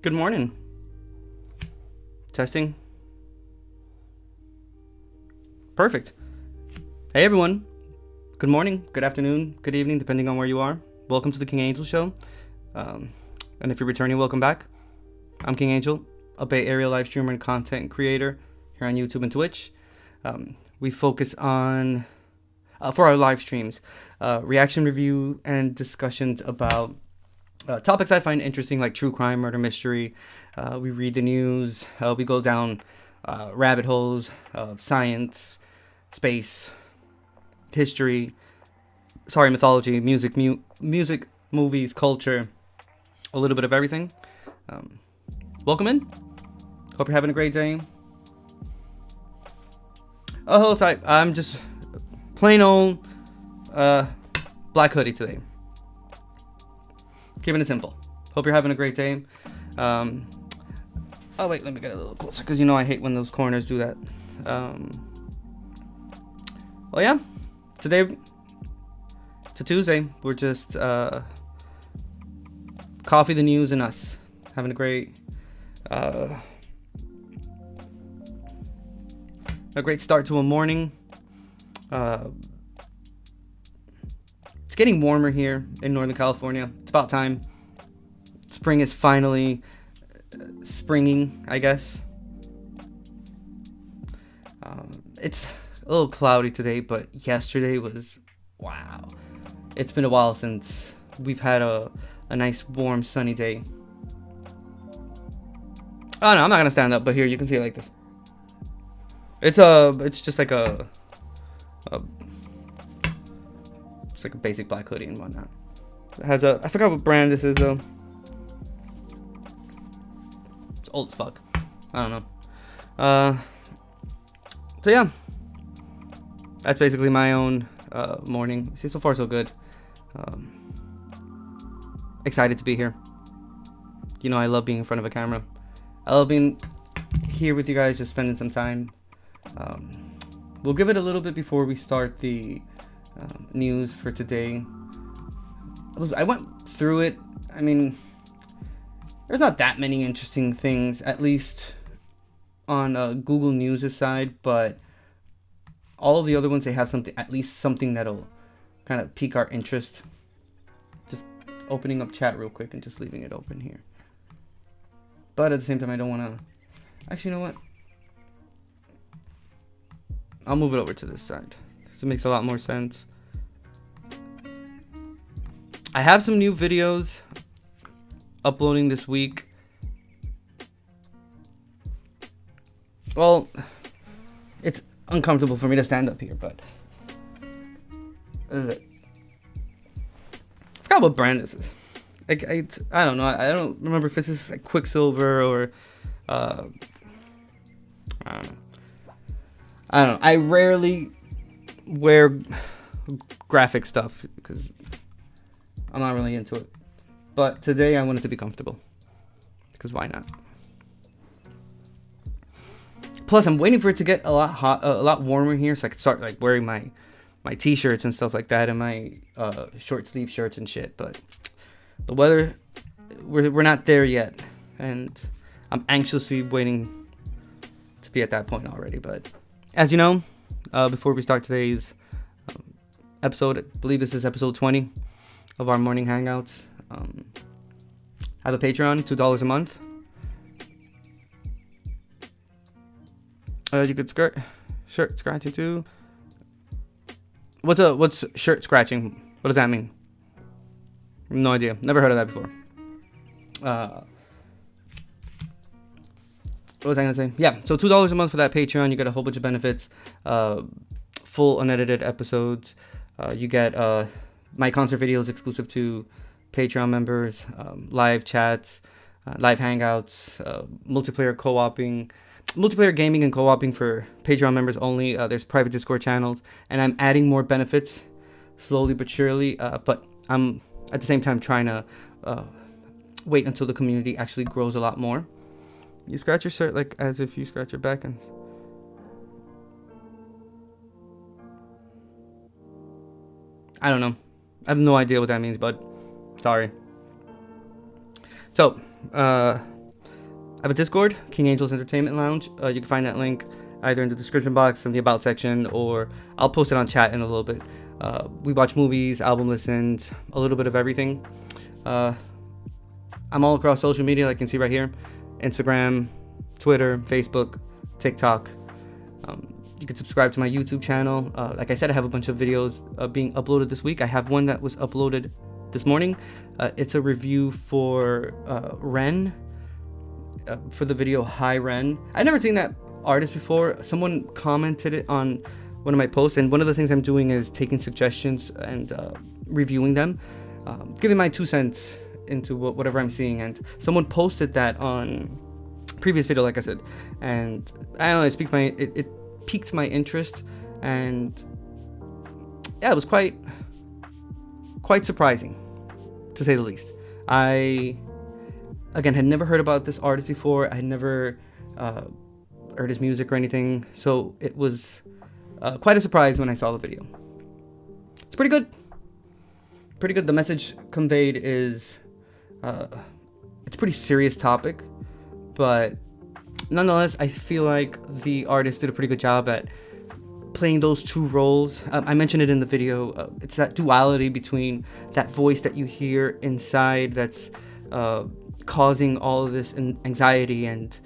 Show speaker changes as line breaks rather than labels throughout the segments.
Good morning. Testing. Perfect. Hey everyone. Good morning, good afternoon, good evening, depending on where you are. Welcome to the King Angel Show. And if you're returning, welcome back. I'm King Angel, a Bay Area live streamer and content creator here on YouTube and Twitch. We focus on, for our live streams, reaction review and discussions about topics I find interesting, like true crime, murder mystery. We read the news. We go down rabbit holes of science, space, history, mythology, music, movies, culture, a little bit of everything. Welcome in. Hope you're having a great day. Oh, hello, sorry. I'm just plain old black hoodie today. Keeping it simple. Hope you're having a great day. Oh wait, let me get a little closer because you know I hate when those corners do that. Well, yeah. Today, it's a Tuesday. We're just coffee, the news, and us having a great start to a morning. It's getting warmer here in Northern California. It's about time. Spring is finally springing, I guess. It's a little cloudy today, but yesterday was, wow. It's been a while since we've had a nice, warm, sunny day. Oh no, I'm not gonna stand up, but here you can see it like this. It's just like it's like a basic black hoodie and whatnot. It has I forgot what brand this is though. It's old as fuck. I don't know. So yeah, that's basically my own morning. See, so far so good. Excited to be here. You know, I love being in front of a camera. I love being here with you guys, just spending some time. We'll give it a little bit before we start the news for today. I went through it. I mean, there's not that many interesting things, at least on Google News' side, but all of the other ones, they have something, at least something that'll kind of pique our interest. Just opening up chat real quick and just leaving it open here. But at the same time, I don't want to... Actually, you know what? I'll move it over to this side. It makes a lot more sense. I have some new videos uploading this week. Well, it's uncomfortable for me to stand up here, but this is it. I forgot what brand this is. I don't know. I don't remember if this is like Quicksilver or I don't know. I rarely wear graphic stuff because I'm not really into it. But today I wanted to be comfortable because why not? Plus, I'm waiting for it to get a lot warmer here, so I can start like wearing my t-shirts and stuff like that, and my short sleeve shirts and shit. But the weather we're not there yet, and I'm anxiously waiting to be at that point already. But as you know, before we start today's episode, I believe this is episode 20 of our morning hangouts. I have a Patreon, $2 a month. You could shirt scratching too. What's shirt scratching? What does that mean? No idea. Never heard of that before. What was I gonna say? Yeah, so $2 a month for that Patreon. You get a whole bunch of benefits, full unedited episodes. You get my concert videos exclusive to Patreon members, live chats, live hangouts, multiplayer gaming and co-oping for Patreon members only. There's private Discord channels, and I'm adding more benefits slowly but surely. But I'm at the same time trying to wait until the community actually grows a lot more. You scratch your shirt like as if you scratch your back, and I don't know. I have no idea what that means, bud. Sorry. So, I have a Discord, King Angel's Entertainment Lounge. You can find that link either in the description box in the About section, or I'll post it on chat in a little bit. We watch movies, album listens, a little bit of everything. I'm all across social media, like you can see right here. Instagram, Twitter, Facebook, TikTok. You can subscribe to my YouTube channel. Like I said, I have a bunch of videos being uploaded this week. I have one that was uploaded this morning. It's a review for Ren, for the video Hi Ren. I've never seen that artist before. Someone commented it on one of my posts, and one of the things I'm doing is taking suggestions and reviewing them, giving my 2 cents into whatever I'm seeing. And someone posted that on previous video, like I said, and I don't know, it piqued my interest, and yeah, it was quite surprising, to say the least. I again had never heard about this artist before. I had never heard his music or anything, so it was quite a surprise when I saw the video. It's pretty good. The message conveyed is it's a pretty serious topic, but nonetheless, I feel like the artist did a pretty good job at playing those two roles. I mentioned it in the video. It's that duality between that voice that you hear inside that's causing all of this anxiety and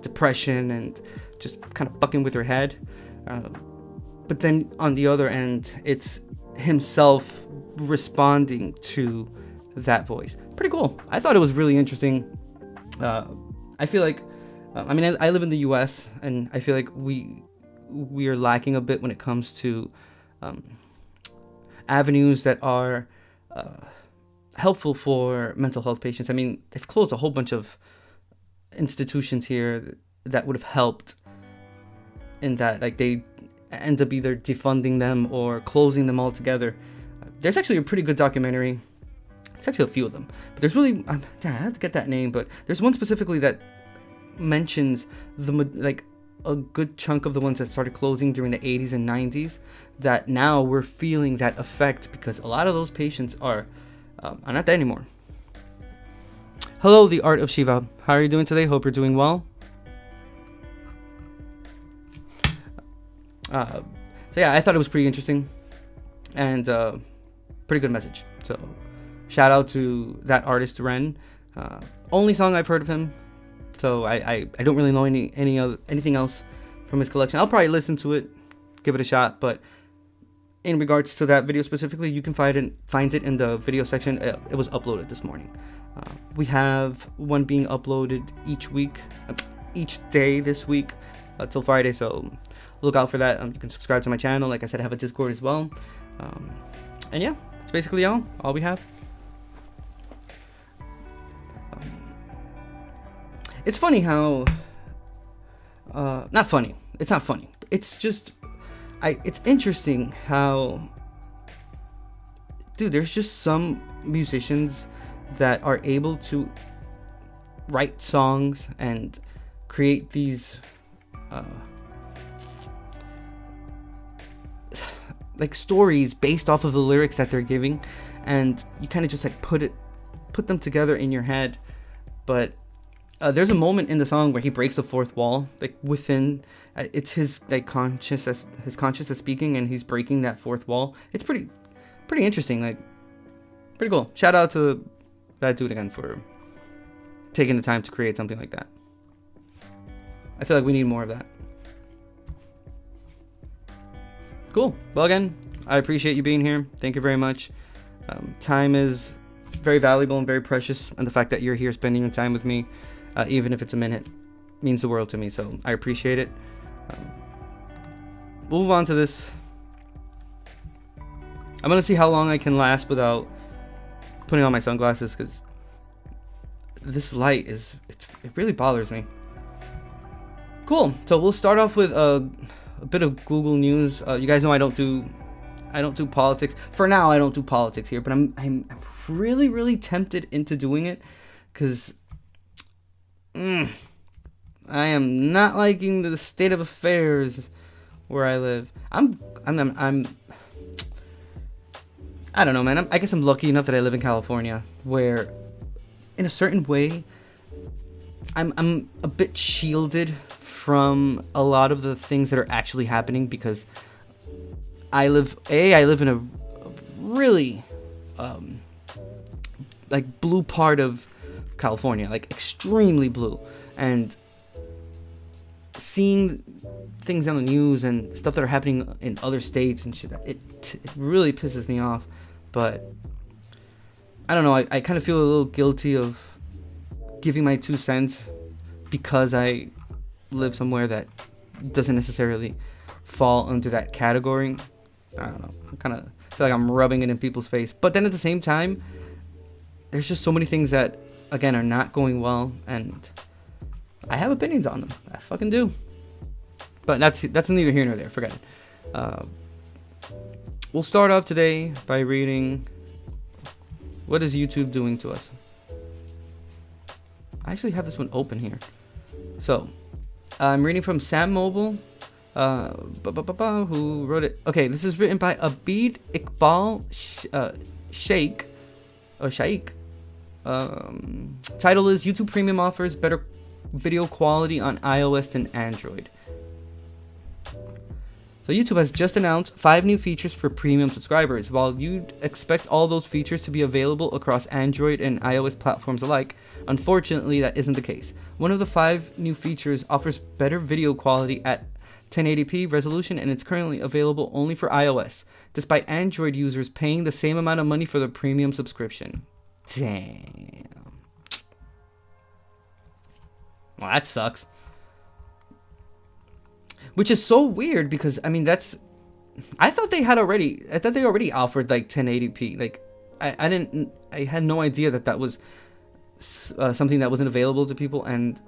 depression and just kind of fucking with your head. But then on the other end, it's himself responding to that voice. Pretty cool. I thought it was really interesting. I feel like, I live in the U.S. and I feel like we are lacking a bit when it comes to avenues that are helpful for mental health patients. I mean, they've closed a whole bunch of institutions here that would have helped in that. Like, they end up either defunding them or closing them altogether. There's actually a pretty good documentary. It's actually a few of them, but there's really, I have to get that name, but there's one specifically that mentions a good chunk of the ones that started closing during the 80s and 90s, that now we're feeling that effect because a lot of those patients are not there anymore. Hello, the Art of Shiva. How are you doing today? Hope you're doing well. So yeah, I thought it was pretty interesting and pretty good message. So shout out to that artist, Ren. Only song I've heard of him, so I don't really know anything else from his collection. I'll probably listen to it, give it a shot, but in regards to that video specifically, you can find it in the video section. It was uploaded this morning. We have one being uploaded each day this week till Friday, so look out for that. You can subscribe to my channel. Like I said, I have a Discord as well. And yeah, it's basically all we have. It's funny how not funny. It's not funny. It's just it's interesting how, dude, there's just some musicians that are able to write songs and create these like stories based off of the lyrics that they're giving, and you kind of just like put them together in your head. But there's a moment in the song where he breaks the fourth wall, like within it's his like consciousness speaking, and he's breaking that fourth wall. It's pretty interesting, like pretty cool. Shout out to that dude again for taking the time to create something like that. I feel like we need more of that. Cool. Well, again, I appreciate you being here. Thank you very much. Time is very valuable and very precious, and the fact that you're here spending your time with me, even if it's a minute, means the world to me. So I appreciate it. We'll move on to this. I'm gonna see how long I can last without putting on my sunglasses, because this light it really bothers me. Cool. So we'll start off with a bit of Google news. You guys know I don't do politics. For now, I don't do politics here, but I'm really tempted into doing it, because I am not liking the state of affairs where I live. I don't know, man. I guess I'm lucky enough that I live in California, where in a certain way I'm a bit shielded from a lot of the things that are actually happening, because I live in a really like blue part of California, like extremely blue, and seeing things on the news and stuff that are happening in other states and shit, it really pisses me off. But I don't know, I kind of feel a little guilty of giving my 2 cents, because I live somewhere that doesn't necessarily fall under that category. I don't know, I kind of feel like I'm rubbing it in people's face. But then at the same time, there's just so many things that, again, are not going well, and I have opinions on them. I fucking do. But that's neither here nor there. Forget it. We'll start off today by reading, what is YouTube doing to us? I actually have this one open here. So, I'm reading from Sam Mobile, who wrote it. Okay, this is written by Abid Iqbal Sheikh. Title is YouTube Premium offers better video quality on iOS than Android. So YouTube has just announced 5 new features for premium subscribers. While you'd expect all those features to be available across Android and iOS platforms alike, unfortunately that isn't the case. One of the 5 new features offers better video quality at 1080p resolution, and it's currently available only for iOS, despite Android users paying the same amount of money for the premium subscription. Damn. Well, that sucks. Which is so weird, because I mean I thought they already offered like 1080p. Like I had no idea that was something that wasn't available to people, and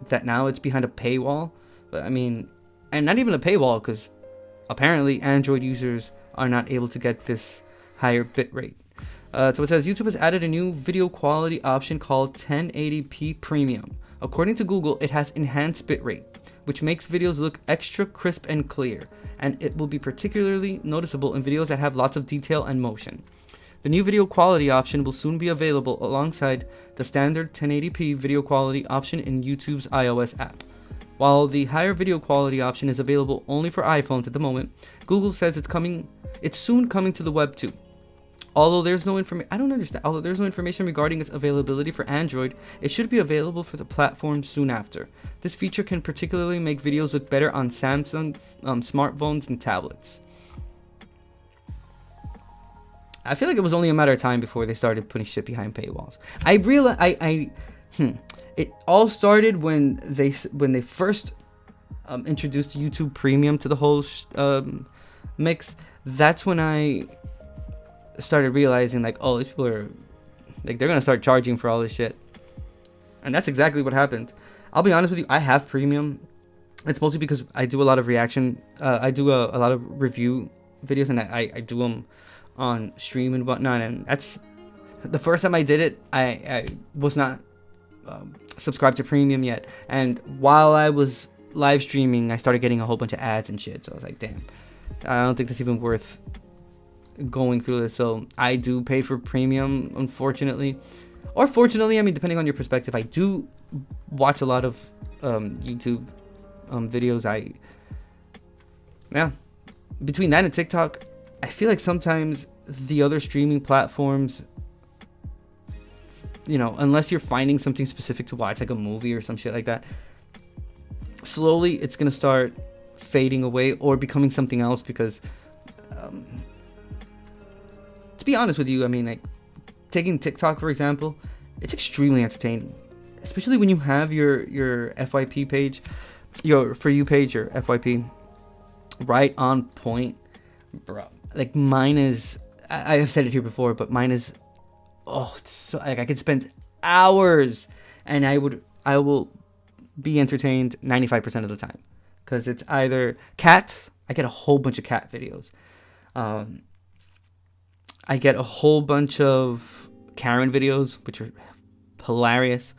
that now it's behind a paywall. But I mean, and not even a paywall, because apparently Android users are not able to get this higher bitrate. So it says YouTube has added a new video quality option called 1080p Premium. According to Google, it has enhanced bitrate, which makes videos look extra crisp and clear, and it will be particularly noticeable in videos that have lots of detail and motion. The new video quality option will soon be available alongside the standard 1080p video quality option in YouTube's iOS app. While the higher video quality option is available only for iPhones at the moment, Google says it's soon coming to the web too. Although there's no information regarding its availability for Android, it should be available for the platform soon after. This feature can particularly make videos look better on Samsung smartphones and tablets. I feel like it was only a matter of time before they started putting shit behind paywalls. It all started when they first introduced YouTube Premium to the whole mix. That's when I started realizing, like, oh, these people are like, they're gonna start charging for all this shit. And that's exactly what happened. I'll be honest with you, I have Premium. It's mostly because I do a lot of reaction, I do a lot of review videos, and I do them on stream and whatnot. And that's the first time I did it. I was not subscribed to Premium yet, and while I was live streaming, I started getting a whole bunch of ads and shit. So I was like, damn. I don't think that's even worth going through this. So I do pay for premium, unfortunately, or fortunately. I mean, depending on your perspective. I do watch a lot of YouTube videos. Yeah, between that and TikTok, I feel like sometimes the other streaming platforms, unless you're finding something specific to watch, like a movie or some shit like that, slowly it's gonna start fading away or becoming something else. Because to be honest with you, I mean, like, taking TikTok for example, it's extremely entertaining, especially when you have your FYP page, your For You page, your FYP right on point, bro. Like, mine is, I have said it here before, but mine is, it's so, like, I could spend hours and I will be entertained 95% of the time, because it's either cats. I get a whole bunch of cat videos. I get a whole bunch of Karen videos, which are hilarious.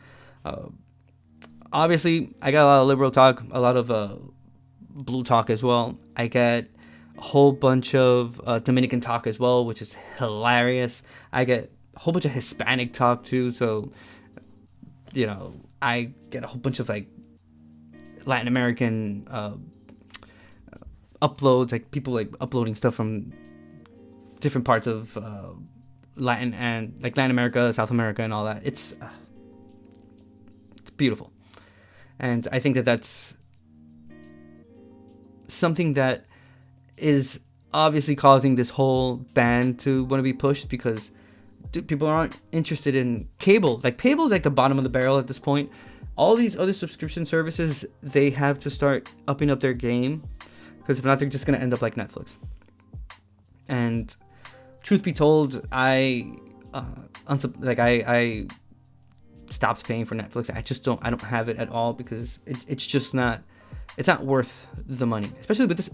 Obviously, I got a lot of liberal talk, a lot of blue talk as well. I get a whole bunch of Dominican talk as well, which is hilarious. I get a whole bunch of Hispanic talk too. So, I get a whole bunch of like Latin American uploads, like people like uploading stuff from different parts of Latin America, South America, and all that. It's beautiful, and I think that that's something that is obviously causing this whole ban to want to be pushed, because people aren't interested in cable. Like, cable is like the bottom of the barrel at this point. All these other subscription services, they have to start upping up their game, because if not, they're just gonna end up like Netflix. And truth be told, I stopped paying for Netflix. I don't have it at all, because it's just not, it's not worth the money, especially with this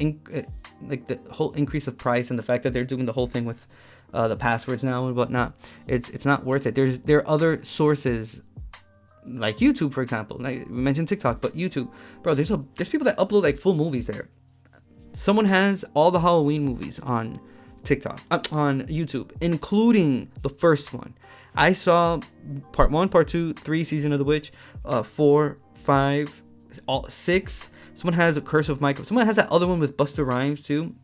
like the whole increase of price and the fact that they're doing the whole thing with the passwords now and whatnot. It's not worth it. There are other sources like YouTube, for example. Like, we mentioned TikTok, but YouTube, bro, there's people that upload like full movies there. Someone has all the Halloween movies on TikTok, on YouTube, including the first one. I saw part 1, part 2, 3, Season of the Witch, 4, 5, 6. Someone has a Curse of Michael. Someone has that other one with Busta Rhymes too.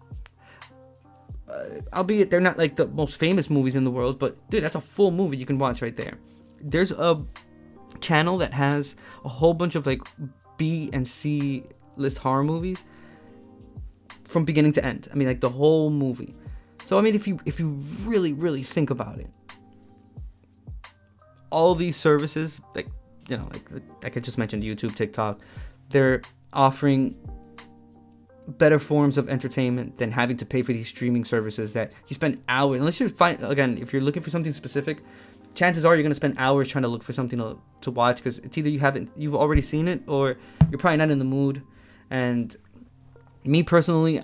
Albeit they're not like the most famous movies in the world, but dude, that's a full movie you can watch right there. There's a channel that has a whole bunch of like B and C list horror movies from beginning to end. I mean, like the whole movie. So I mean, if you really think about it, all these services, like I just mentioned, YouTube, TikTok, they're offering better forms of entertainment than having to pay for these streaming services that you spend hours. Unless you're if you're looking for something specific, chances are you're gonna spend hours trying to look for something to watch, because it's either you've already seen it, or you're probably not in the mood. And me personally,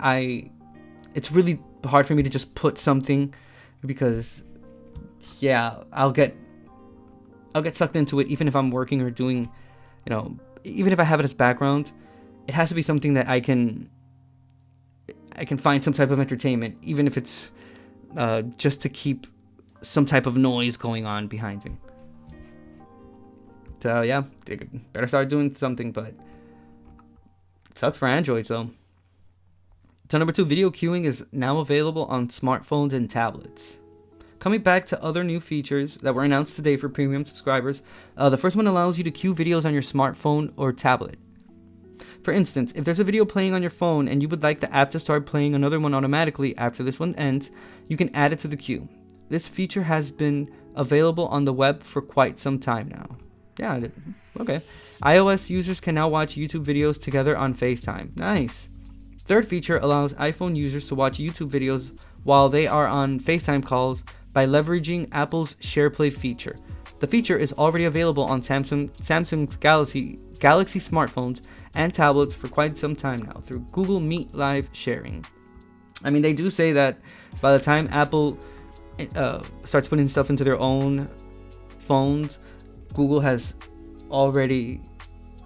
it's really hard for me to just put something, because I'll get sucked into it, even if I'm working or doing, even if I have it as background. It has to be something that I can find some type of entertainment, even if it's just to keep some type of noise going on behind me. So yeah, they better start doing something, but it sucks for Android. So number 2, video queuing is now available on smartphones and tablets. Coming back to other new features that were announced today for premium subscribers, the first one allows you to queue videos on your smartphone or tablet. For instance, if there's a video playing on your phone and you would like the app to start playing another one automatically after this one ends, you can add it to the queue. This feature has been available on the web for quite some time now. Yeah, okay. iOS users can now watch YouTube videos together on FaceTime. Nice. Third feature allows iPhone users to watch YouTube videos while they are on FaceTime calls by leveraging Apple's SharePlay feature. The feature is already available on Samsung's Galaxy smartphones and tablets for quite some time now through Google Meet Live sharing. I mean, they do say that by the time Apple starts putting stuff into their own phones, Google has already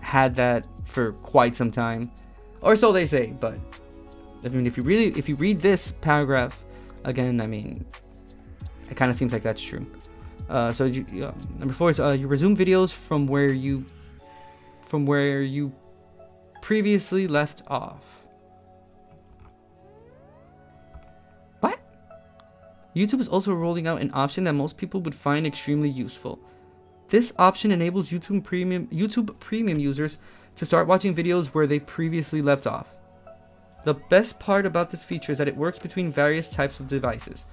had that for quite some time, or so they say. But I mean, if you read this paragraph again, I mean, it kind of seems like that's true. Number 4 is you resume videos from where you previously left off. What? YouTube is also rolling out an option that most people would find extremely useful. This option enables YouTube Premium users to start watching videos where they previously left off. The best part about this feature is that it works between various types of devices.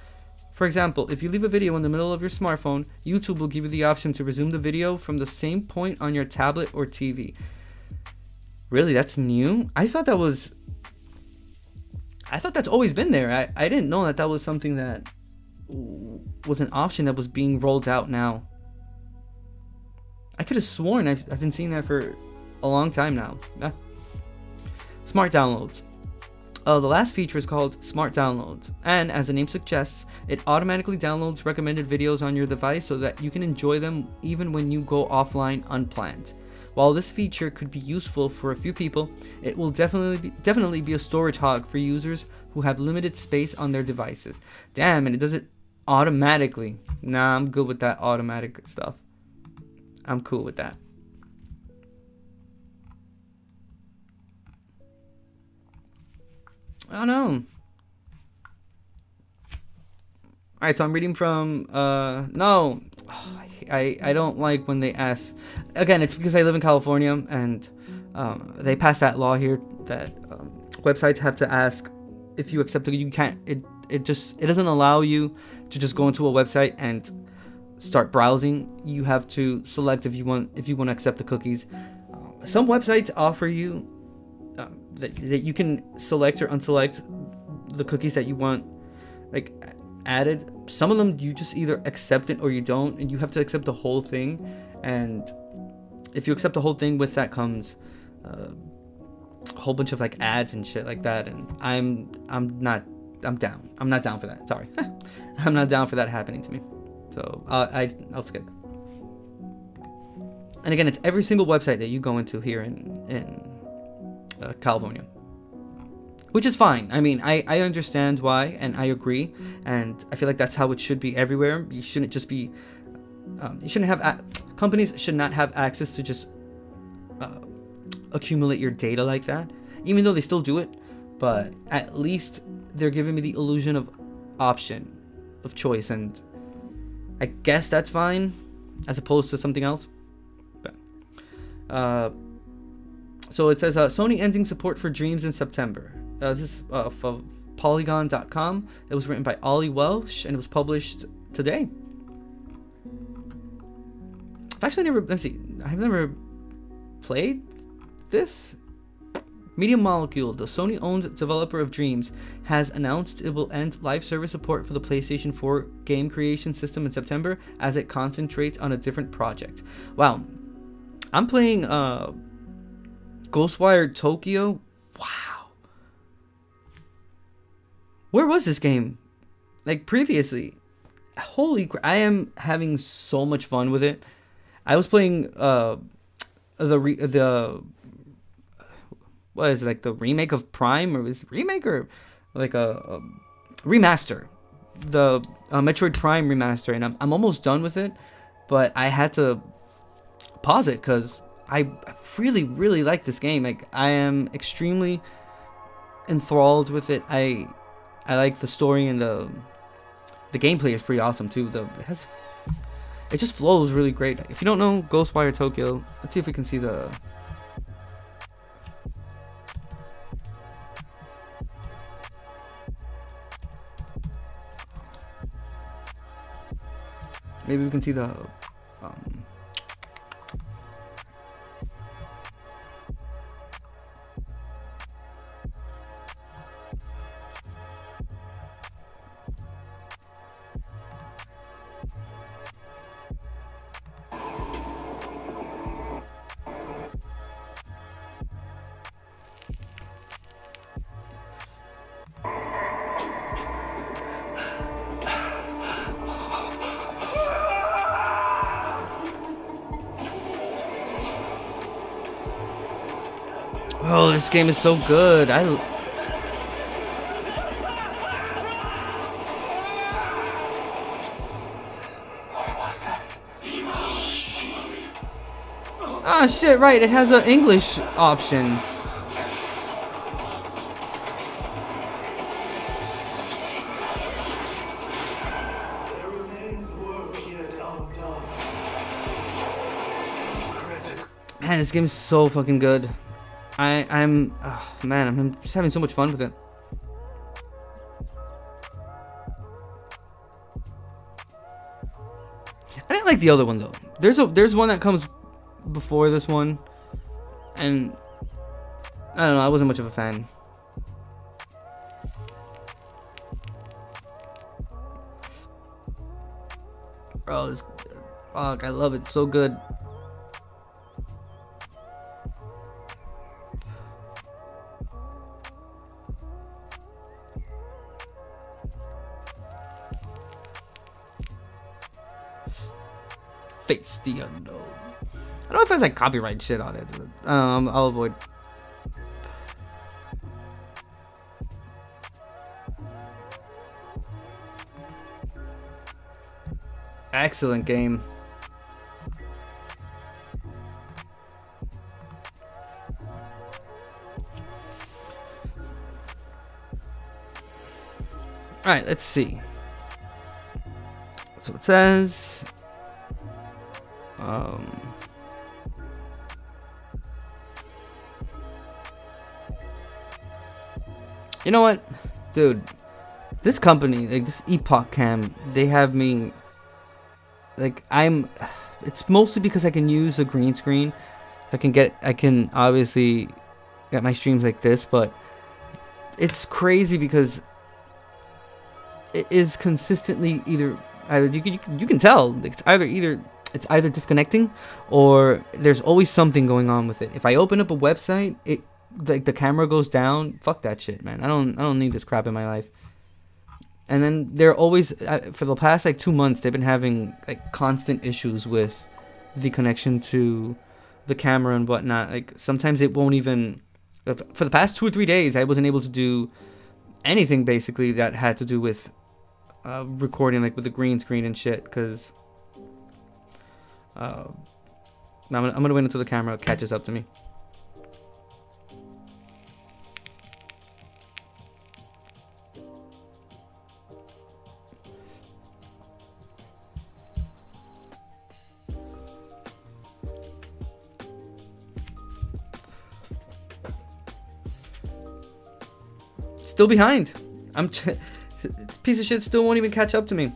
For example, if you leave a video in the middle of your smartphone, YouTube will give you the option to resume the video from the same point on your tablet or TV. Really, that's new? I thought that's always been there. I didn't know that was something that was an option that was being rolled out now. I could have sworn I've been seeing that for a long time now. Smart downloads. The last feature is called Smart Downloads, and as the name suggests, it automatically downloads recommended videos on your device so that you can enjoy them even when you go offline unplanned. While this feature could be useful for a few people, it will definitely be a storage hog for users who have limited space on their devices. Damn, and it does it automatically. Nah, I'm good with that automatic stuff. I'm cool with that. I don't know. Alright, so I'm reading from, no. Oh, I don't like when they ask. Again, it's because I live in California, and they passed that law here that websites have to ask if you accept it. You can't, it doesn't allow you to just go into a website and start browsing. You have to select if you want to accept the cookies. Some websites offer you that you can select or unselect the cookies that you want like added. Some of them you just either accept it or you don't, and you have to accept the whole thing. And if you accept the whole thing, with that comes a whole bunch of like ads and shit like that. And I'm not down for that. Sorry. I'm not down for that happening to me. So I'll skip. And again, it's every single website that you go into here in California, which is fine. I mean, I understand why, and I agree, and I feel like that's how it should be everywhere. You shouldn't just be, companies should not have access to just accumulate your data like that, even though they still do it. But at least they're giving me the illusion of option, of choice, and I guess that's fine, as opposed to something else. But, so it says Sony ending support for Dreams in September. This is from Polygon.com. It was written by Ollie Welsh, and it was published today. I've never played this. Media Molecule, the Sony-owned developer of Dreams, has announced it will end live service support for the PlayStation 4 game creation system in September as it concentrates on a different project. Wow. I'm playing Ghostwire Tokyo. Wow. Where was this game? Like previously? Holy crap. I am having so much fun with it. I was playing what is it, like the remake of Prime, or was it remake or like a remaster, the Metroid Prime remaster, and I'm almost done with it, but I had to pause it because I really like this game. Like, I am extremely enthralled with it. I like the story, and the gameplay is pretty awesome too. It just flows really great. If you don't know Ghostwire Tokyo, let's see if we can see the. Maybe we can see the. Oh, this game is so good. Ah, shit, right. It has an English option. Man, this game is so fucking good. I'm just having so much fun with it. I didn't like the other one though. There's one that comes before this one, and I don't know. I wasn't much of a fan. Bro, fuck, I love it. So good. Face the unknown. I don't know if there's like copyright shit on it. I don't know. I'll avoid. Excellent game. Alright, let's see. So it says. You know what? Dude. This company, like this Epoch Cam, they have me. Like, it's mostly because I can use a green screen. I can obviously get my streams like this, but it's crazy because it is consistently either you can tell it's either disconnecting or there's always something going on with it. If I open up a website, the camera goes down. Fuck that shit, man. I don't need this crap in my life. And then they're always for the past like 2 months they've been having like constant issues with the connection to the camera and whatnot. Like sometimes it won't even. For the past 2 or 3 days, I wasn't able to do anything basically that had to do with recording, like with the green screen and shit. Because I'm gonna wait until the camera catches up to me. Still behind. This piece of shit still won't even catch up to me.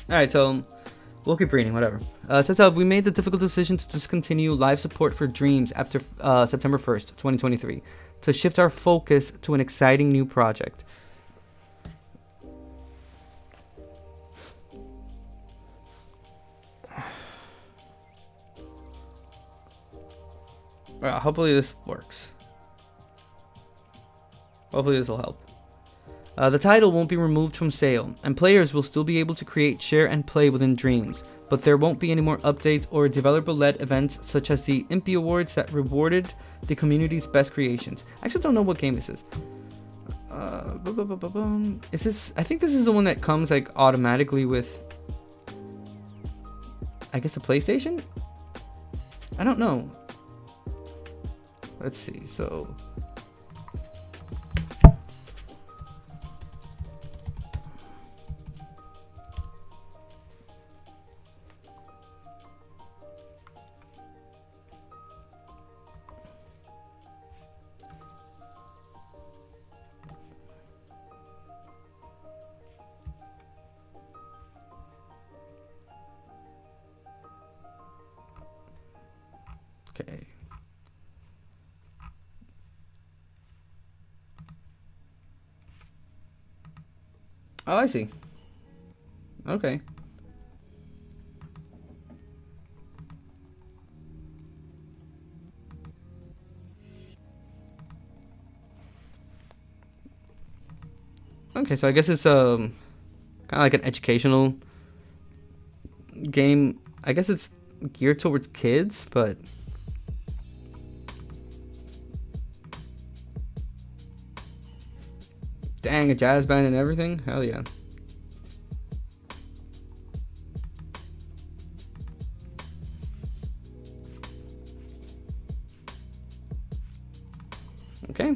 Alright, so we'll keep reading, whatever. It says, we made the difficult decision to discontinue live support for Dreams after September 1st, 2023, to shift our focus to an exciting new project. Well, hopefully this works. Hopefully this will help. The title won't be removed from sale, and players will still be able to create, share, and play within Dreams, but there won't be any more updates or developer-led events such as the Impy Awards that rewarded the community's best creations. I actually don't know what game this is. Is this? I think this is the one that comes like automatically with, I guess, the PlayStation? I don't know. Let's see, so... Okay. Oh, I see. Okay. Okay, so I guess it's kind of like an educational game. I guess it's geared towards kids, but dang, a jazz band and everything? Hell yeah. Okay.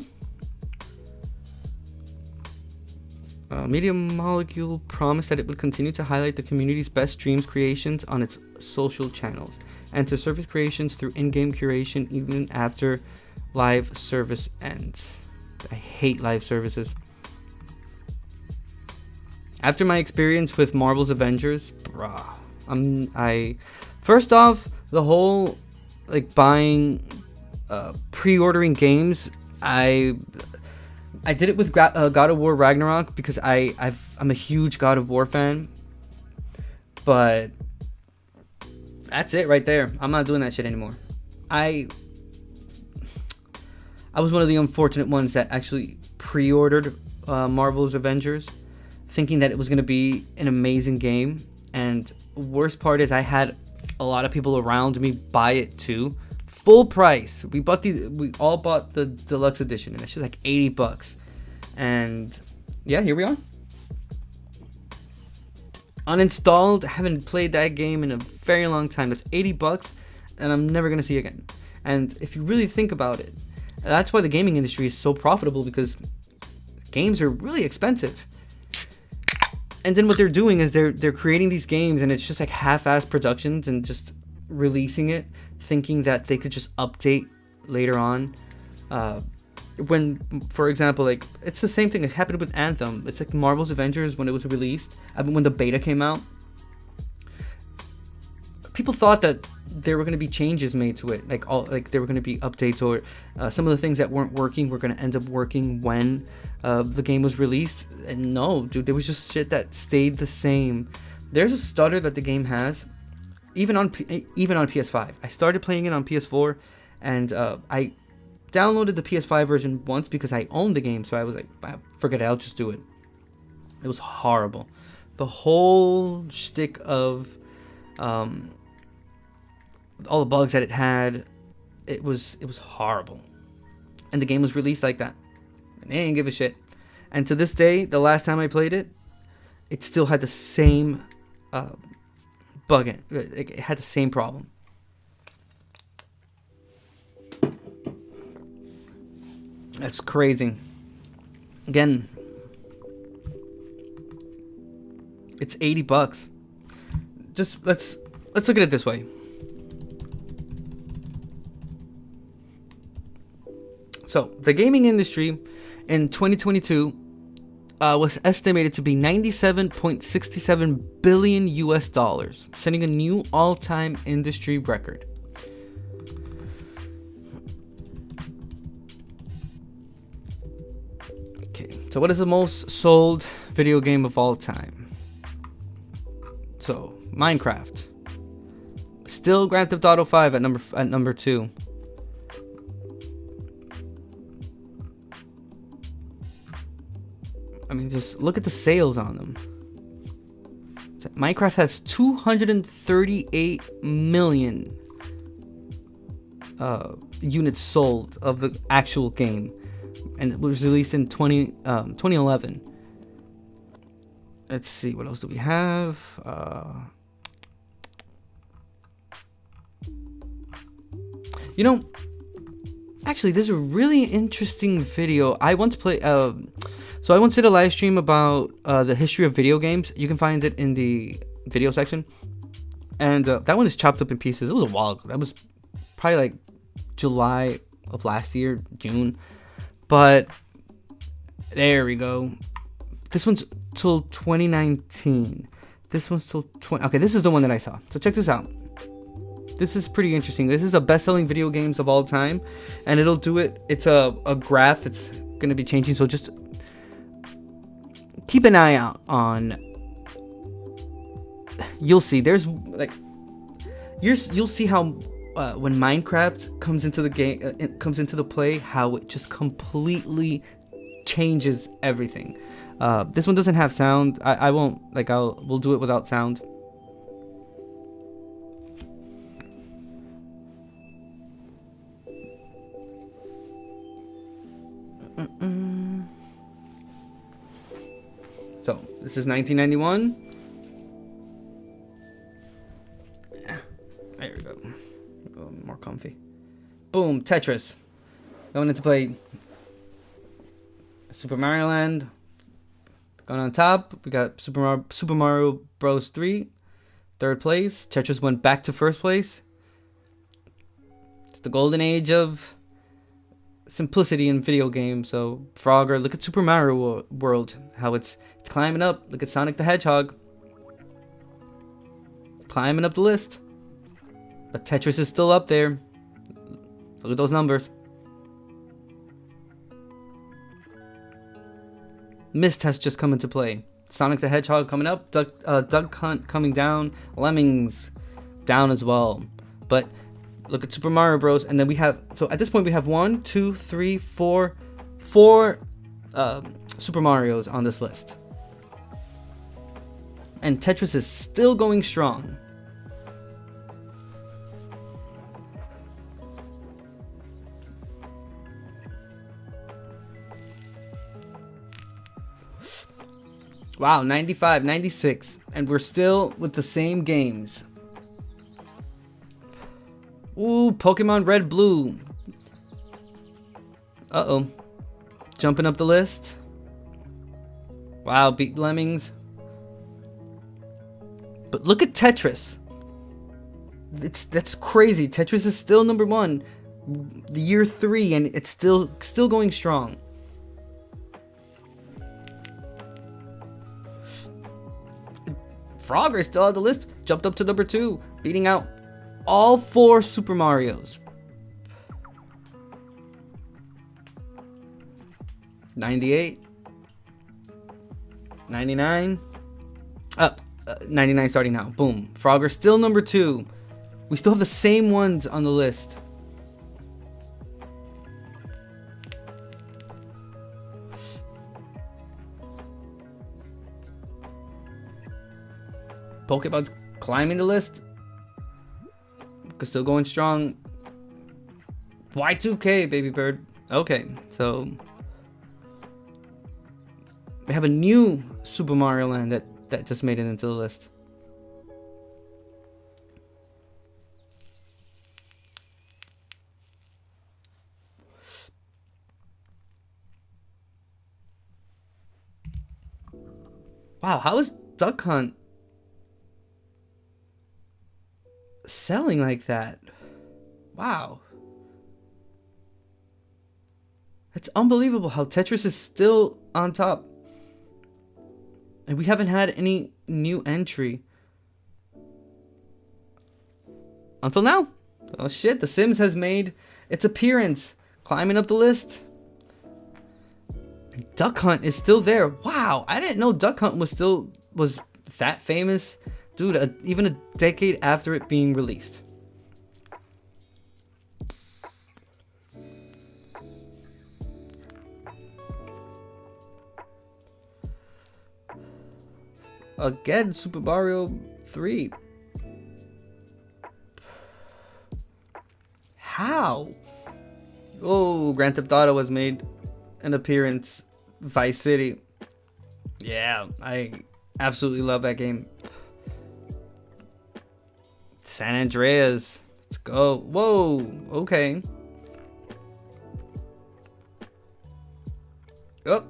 Media Molecule promised that it would continue to highlight the community's best streams creations on its social channels and to surface creations through in-game curation even after live service ends. I hate live services. After my experience with Marvel's Avengers, first off, the whole like buying, pre-ordering games, I did it with God of War Ragnarok because I'm a huge God of War fan. But that's it right there. I'm not doing that shit anymore. I was one of the unfortunate ones that actually pre-ordered Marvel's Avengers, thinking that it was going to be an amazing game. And worst part is I had a lot of people around me buy it too. Full price. We all bought the deluxe edition, and it's just like $80. And yeah, here we are. Uninstalled. Haven't played that game in a very long time. That's $80, and I'm never gonna see again. And if you really think about it, that's why the gaming industry is so profitable, because games are really expensive. And then what they're doing is they're creating these games, and it's just like half-assed productions and just releasing it, thinking that they could just update later on. When, for example, like it's the same thing that happened with Anthem. It's like Marvel's Avengers when it was released, when the beta came out. People thought that there were going to be changes made to it, like there were going to be updates, or some of the things that weren't working were going to end up working when the game was released. And no, dude, there was just shit that stayed the same. There's a stutter that the game has, even on PS5. I started playing it on PS4, and I downloaded the PS5 version once because I owned the game, so I was like, forget it, I'll just do it. It was horrible. The whole shtick of all the bugs that it had, it was horrible. And the game was released like that, and they didn't give a shit. And to this day, the last time I played it, it still had the same bug in it. It had the same problem. That's crazy. Again, it's $80. Just let's look at it this way. So the gaming industry in 2022 was estimated to be $97.67 billion US, setting a new all-time industry record. Okay, so what is the most sold video game of all time? So Minecraft. Still Grand Theft Auto 5 at number 2. I mean, just look at the sales on them. Minecraft has 238 million units sold of the actual game, and it was released in 2011. Let's see, what else do we have? Actually, there's a really interesting video. I once did a live stream about the history of video games. You can find it in the video section. And that one is chopped up in pieces. It was a while ago. That was probably like July of last year, June. But there we go. This one's till 2019. This one's till 20. Okay, this is the one that I saw. So check this out. This is pretty interesting. This is the best-selling video games of all time, and it'll do it. It's a graph. It's gonna be changing. So just keep an eye out on. You'll see. There's like, you'll see how when Minecraft comes into the game, it comes into the play, how it just completely changes everything. This one doesn't have sound. I won't like. We'll do it without sound. So this is 1991. There we go. More comfy. Boom, Tetris. Going into play Super Mario Land going on top. We got Super Mario Bros. 3, third place. Tetris went back to first place. It's the golden age of simplicity in video games. So Frogger, look at Super Mario World, how it's climbing up. Look at Sonic the Hedgehog climbing up the list, but Tetris is still up there. Look at those numbers. Myst has just come into play. Sonic the Hedgehog coming up, Duck Hunt coming down, Lemmings down as well. But look at Super Mario Bros. And then we have, so at this point we have 1, 2, 3, 4 Super Marios on this list. And Tetris is still going strong. Wow, 95, 96, and we're still with the same games. Ooh, Pokemon Red Blue. Uh-oh. Jumping up the list. Wow, beat Lemmings. But look at Tetris. That's crazy. Tetris is still number 1. The year 3, and it's still going strong. Frogger still on the list, jumped up to number 2, beating out all 4 Super Marios. 98, 99, 99 starting now. Boom. Frogger still number 2. We still have the same ones on the list. Pokemon's climbing the list. Still going strong. Y2K, baby bird. Okay, so we have a new Super Mario Land that just made it into the list. Wow, how is Duck Hunt selling like that? Wow. It's unbelievable how Tetris is still on top. And we haven't had any new entry until now. Oh shit, The Sims has made its appearance, climbing up the list. And Duck Hunt is still there. Wow, I didn't know Duck Hunt was that famous. Dude, even a decade after it being released. Again, Super Mario 3. How? Oh, Grand Theft Auto has made an appearance. Vice City. Yeah, I absolutely love that game. San Andreas. Let's go. Whoa. Okay. Oh.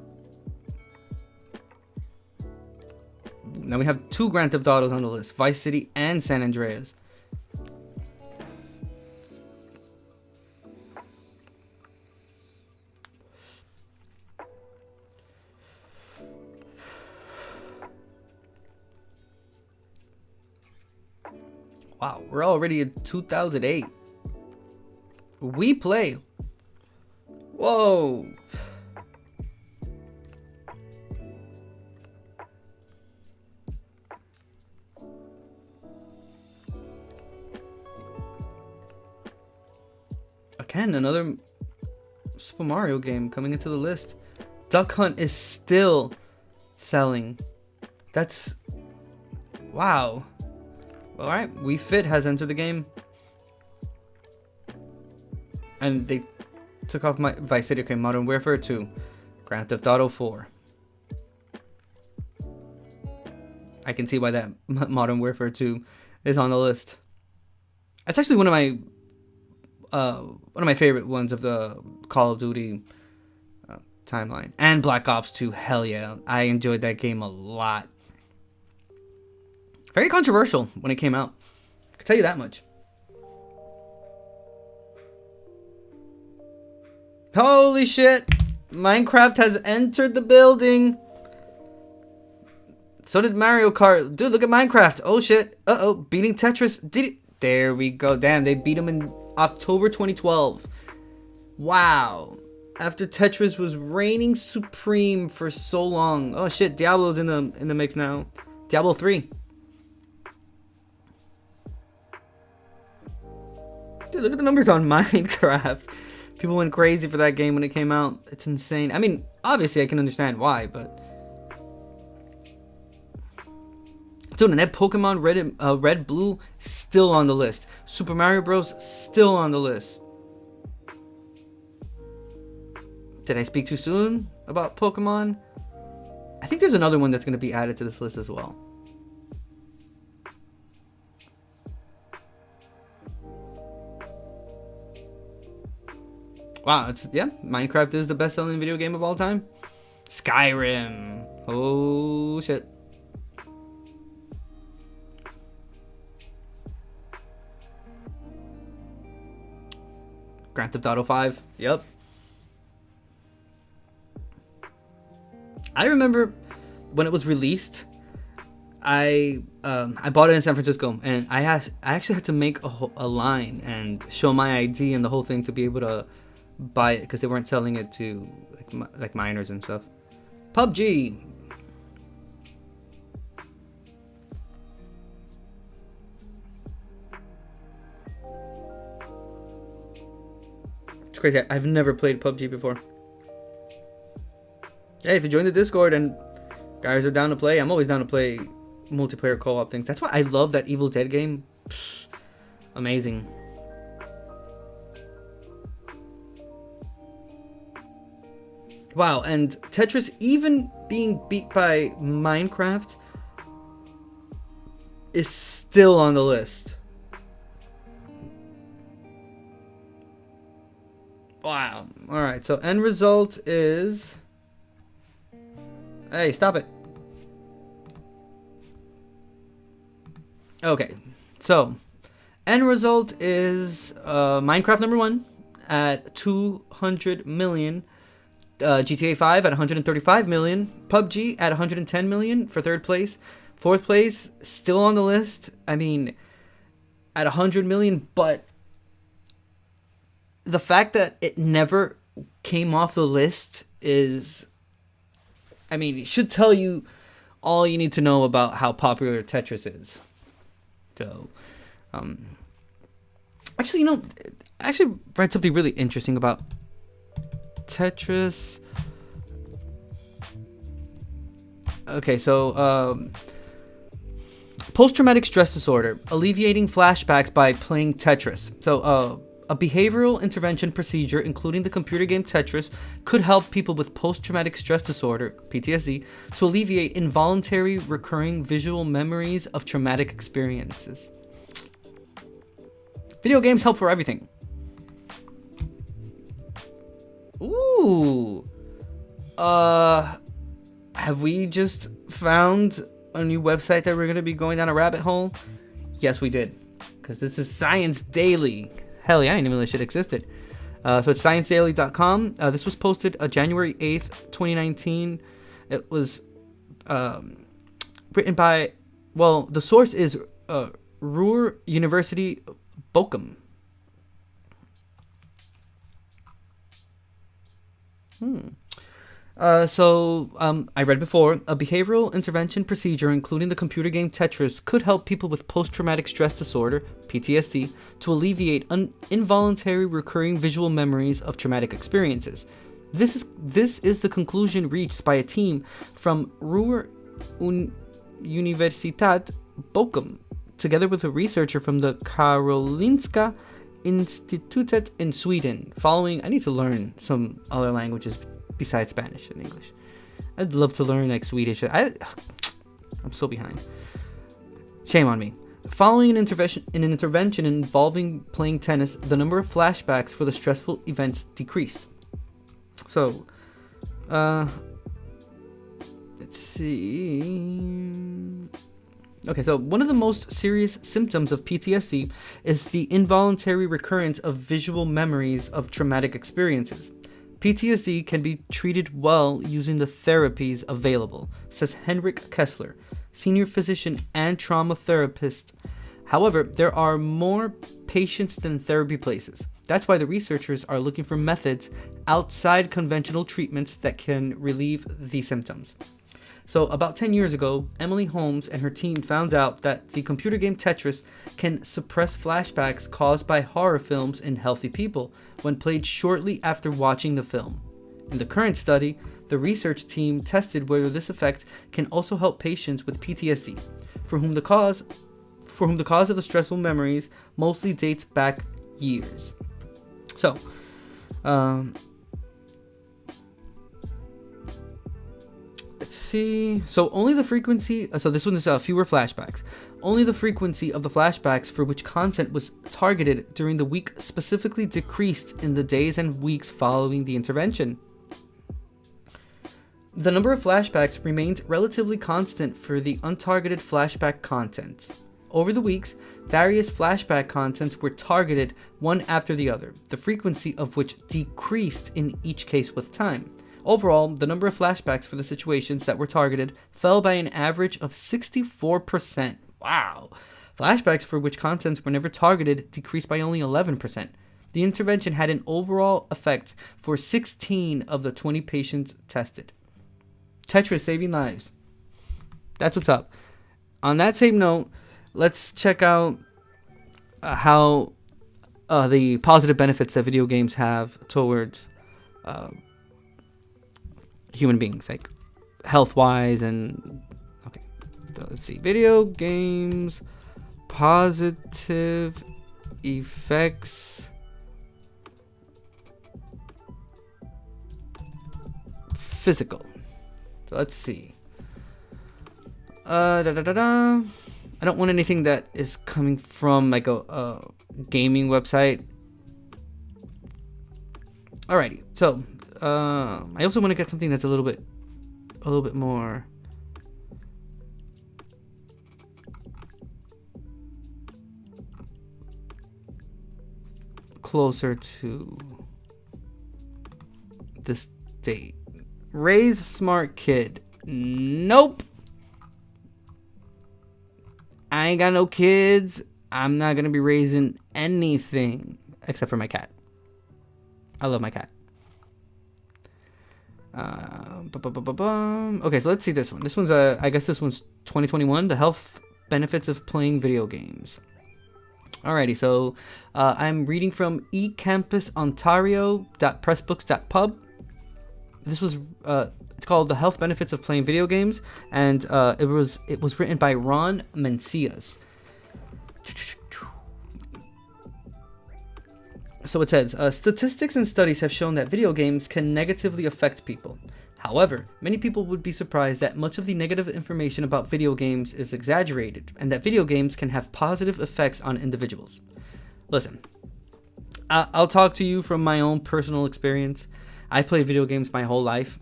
Now we have 2 Grand Theft Autos on the list. Vice City and San Andreas. Wow, we're already in 2008. We play. Whoa. Again, another Super Mario game coming into the list. Duck Hunt is still selling. That's... wow. Alright, Wii Fit has entered the game. And they took off my Vice City. Okay, Modern Warfare 2. Grand Theft Auto 4. I can see why that Modern Warfare 2 is on the list. That's actually one of my favorite ones of the Call of Duty timeline. And Black Ops 2, hell yeah. I enjoyed that game a lot. Very controversial when it came out. I can tell you that much. Holy shit! Minecraft has entered the building. So did Mario Kart. Dude, look at Minecraft. Oh shit. Uh-oh. Beating Tetris. Did it? There we go. Damn, they beat him in October 2012. Wow. After Tetris was reigning supreme for so long. Oh shit, Diablo's in the mix now. Diablo 3. Dude, look at the numbers on Minecraft. People went crazy for that game when it came out. It's insane. I mean, obviously I can understand why, but... Dude, and that Pokemon Red Blue, still on the list. Super Mario Bros, still on the list. Did I speak too soon about Pokemon? I think there's another one that's going to be added to this list as well. Wow, Minecraft is the best-selling video game of all time. Skyrim. Oh, shit. Grand Theft Auto 5. Yep. I remember when it was released, I bought it in San Francisco, and I actually had to make a line and show my ID and the whole thing to be able to buy it, because they weren't selling it to like minors and stuff. PUBG. It's crazy. I've never played PUBG before. Hey, if you join the Discord and guys are down to play, I'm always down to play multiplayer co-op things. That's why I love that Evil Dead game. Psh, amazing. Wow, and Tetris even being beat by Minecraft is still on the list. Wow. Alright, so end result is... Hey, stop it. Okay, so end result is Minecraft number 1 at 200 million. GTA 5 at 135 million. PUBG at 110 million for third place. Fourth place, still on the list. I mean, at 100 million, but the fact that it never came off the list is... I mean, it should tell you all you need to know about how popular Tetris is. So, actually, you know, I actually read something really interesting about Tetris. Okay, so, post-traumatic stress disorder, alleviating flashbacks by playing Tetris. So, a behavioral intervention procedure, including the computer game Tetris, could help people with post-traumatic stress disorder, PTSD, to alleviate involuntary recurring visual memories of traumatic experiences. Video games help for everything. Ooh. Have we just found a new website that we're going to be going down a rabbit hole? Yes, we did. Because this is Science Daily. Hell yeah, I didn't even know this shit existed. So it's sciencedaily.com. This was posted January 8th, 2019. It was written by, well, the source is Ruhr University Bochum. I read before, a behavioral intervention procedure, including the computer game Tetris, could help people with post-traumatic stress disorder, PTSD, to alleviate involuntary recurring visual memories of traumatic experiences. This is the conclusion reached by a team from Ruhr Universität Bochum, together with a researcher from the Karolinska Institutet in Sweden. Following, I need to learn some other languages besides Spanish and English. I'd love to learn like Swedish. I'm so behind. Shame on me. Following an intervention involving playing tennis, the number of flashbacks for the stressful events decreased. So, Let's see. Okay, so one of the most serious symptoms of PTSD is the involuntary recurrence of visual memories of traumatic experiences. PTSD can be treated well using the therapies available, says Henrik Kessler, senior physician and trauma therapist. However, there are more patients than therapy places. That's why the researchers are looking for methods outside conventional treatments that can relieve the symptoms. So about 10 years ago, Emily Holmes and her team found out that the computer game Tetris can suppress flashbacks caused by horror films in healthy people when played shortly after watching the film. In the current study, the research team tested whether this effect can also help patients with PTSD, for whom the cause of the stressful memories mostly dates back years. So, let's see. So only the frequency. So this one is fewer flashbacks. Only the frequency of the flashbacks for which content was targeted during the week specifically decreased in the days and weeks following the intervention. The number of flashbacks remained relatively constant for the untargeted flashback content. Over the weeks, various flashback contents were targeted one after the other, the frequency of which decreased in each case with time. Overall, the number of flashbacks for the situations that were targeted fell by an average of 64%. Wow! Flashbacks for which contents were never targeted decreased by only 11%. The intervention had an overall effect for 16 of the 20 patients tested. Tetris saving lives. That's what's up. On that same note, let's check out how the positive benefits that video games have towards human beings, like health-wise and okay. So let's see, video games positive effects physical. So let's see. I don't want anything that is coming from like a gaming website. Alrighty, so I also want to get something that's a little bit more closer to this date. Raise smart kid. Nope. I ain't got no kids. I'm not gonna be raising anything except for my cat. I love my cat. Okay, so let's see this one. This one's I guess this one's 2021. The health benefits of playing video games. Alrighty, so I'm reading from ecampusontario.pressbooks.pub. This was it's called The Health Benefits of Playing Video Games, and it was written by Ron Mencias. So it says, statistics and studies have shown that video games can negatively affect people. However, many people would be surprised that much of the negative information about video games is exaggerated, and that video games can have positive effects on individuals. Listen, I'll talk to you from my own personal experience. I played video games my whole life.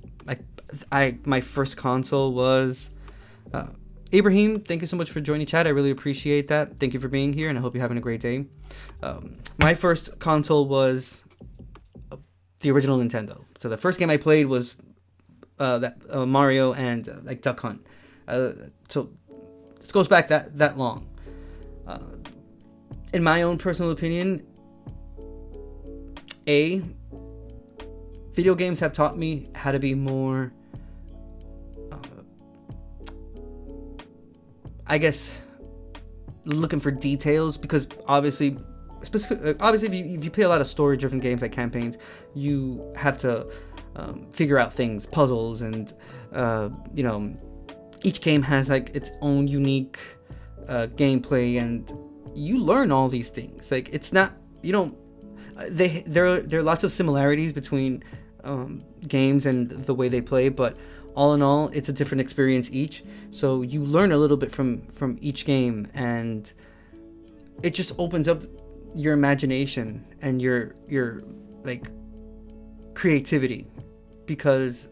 My first console was... Ibrahim, thank you so much for joining chat. I really appreciate that. Thank you for being here, and I hope you're having a great day. My first console was the original Nintendo. So the first game I played was Mario and like Duck Hunt. So this goes back that long. In my own personal opinion, video games have taught me how to be more, I guess, looking for details, because obviously if you play a lot of story-driven games like campaigns, you have to figure out things, puzzles, and each game has like its own unique gameplay, and you learn all these things. Like, it's not, there are lots of similarities between games and the way they play, but all in all, it's a different experience each. So you learn a little bit from each game, and it just opens up your imagination and your like creativity, because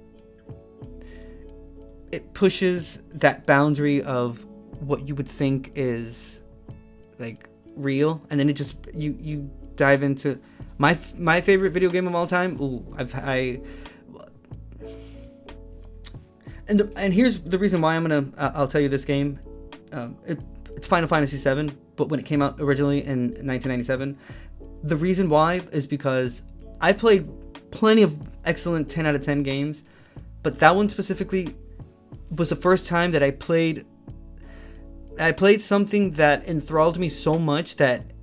it pushes that boundary of what you would think is like real, and then it just you dive into my favorite video game of all time. And here's the reason why I'll tell you this game. It's Final Fantasy VII, but when it came out originally in 1997, the reason why is because I played plenty of excellent 10 out of 10 games, but that one specifically was the first time that I played something that enthralled me so much that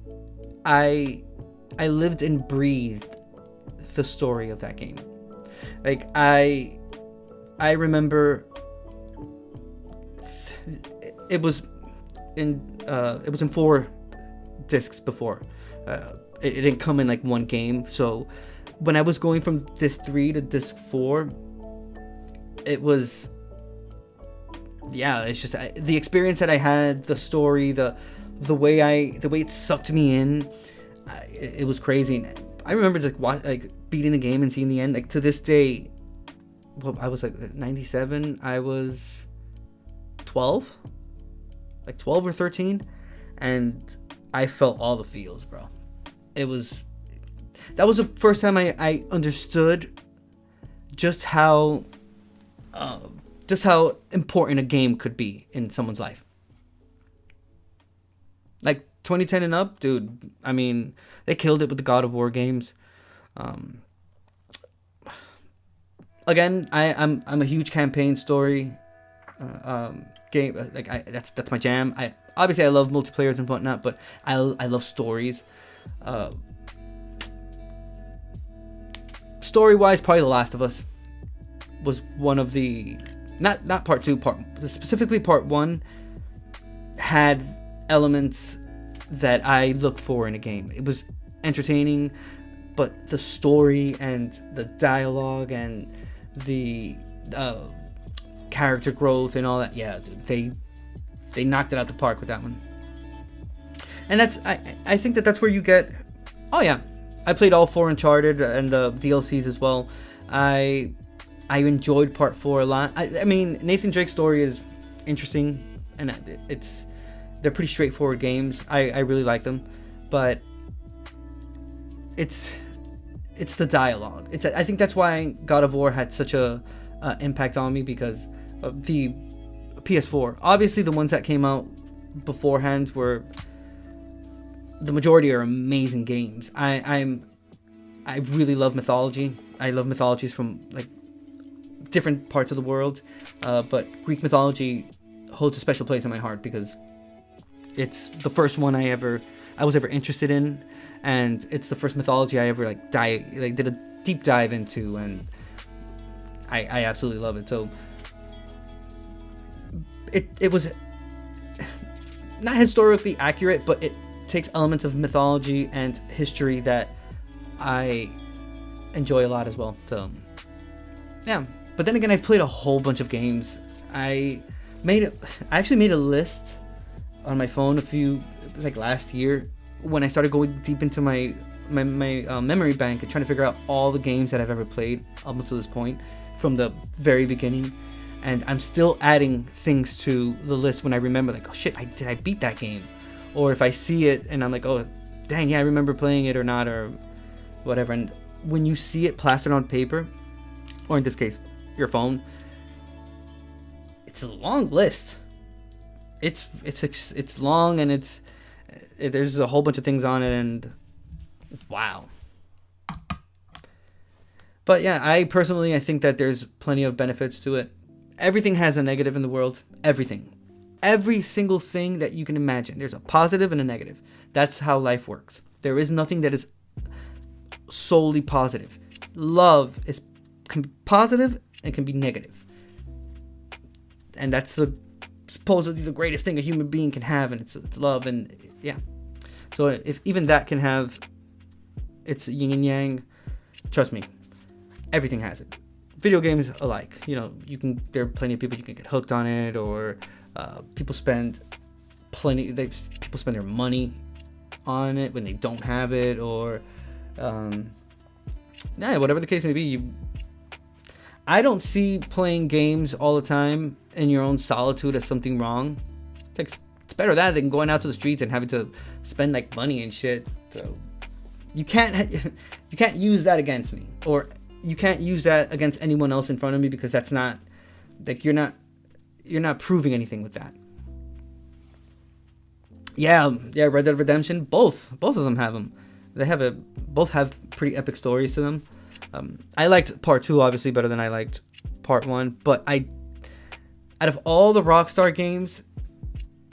I lived and breathed the story of that game. Like I remember it was in 4 discs before. It didn't come in like one game. So when I was going from disc 3 to disc 4, it was, yeah, it's just the experience that I had, the story, the way it sucked me in. It was crazy. I remember just beating the game and seeing the end. Like to this day, well, I was like 97. I was 12, like 12 or 13, and I felt all the feels, bro. That was the first time I understood just how important a game could be in someone's life. Like 2010 and up, dude. I mean, they killed it with the God of War games. Again, I'm a huge campaign story game. That's my jam. I love multiplayers and whatnot, but I love stories. Story wise, probably The Last of Us was one of the not part 2, specifically part 1 had elements that I look for in a game. It was entertaining, but the story and the dialogue and the character growth and all that, yeah, dude, they knocked it out the park with that one. And I think that's where you get. Oh yeah, I played all 4 Uncharted and the DLCs as well. I enjoyed part 4 a lot. I mean, Nathan Drake's story is interesting, and they're pretty straightforward games. I really like them, but it's the dialogue. I think that's why God of War had such a impact on me, because of the PS4. Obviously, the ones that came out beforehand were, the majority are amazing games. I really love mythology. I love mythologies from like different parts of the world, but Greek mythology holds a special place in my heart because it's the first one I was ever interested in, and it's the first mythology I ever did a deep dive into, and I absolutely love it. So it was not historically accurate, but it takes elements of mythology and history that I enjoy a lot as well. So yeah, but then again, I've played a whole bunch of games. I actually made a list on my phone last year when I started going deep into my memory bank and trying to figure out all the games that I've ever played up until this point from the very beginning. And I'm still adding things to the list when I remember, like, oh shit, did I beat that game? Or if I see it and I'm like, oh dang, yeah, I remember playing it or not, or whatever. And when you see it plastered on paper, or in this case, your phone, it's a long list. It's long, and there's a whole bunch of things on it, and wow. But yeah, I think that there's plenty of benefits to it. Everything has a negative in the world. Everything. Every single thing that you can imagine. There's a positive and a negative. That's how life works. There is nothing that is solely positive. Love can be positive and can be negative. And that's supposedly the greatest thing a human being can have, and it's love. And yeah. So if even that can have its yin and yang, trust me, everything has it. Video games alike, there are plenty of people you can get hooked on it, or people spend their money on it when they don't have it, or whatever the case may be. I don't see playing games all the time in your own solitude as something wrong. It's better that than going out to the streets and having to spend like money and shit. So you can't use that against me, or you can't use that against anyone else in front of me, because that's not like you're not proving anything with that. Yeah, Red Dead Redemption, both of them have them. Both have pretty epic stories to them. I liked part 2 obviously better than I liked part 1, but out of all the Rockstar games,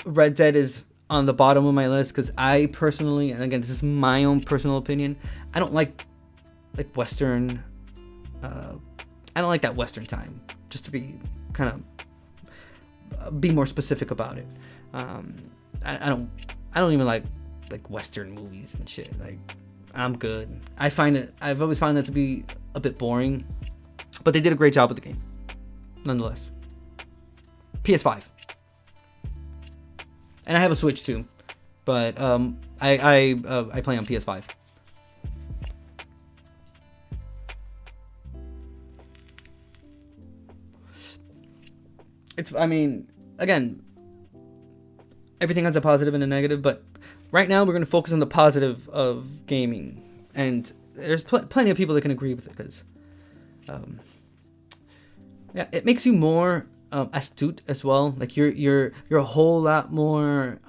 Red Dead is on the bottom of my list, because I personally, and again this is my own personal opinion, I don't like Western. I don't like that Western time. Just to be kind of be more specific about it. I don't even like Western movies and shit. Like, I'm good. I've always found that to be a bit boring, but they did a great job with the game, nonetheless. PS5, and I have a Switch too, but I play on PS5. Again, everything has a positive and a negative, but right now we're going to focus on the positive of gaming, and there's plenty of people that can agree with it, because it makes you more astute as well. Like you're a whole lot more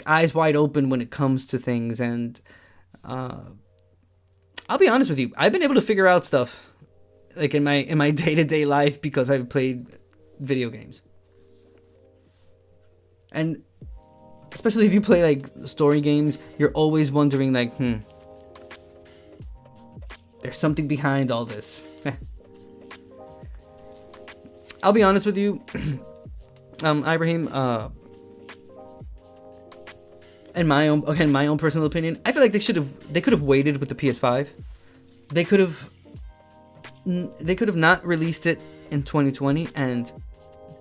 eyes wide open when it comes to things, and I'll be honest with you, I've been able to figure out stuff like in my day-to-day life because I've played video games. And especially if you play like story games, you're always wondering like, there's something behind all this. I'll be honest with you, Ibrahim, in my own personal opinion, I feel like they could have waited with the PS5. They could have not released it in 2020 and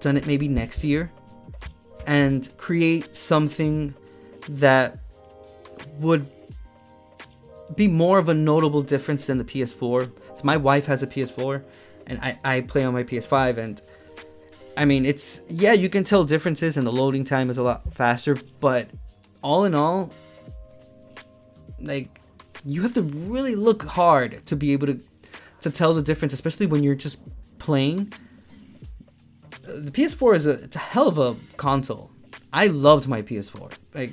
done it maybe next year, and create something that would be more of a notable difference than the PS4. So my wife has a PS4 and I play on my PS5, and I mean, you can tell differences and the loading time is a lot faster, but all in all, like, you have to really look hard to be able to tell the difference, especially when you're just playing. The PS4 it's a hell of a console. I loved my PS4. Like,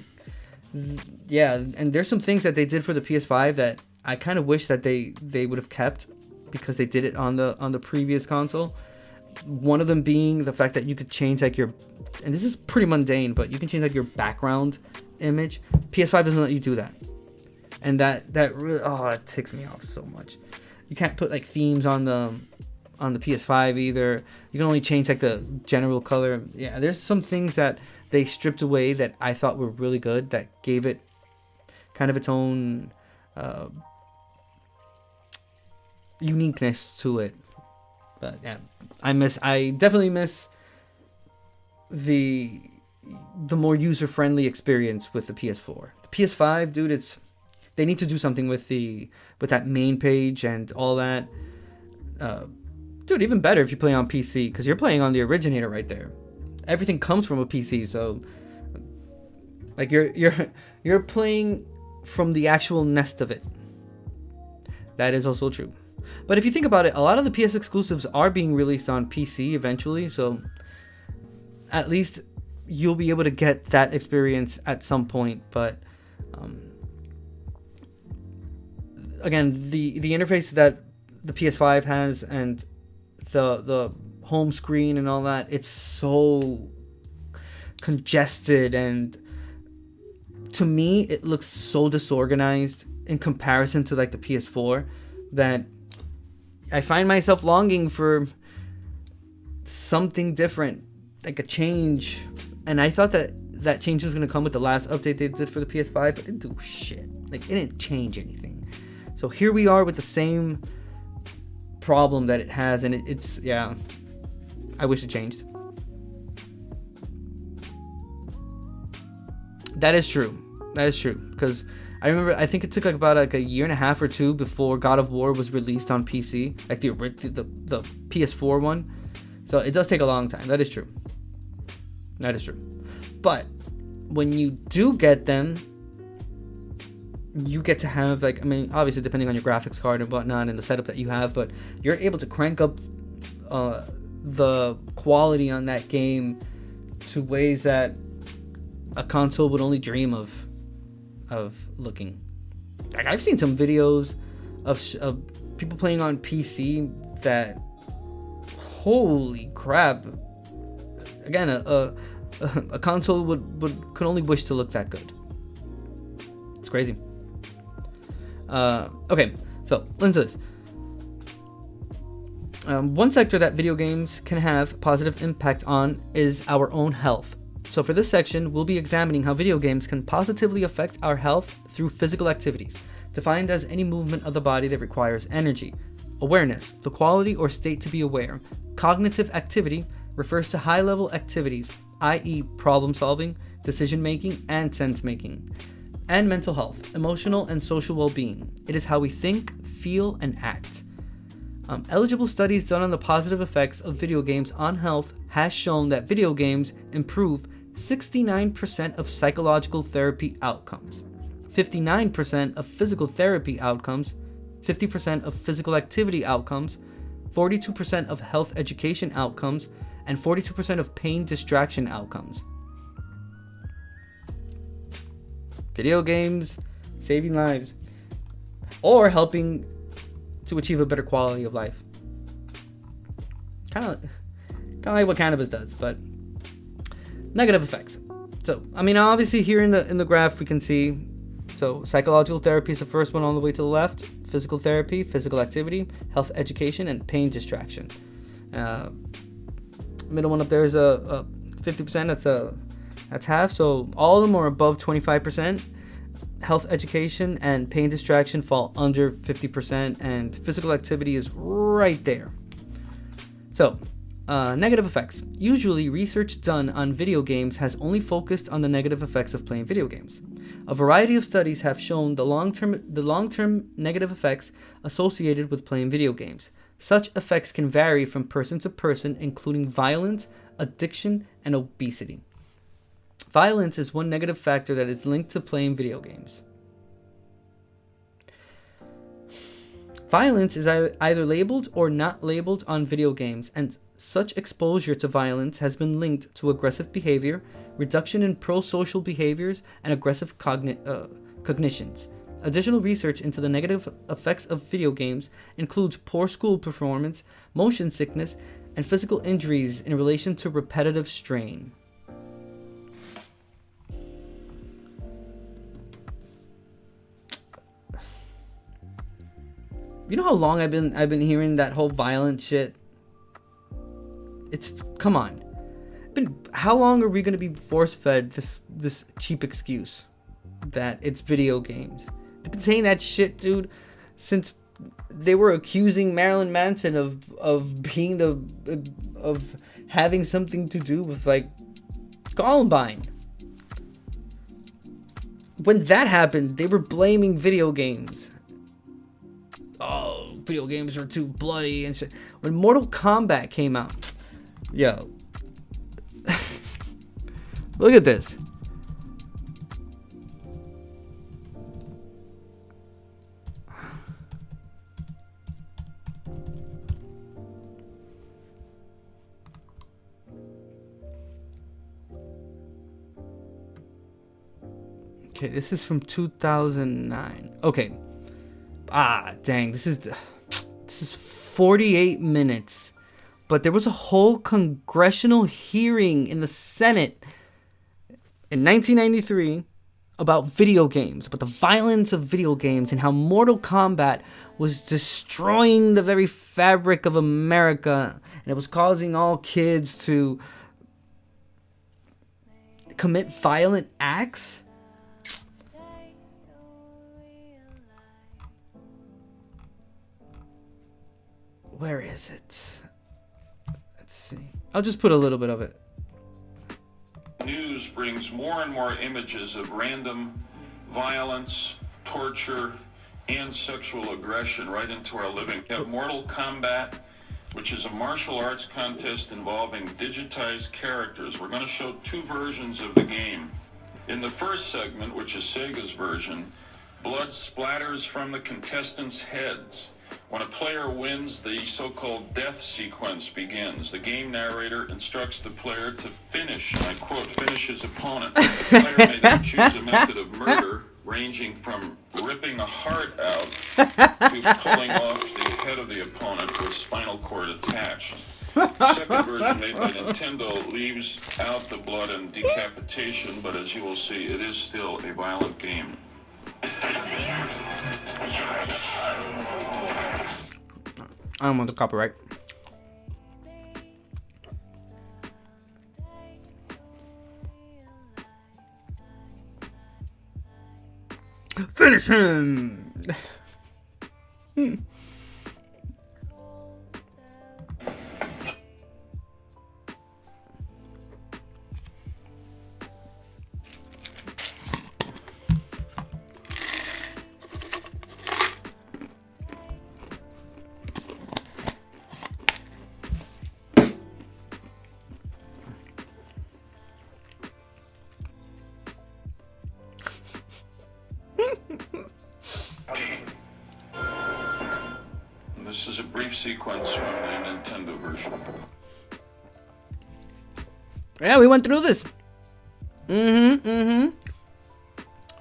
yeah, and there's some things that they did for the PS5 that I kind of wish that they would have kept, because they did it on the previous console. One of them being the fact that you could change like your, and this is pretty mundane, but you can change like your background image. PS5 doesn't let you do that, and that really, it ticks me off so much. You can't put like themes on the PS5 either. You can only change like the general color. Yeah, there's some things that they stripped away that I thought were really good, that gave it kind of its own uniqueness to it. But yeah, I definitely miss the more user-friendly experience with the PS4. The PS5, dude, they need to do something with that main page and all that. Dude, even better if you play on PC, because you're playing on the originator right there. Everything comes from a PC, so like you're playing from the actual nest of it. That is also true. But if you think about it, a lot of the PS exclusives are being released on PC eventually, so at least you'll be able to get that experience at some point. But again, the interface that the PS5 has, and the home screen and all that, it's so congested, and to me it looks so disorganized in comparison to like the PS4, that I find myself longing for something different, like a change. And I thought that change was going to come with the last update they did for the PS5, but it didn't do shit. Like, it didn't change anything. So here we are with the same problem that it has, and it's I wish it changed. That is true. That is true, because I remember, I think it took like about like a year and a half or two before God of War was released on PC, like the PS4 one. So it does take a long time. That is true. That is true. But when you do get them, you get to have, like, I mean, obviously depending on your graphics card and whatnot and the setup that you have, but you're able to crank up the quality on that game to ways that a console would only dream of looking. Like, I've seen some videos of people playing on PC that, holy crap, again, a console could only wish to look that good. It's crazy. Okay, so listen to this. One sector that video games can have positive impact on is our own health. So for this section, we'll be examining how video games can positively affect our health through physical activities, defined as any movement of the body that requires energy. Awareness, the quality or state to be aware. Cognitive activity refers to high-level activities, i.e. problem solving, decision making, and sense making. And mental health, emotional and social well-being. It is how we think, feel, and act. Eligible studies done on the positive effects of video games on health has shown that video games improve 69% of psychological therapy outcomes, 59% of physical therapy outcomes, 50% of physical activity outcomes, 42% of health education outcomes, and 42% of pain distraction outcomes. Video games saving lives or helping to achieve a better quality of life. Kind of like what cannabis does, but negative effects. So, I mean, obviously here in the graph we can see, so psychological therapy is the first one all the way to the left, physical therapy, physical activity, health education, and pain distraction. Middle one up there is a 50%, that's half, so all of them are above 25%. Health education and pain distraction fall under 50%, and physical activity is right there. So, negative effects. Usually, research done on video games has only focused on the negative effects of playing video games. A variety of studies have shown the long-term negative effects associated with playing video games. Such effects can vary from person to person, including violence, addiction, and obesity. Violence is one negative factor that is linked to playing video games. Violence is either labeled or not labeled on video games, and such exposure to violence has been linked to aggressive behavior, reduction in pro-social behaviors, and aggressive cognitions. Additional research into the negative effects of video games includes poor school performance, motion sickness, and physical injuries in relation to repetitive strain. You know how long I've been hearing that whole violent shit? Come on. How long are we gonna be force-fed this cheap excuse that it's video games? They've been saying that shit, dude, since they were accusing Marilyn Manson of being of having something to do with, like, Columbine. When that happened, they were blaming video games. Oh, video games are too bloody and shit. When Mortal Kombat came out, yo, look at this. Okay, this is from 2009. Okay. Dang, this is 48 minutes. But there was a whole congressional hearing in the Senate in 1993 about video games, about the violence of video games and how Mortal Kombat was destroying the very fabric of America, and it was causing all kids to commit violent acts. Where is it? Let's see. I'll just put a little bit of it.
News brings more and more images of random violence, torture, and sexual aggression right into our living. We have Mortal Kombat, which is a martial arts contest involving digitized characters. We're going to show two versions of the game. In the first segment, which is Sega's version, blood splatters from the contestants' heads. When a player wins, the so-called death sequence begins. The game narrator instructs the player to finish, and I quote, finish his opponent. The player may then choose a method of murder, ranging from ripping a heart out to pulling off the head of the opponent with spinal cord attached. The second version, made by Nintendo, leaves out the blood and decapitation, but as you will see, it is still a violent game.
I don't want the copyright. Finish him!
This is a brief sequence from the Nintendo version.
Yeah, we went through this. This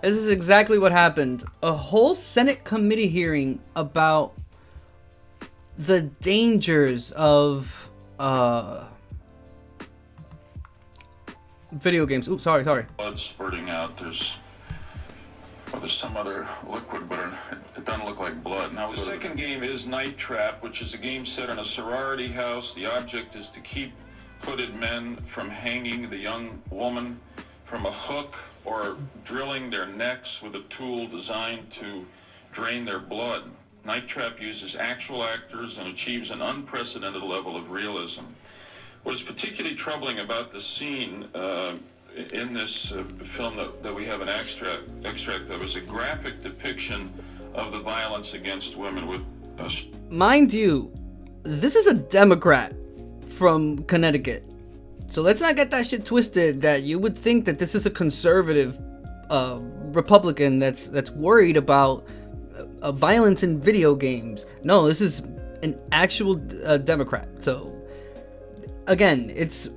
is exactly what happened. A whole Senate committee hearing about the dangers of video games. Oops, sorry.
Blood spurting out. There's some other liquid, but it doesn't look like blood. Now, the second game is Night Trap, which is a game set in a sorority house. The object is to keep hooded men from hanging the young woman from a hook or drilling their necks with a tool designed to drain their blood. Night Trap uses actual actors and achieves an unprecedented level of realism. What is particularly troubling about the scene in this film that we have an extract of is a graphic depiction of the violence against women with
mind you, this is a Democrat from Connecticut, so let's not get that shit twisted that you would think that this is a conservative Republican that's worried about violence in video games. No, this is an actual Democrat. So again, it's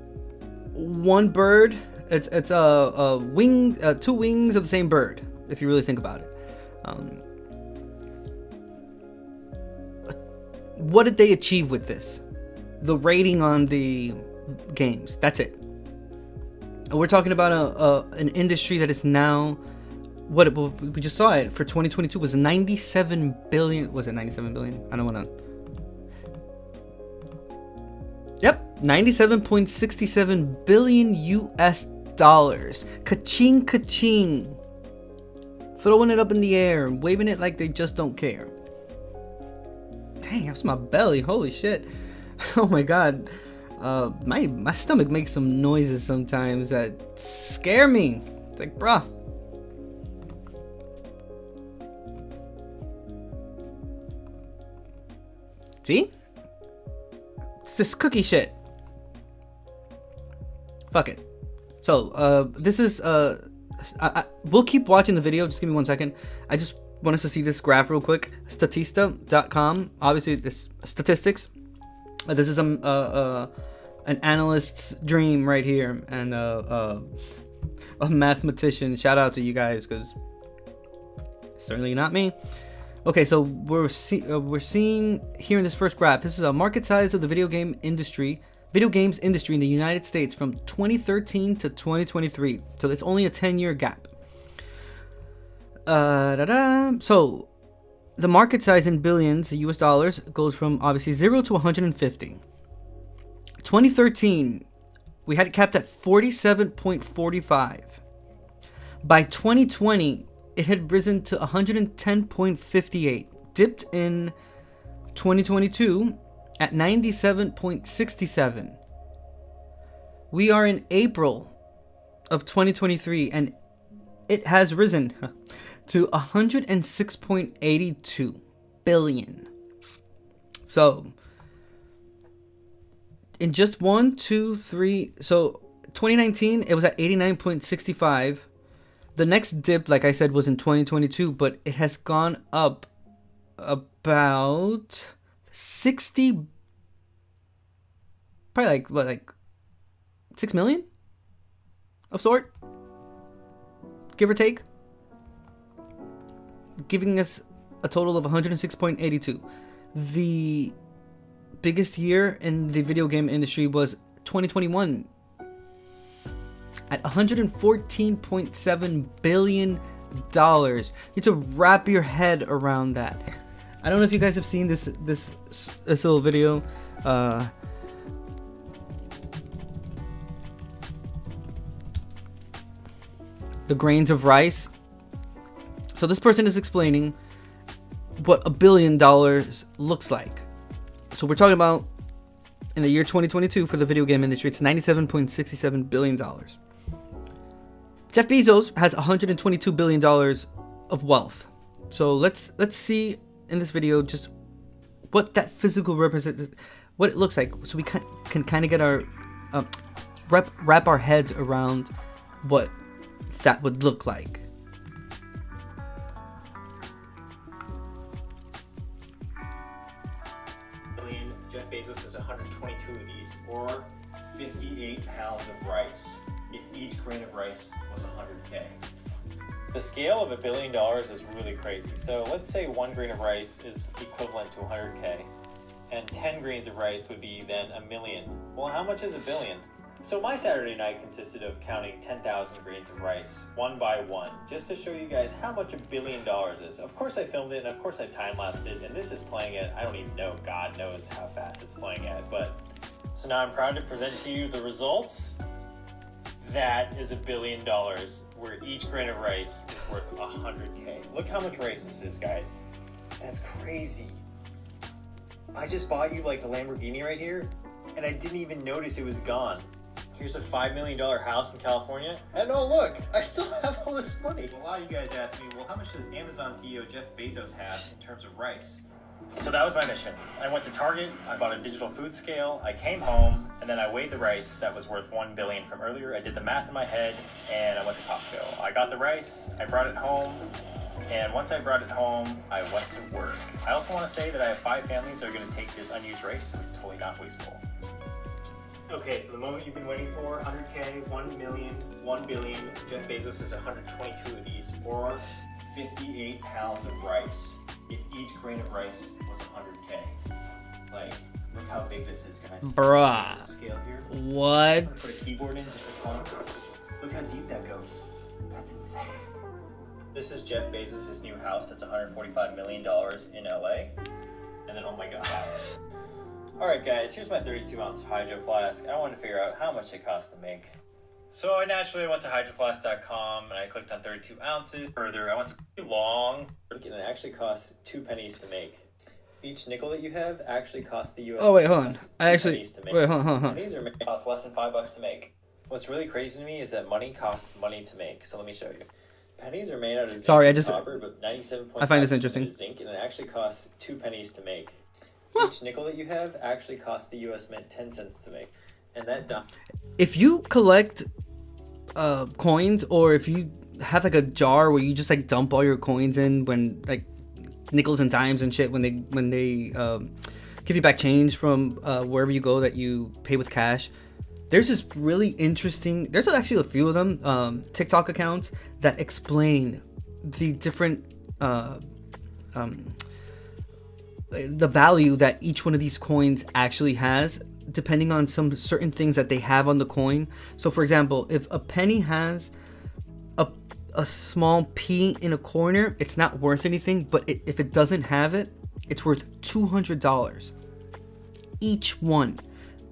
one bird. It's a wing, two wings of the same bird, if you really think about it. What did they achieve with this? The rating on the games. That's it. We're talking about an industry that is now, we just saw it for 2022 was 97 billion. Was it 97 billion? I don't want to. Yep, 97.67 billion US dollars. Ka-ching, ka-ching. Throwing it up in the air and waving it like they just don't care. Dang, that's my belly. Holy shit. Oh my god. My stomach makes some noises sometimes that scare me. It's like, bruh. See? It's this cookie shit. Fuck it. So, this is, we'll keep watching the video. Just give me 1 second. I just want us to see this graph real quick. Statista.com. Obviously, it's statistics. This is an analyst's dream right here. And a mathematician. Shout out to you guys, because certainly not me. Okay, so we're seeing here in this first graph. This is a market size of the video games industry in the United States from 2013 to 2023. So it's only a 10-year gap. So the market size in billions US dollars goes from obviously 0 to 150. 2013, we had it capped at 47.45. By 2020, it had risen to 110.58, dipped in 2022 at 97.67. We are in April of 2023, and it has risen to 106.82 billion. So in just 2019 it was at 89.65. The next dip, like I said, was in 2022, but it has gone up about 60, probably like 6 million of sort, give or take, giving us a total of 106.82. The biggest year in the video game industry was 2021 at $114.7 billion. You need to wrap your head around that. I don't know if you guys have seen this little video. The grains of rice. So this person is explaining what $1 billion looks like. So we're talking about in the year 2022 for the video game industry, it's $97.67 billion. Jeff Bezos has $122 billion of wealth. So let's see in this video just what that physical represents, what it looks like, so we can kind of get our wrap our heads around what that would look like.
Jeff Bezos has 122 of these, or 58 pounds of rice, if each grain of rice was 100K. The scale of $1 billion is really crazy. So let's say 1 grain of rice is equivalent to 100K, and 10 grains of rice would be then $1 million. Well, how much is $1 billion? So my Saturday night consisted of counting 10,000 grains of rice, one by one, just to show you guys how much $1 billion is. Of course I filmed it, and of course I time-lapsed it, and this is playing at, I don't even know, God knows how fast it's playing at, but... So now I'm proud to present to you the results. That is $1 billion, where each grain of rice is worth 100K. Look how much rice this is, guys. That's crazy. I just bought you like a Lamborghini right here, and I didn't even notice it was gone. Here's a $5 million house in California, and oh look, I still have all this money. A lot of you guys ask me, well, how much does Amazon CEO Jeff Bezos have in terms of rice? So that was my mission. I went to Target, I bought a digital food scale, I came home, and then I weighed the rice that was worth $1 billion from earlier. I did the math in my head, and I went to Costco. I got the rice, I brought it home, and once I brought it home, I went to work. I also want to say that I have 5 families that are going to take this unused rice, so it's totally not wasteful. Okay, so the moment you've been waiting for, 100K, 1 million, 1 billion, Jeff Bezos has 122 of these, or 58 pounds of rice, if each grain of rice was 100K. Like, look how big this is, guys.
Bruh.
Scale here.
What?
Put a keyboard in just for fun. Look how deep that goes. That's insane. This is Jeff Bezos' new house that's $145 million in LA. And then, oh my god. Alright guys, here's my 32-ounce hydro flask. I wanted to figure out how much it costs to make. So I naturally went to hydroflask.com and I clicked on 32 ounces. Further, I went to long, and it actually costs 2 pennies to make. Each nickel that you have actually costs the US.
Oh wait, hold on. Wait, hold on.
Pennies are cost less than $5 to make. What's really crazy to me is that money costs money to make. So let me show you. Pennies are made out of zinc and copper, but 97.5%
I find this interesting.
is zinc, and it actually costs 2 pennies to make. Each nickel that you have actually costs the US Mint 10 cents to make. And that
if you collect coins, or if you have like a jar where you just like dump all your coins in, when like nickels and dimes and shit, when they give you back change from wherever you go that you pay with cash, there's this really interesting, there's actually a few of them, TikTok accounts that explain the different the value that each one of these coins actually has, depending on some certain things that they have on the coin. So for example, if a penny has a small P in a corner, it's not worth anything, but if it doesn't have it, it's worth $200 each one.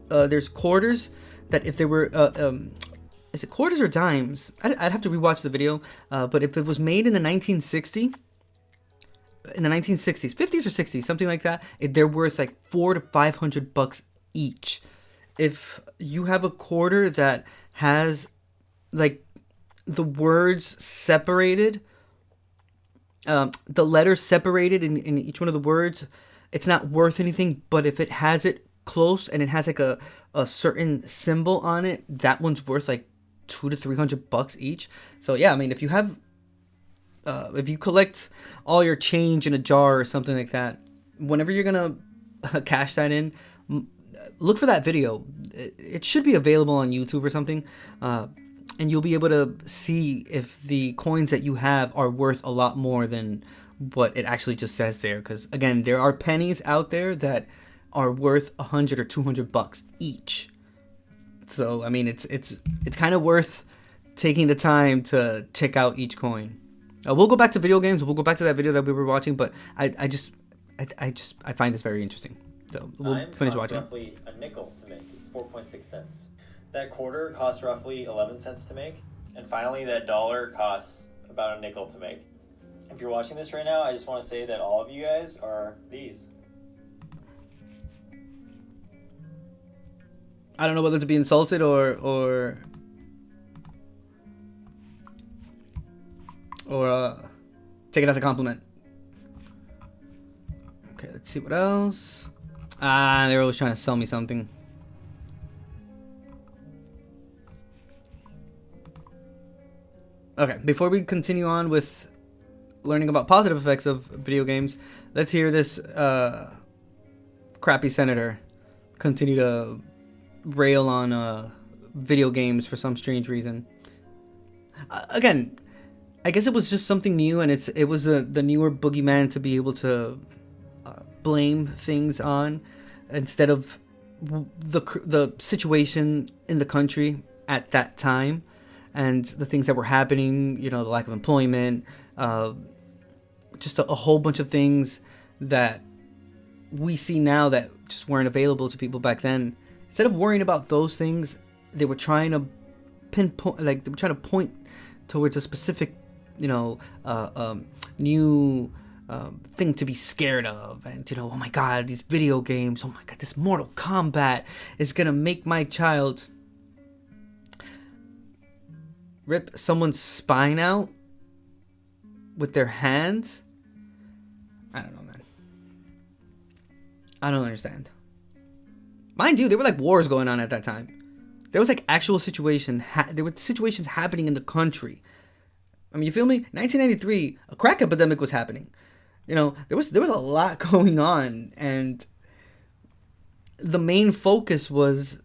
There's quarters that if they were is it quarters or dimes? I'd have to rewatch the video, but if it was made in the 1960s, 50s or 60s, something like that, they're worth like $400 to $500 each. If you have a quarter that has like the words separated, the letters separated in each one of the words, it's not worth anything. But if it has it close and it has like a certain symbol on it, that one's worth like $200 to $300 each. So yeah, I mean, if you have, if you collect all your change in a jar or something like that, whenever you're gonna cash that in, look for that video. It should be available on YouTube or something, and you'll be able to see if the coins that you have are worth a lot more than what it actually just says there. Because again, there are pennies out there that are worth $100 or $200 each. So I mean, it's kind of worth taking the time to check out each coin. We'll go back to video games. We'll go back to that video that we were watching, but I find this very interesting. So we'll finish watching.
Roughly a nickel to make. It's 4.6 cents. That quarter costs roughly 11 cents to make, and finally that dollar costs about a nickel to make. If you're watching this right now, I just want to say that all of you guys are these.
I don't know whether to be insulted or take it as a compliment. Okay, let's see what else. They're always trying to sell me something. Okay, before we continue on with learning about positive effects of video games, let's hear this crappy senator continue to rail on video games for some strange reason. Again, I guess it was just something new, and it was the newer boogeyman to be able to blame things on, instead of the situation in the country at that time and the things that were happening. You know, the lack of employment, just a whole bunch of things that we see now that just weren't available to people back then. Instead of worrying about those things, they were trying to pinpoint, like they were trying to point towards a specific, new thing to be scared of. And oh my god, these video games, oh my god, this Mortal Kombat is gonna make my child rip someone's spine out with their hands. I don't know, man. I don't understand. Mind you, there were like wars going on at that time. There was like actual there were situations happening in the country. I mean, you feel me? 1993, a crack epidemic was happening. There was a lot going on, and the main focus was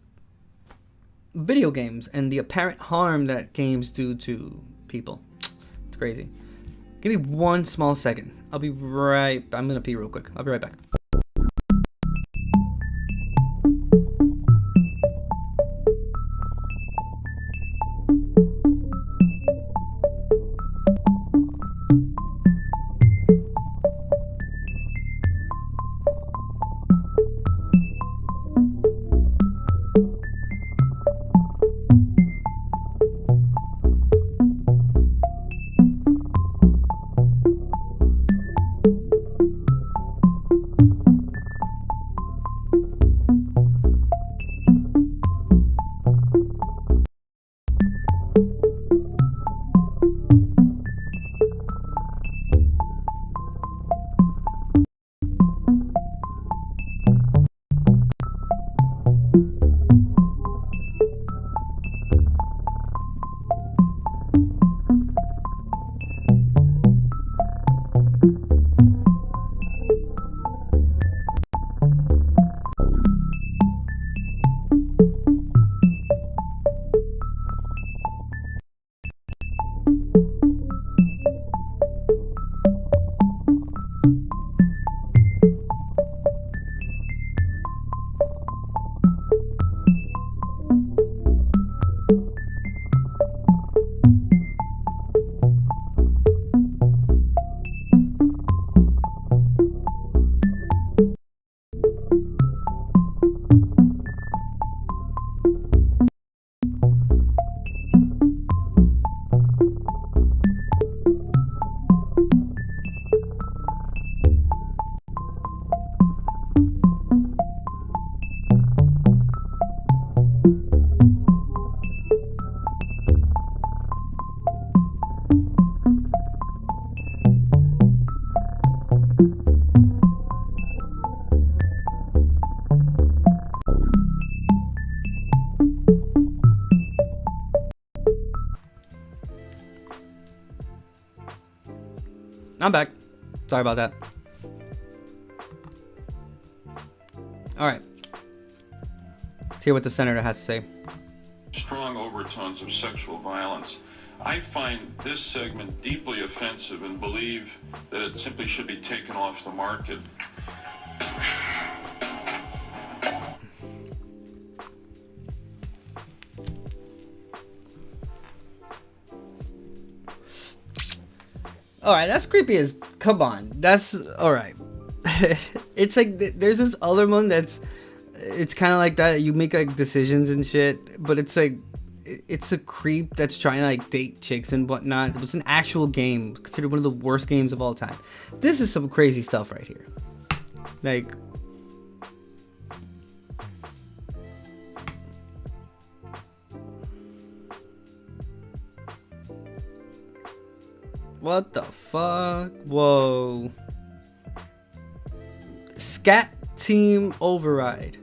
video games and the apparent harm that games do to people. It's crazy. Give me one small second. I'm gonna pee real quick. I'll be right back. I'm back. Sorry about that. All right. Let's hear what the senator has to say.
Strong overtones of sexual violence. I find this segment deeply offensive and believe that it simply should be taken off the market.
All right, that's creepy as. Come on, that's all right. It's like there's this other one that's. It's kind of like that. You make like decisions and shit, but it's like it's a creep that's trying to like date chicks and whatnot. It's an actual game, considered one of the worst games of all time. This is some crazy stuff right here. Like. What the fuck? Whoa. Scat Team Override.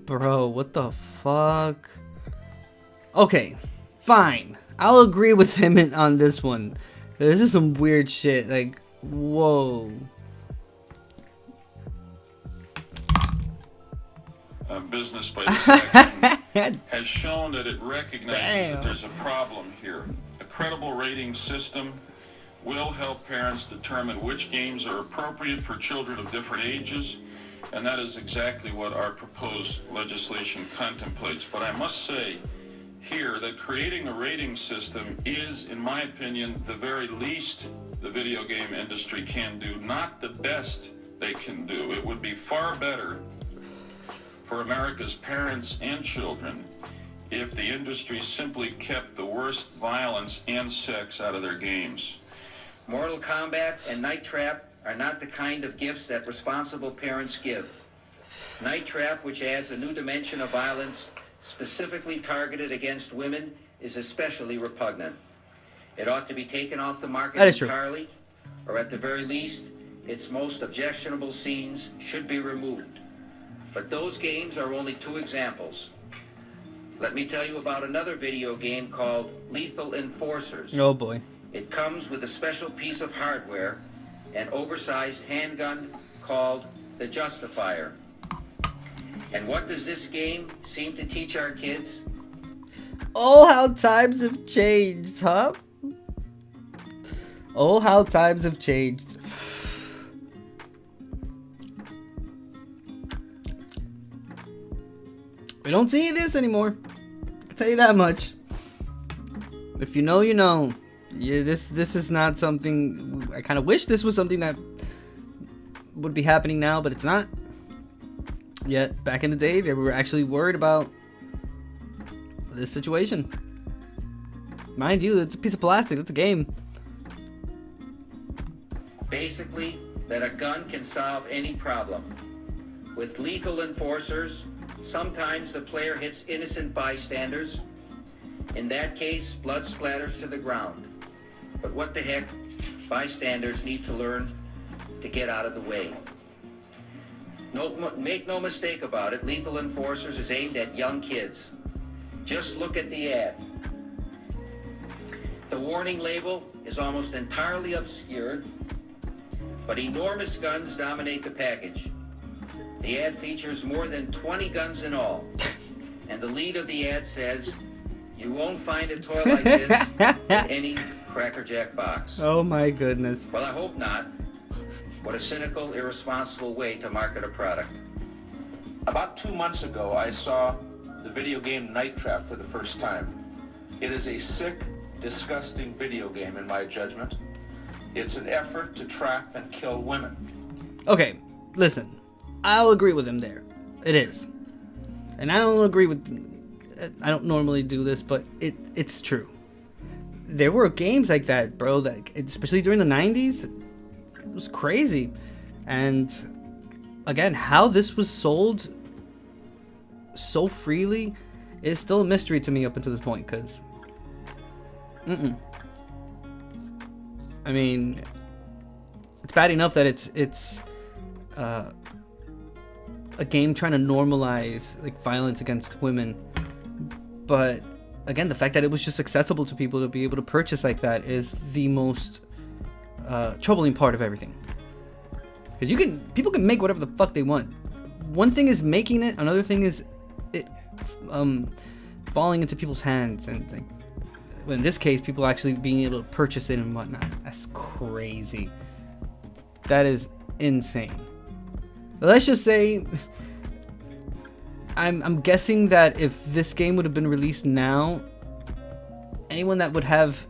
Bro, what the fuck? Okay, fine. I'll agree with him on this one. This is some weird shit. Like, whoa.
Business by the section has shown that it recognizes that there's a problem here. A credible rating system will help parents determine which games are appropriate for children of different ages, and that is exactly what our proposed legislation contemplates. But I must say here that creating a rating system is, in my opinion, the very least the video game industry can do, not the best they can do. It would be far better for America's parents and children if the industry simply kept the worst violence and sex out of their games.
Mortal Kombat and Night Trap are not the kind of gifts that responsible parents give. Night Trap, which adds a new dimension of violence specifically targeted against women, is especially repugnant. It ought to be taken off the market entirely, or at the very least, its most objectionable scenes should be removed. But those games are only two examples. Let me tell you about another video game called Lethal Enforcers.
Oh boy.
It comes with a special piece of hardware, an oversized handgun called the Justifier. And what does this game seem to teach our kids?
Oh, how times have changed, huh? Oh, how times have changed. We don't see this anymore. I'll tell you that much. If you know, you know. Yeah, this is not something. I kind of wish this was something that would be happening now, but it's not. Yet back in the day, they were actually worried about this situation. Mind you, it's a piece of plastic. It's a game.
Basically, that a gun can solve any problem. With Lethal Enforcers, sometimes the player hits innocent bystanders. In that case, blood splatters to the ground. But what the heck, bystanders need to learn to get out of the way. Make no mistake about it, Lethal Enforcers is aimed at young kids. Just look at the ad. The warning label is almost entirely obscured, but enormous guns dominate the package. The ad features more than 20 guns in all, and the lead of the ad says, "You won't find a toy like this in any Cracker Jack box."
Oh my goodness.
Well, I hope not. What a cynical, irresponsible way to market a product.
About 2 months ago, I saw the video game Night Trap for the first time. It is a sick, disgusting video game, in my judgment. It's an effort to trap and kill women.
Okay, listen. I'll agree with him there. It is. And I don't agree with... I don't normally do this, but it's true. There were games like that, bro, that especially during the 90s, it was crazy. And again, how this was sold so freely is still a mystery to me up until this point, because I mean, it's bad enough that it's a game trying to normalize like violence against women, but again, the fact that it was just accessible to people to be able to purchase like that is the most troubling part of everything. Because people can make whatever the fuck they want. One thing is making it, another thing is it falling into people's hands, and like, in this case, people actually being able to purchase it and whatnot. That's crazy. That is insane. But let's just say, I'm guessing that if this game would have been released now, anyone that would have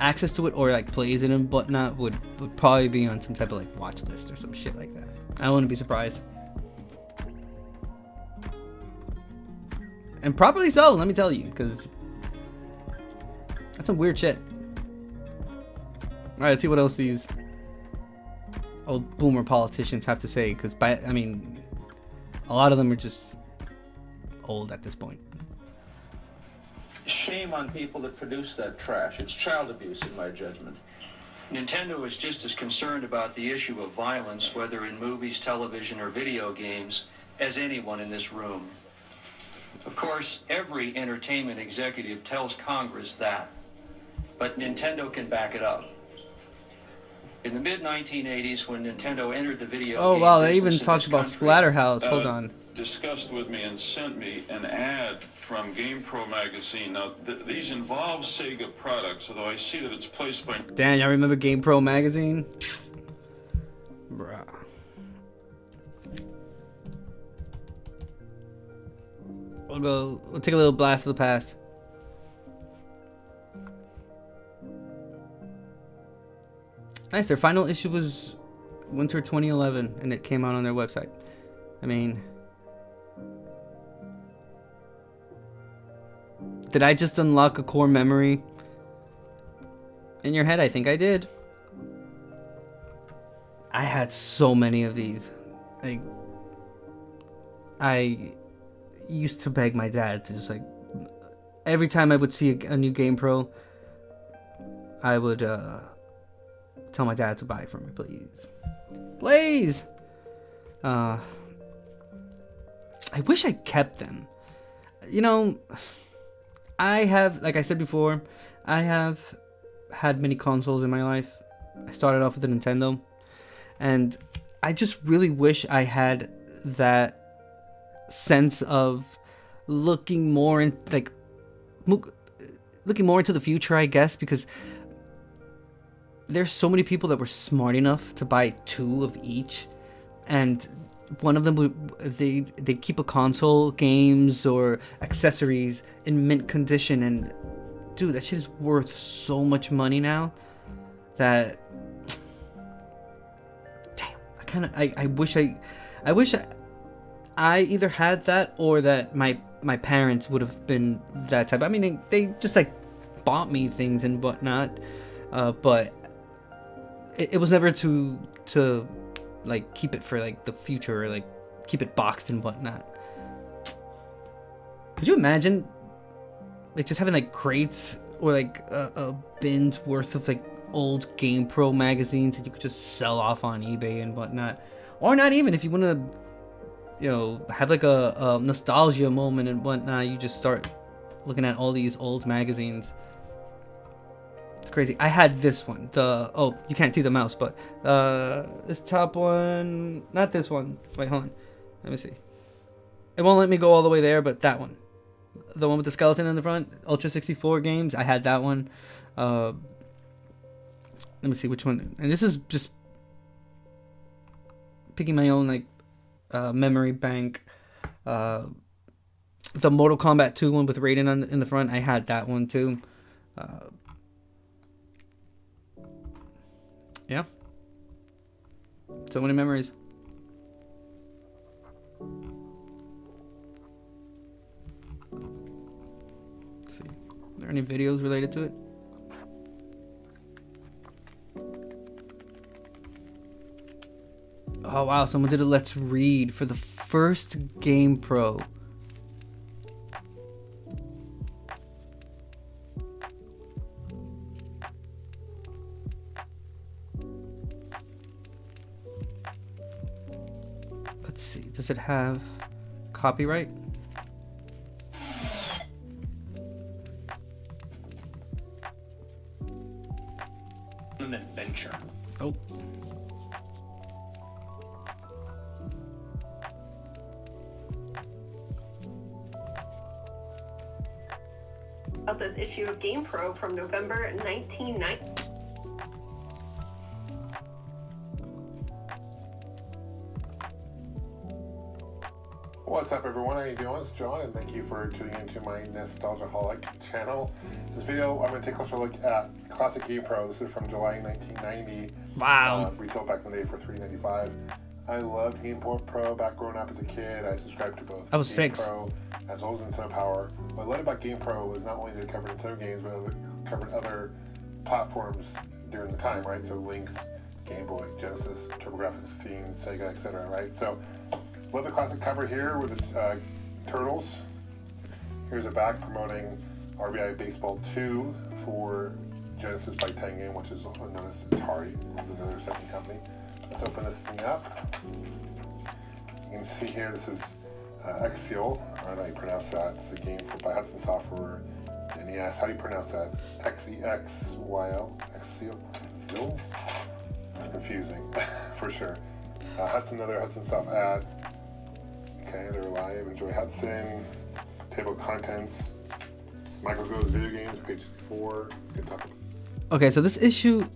access to it or like plays it and whatnot would probably be on some type of like watch list or some shit like that. I wouldn't be surprised. And properly so, let me tell you, because that's some weird shit. Alright, let's see what else these old boomer politicians have to say, because I mean, a lot of them are just old at this point.
Shame on people that produce that trash. It's child abuse, in my judgment.
Nintendo is just as concerned about the issue of violence, whether in movies, television, or video games, as anyone in this room. Of course, every entertainment executive tells Congress that, but Nintendo can back it up. In the mid-1980s, when Nintendo entered the video
Oh
game
wow, they
business
even
in
talked
this
about
country,
Splatterhouse. Hold on.
Discussed with me and sent me an ad from GamePro magazine. Now, these involve Sega products, although I see that it's placed by...
Damn, y'all remember GamePro magazine? Bruh. We'll take a little blast of the past. Nice, their final issue was winter 2011, and it came out on their website. I mean, did I just unlock a core memory in your head? I think I did. I had so many of these. Like, I used to beg my dad to just like, every time I would see a new GamePro, I would tell my dad to buy it for me, please. Please! I wish I kept them. You know, I have, like I said before, I have had many consoles in my life. I started off with a Nintendo, and I just really wish I had that sense of looking more in, like, looking more into the future, I guess, because there's so many people that were smart enough to buy 2 of each, and one of them would they keep a console, games, or accessories in mint condition, and dude, that shit is worth so much money now that, damn, I wish I either had that or that my parents would have been that type. I mean, they just like bought me things and whatnot, but it was never to like keep it for like the future, or like keep it boxed and whatnot. Could you imagine like just having like crates or like a bin's worth of like old GamePro magazines that you could just sell off on eBay and whatnot? Or not even, if you want to, you know, have like a nostalgia moment and whatnot, you just start looking at all these old magazines. It's crazy. I had this one. Oh, you can't see the mouse, but this top one, not this one. Wait, hold on. Let me see. It won't let me go all the way there, but that one. The one with the skeleton in the front, Ultra 64 games. I had that one. Let me see which one. And this is just picking my own like memory bank. The Mortal Kombat 2 one with Raiden in the front. I had that one too. Yeah. So many memories. Let's see. Are there any videos related to it? Oh wow, someone did a Let's Read for the first GamePro. Let's see, does it have copyright?
an adventure.
Oh.
About this issue of GamePro from November 1990.
What's up, everyone? How you doing? It's John, and thank you for tuning into my Nostalgiaholic channel. This video, I'm going to take a closer look at Classic GamePro. This is from July 1990.
Wow.
Retail back in the day for $3.95. I loved GamePro back growing up as a kid. I subscribed to both
I was 6.
GamePro as well as Nintendo Power. What I loved about GamePro was not only did it cover Nintendo games, but it covered other platforms during the time, right? So Lynx, Game Boy, Genesis, TurboGrafx-16, Sega, etc., right? So love the classic cover here with the turtles. Here's a back promoting RBI Baseball 2 for Genesis by Tengen, which is known as Atari. It's another second company. Let's open this thing up. You can see here, this is Exial. I don't know how you pronounce that. It's a game by Hudson Software NES. How do you pronounce that? X-E-X-Y-L? Exial? Zil? Confusing, for sure. Another Hudson Soft ad. Okay, they're live. Enjoy Hudson. Table of contents. Michael Goes Video Games, page 4. Good talk.
Okay, so this issue,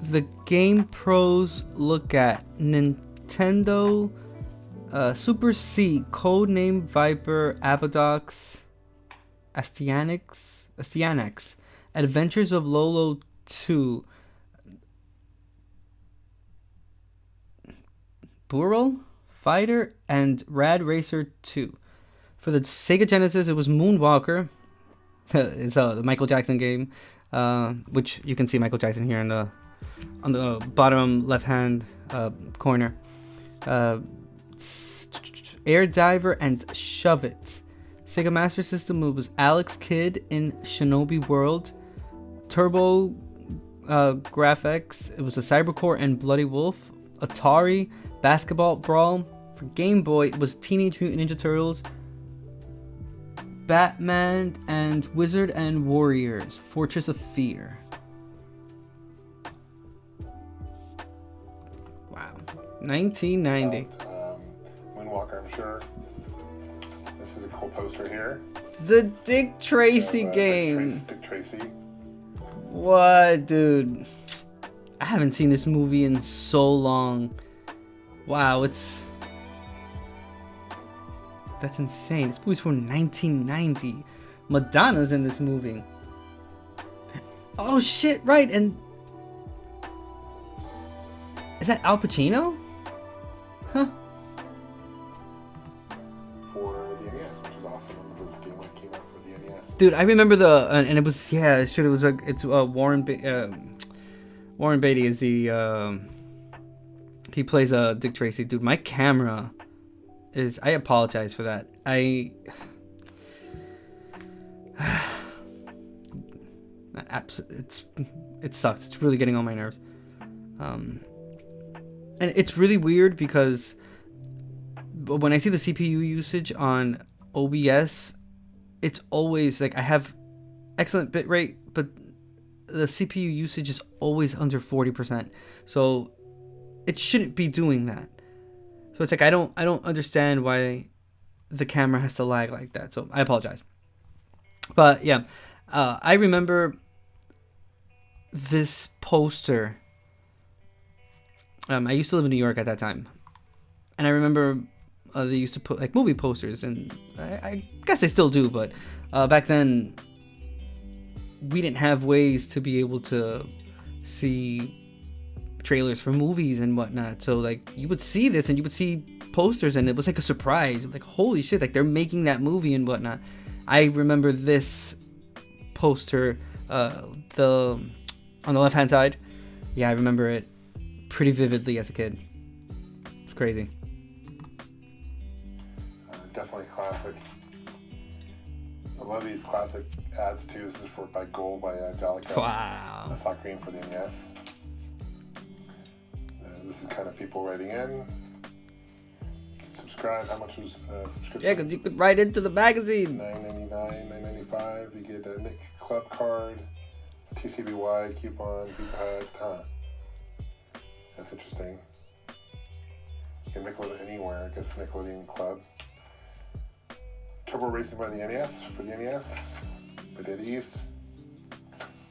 the Game Pros look at Nintendo, Super C, Codename Viper, Abadox, Astyanax, Adventures of Lolo 2, Burrow Fighter, and Rad Racer 2. For the Sega Genesis, it was Moonwalker. It's the Michael Jackson game, which you can see Michael Jackson here on the bottom left-hand corner. Air Diver and Shove It. Sega Master System, it was Alex Kidd in Shinobi World. Turbo Graphics, it was a Cybercore and Bloody Wolf. Atari, Basketball Brawl. For Game Boy, it was Teenage Mutant Ninja Turtles, Batman, and Wizard and Warriors, Fortress of Fear. Wow. 1990.
Moonwalker, I'm sure. This is a cool poster here.
The Dick Tracy game.
Dick Tracy.
What, dude? I haven't seen this movie in so long. Wow, that's insane. This movie's from 1990. Madonna's in this movie. Oh shit, right, and is that Al Pacino? Huh.
For the NES, which is awesome. I remember this game when it came out for the NES.
Dude, I remember and it was, yeah, shit, it was it's Warren Beatty is the he plays Dick Tracy. Dude, my camera is, I apologize for that. It sucks. It's really getting on my nerves. And it's really weird because when I see the CPU usage on OBS, it's always like I have excellent bitrate, but the CPU usage is always under 40%. So it shouldn't be doing that. So it's like I don't understand why the camera has to lag like that. So I apologize. But yeah, I remember this poster. I used to live in New York at that time, and I remember they used to put like movie posters, and I guess they still do, but back then we didn't have ways to be able to see trailers for movies and whatnot. So like you would see this and you would see posters, and it was like a surprise, like holy shit, like they're making that movie and whatnot. I remember this poster, on the left hand side. Yeah, I remember it pretty vividly as a kid. It's crazy.
Definitely classic. I love these classic ads too. This is by Gold by Delica.
Wow.
A soccer game for the NES. This is kind of people writing in. Subscribe. How much was subscription?
Yeah, because you could write into the magazine.
$9.99, $9.95. You get a Nick Club card. TCBY, coupon, Pizza Hut, huh? That's interesting. You can Nickelodeon Anywhere, I guess Nickelodeon Club. Turbo Racing by the NES, for the NES. By Dead East.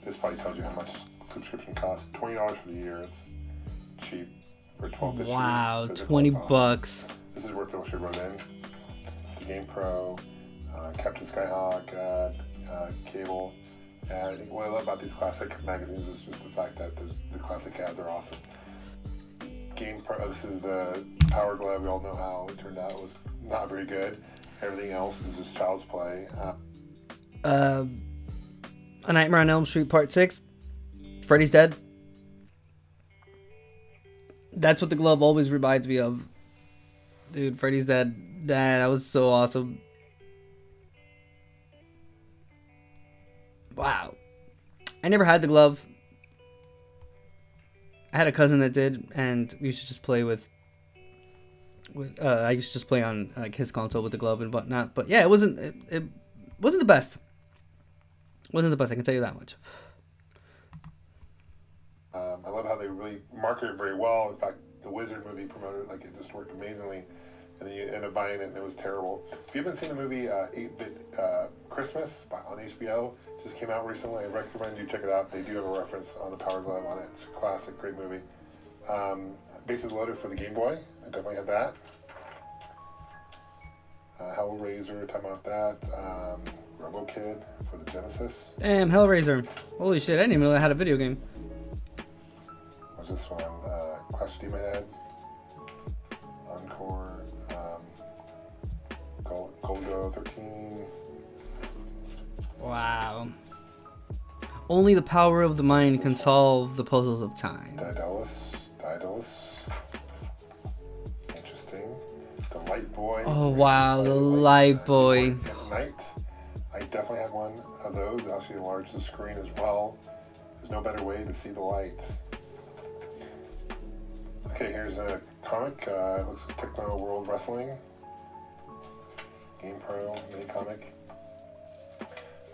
This probably tells you how much subscription costs. $20 for the year. It's cheap for 12 issues.
Wow, 20 bucks.
This is where people should wrote in. The Game Pro, Captain Skyhawk, Cable. And I think what I love about these classic magazines is just the fact that the classic ads are awesome. Game Pro, this is the Power Glove. We all know how it turned out. It was not very good. Everything else is just child's play.
A Nightmare on Elm Street Part 6. Freddy's Dead. That's what the glove always reminds me of. Dude, Freddy's Dead. That was so awesome. Wow. I never had the glove. I had a cousin that did, and we used to just play with I used to just play on like his console with the glove and whatnot. But yeah, it wasn't the best. Wasn't the best, I can tell you that much.
I love how they really marketed it very well. In fact, the Wizard movie promoted it like it just worked amazingly. And then you end up buying it and it was terrible. If you haven't seen the movie 8-Bit Christmas on HBO, just came out recently, I recommend you check it out. They do have a reference on the Power Glove on it. It's a classic, great movie. Bases Loaded for the Game Boy. I definitely had that. Hellraiser, talking about that. Robo Kid for the Genesis.
Damn, Hellraiser. Holy shit, I didn't even know I had a video game.
What's this one? Clash of Demon Head. Encore. Golgo 13.
Wow. Only the power of the mind can solve the puzzles of time.
Daedalus. Interesting. The Light Boy.
Oh wow, the Light Boy.
At night. I definitely had one of those. It actually enlarged the screen as well. There's no better way to see the light. Okay, here's a comic. It looks like Techno World Wrestling. Game Pro, mini comic.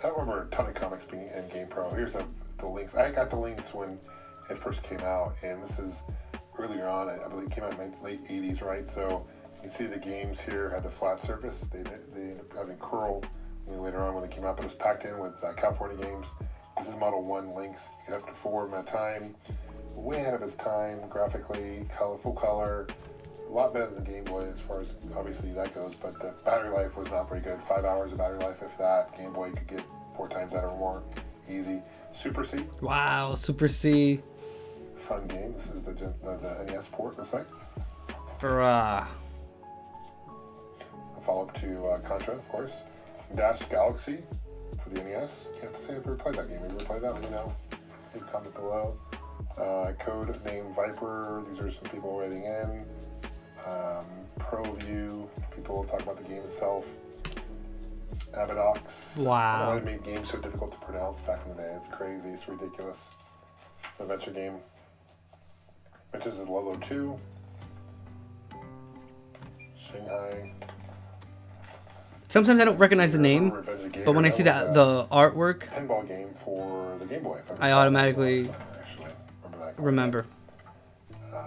I don't remember a ton of comics being in Game Pro. Here's the links. I got the links when it first came out, and this is earlier on. I believe it came out in the late 80s, right? So you can see the games here had the flat surface. They ended up having curl later on when they came out, but it was packed in with California games. This is Model 1 links. You get up to 4 at a time. Way ahead of its time, graphically, full color. A lot better than the Game Boy as far as obviously that goes, but the battery life was not very good. 5 hours of battery life, if that. Game Boy could get 4 times that or more. Easy. Super C.
Wow, Super C.
Fun game. This is the NES port, looks like.
Hurrah.
A follow-up to Contra, of course. Dash Galaxy for the NES. Can't say I've ever played that game. Have you ever played that? Let me know. Leave a comment below. Code name Viper. These are some people writing in. ProView. People talk about the game itself. Avidox.
Wow.
I don't know why they made games so difficult to pronounce back in the day. It's crazy. It's ridiculous. Adventure game. Adventures of Lolo 2. Shanghai.
Sometimes I don't recognize the name, but when I see that the artwork,
pinball game for the Game Boy.
I automatically remember.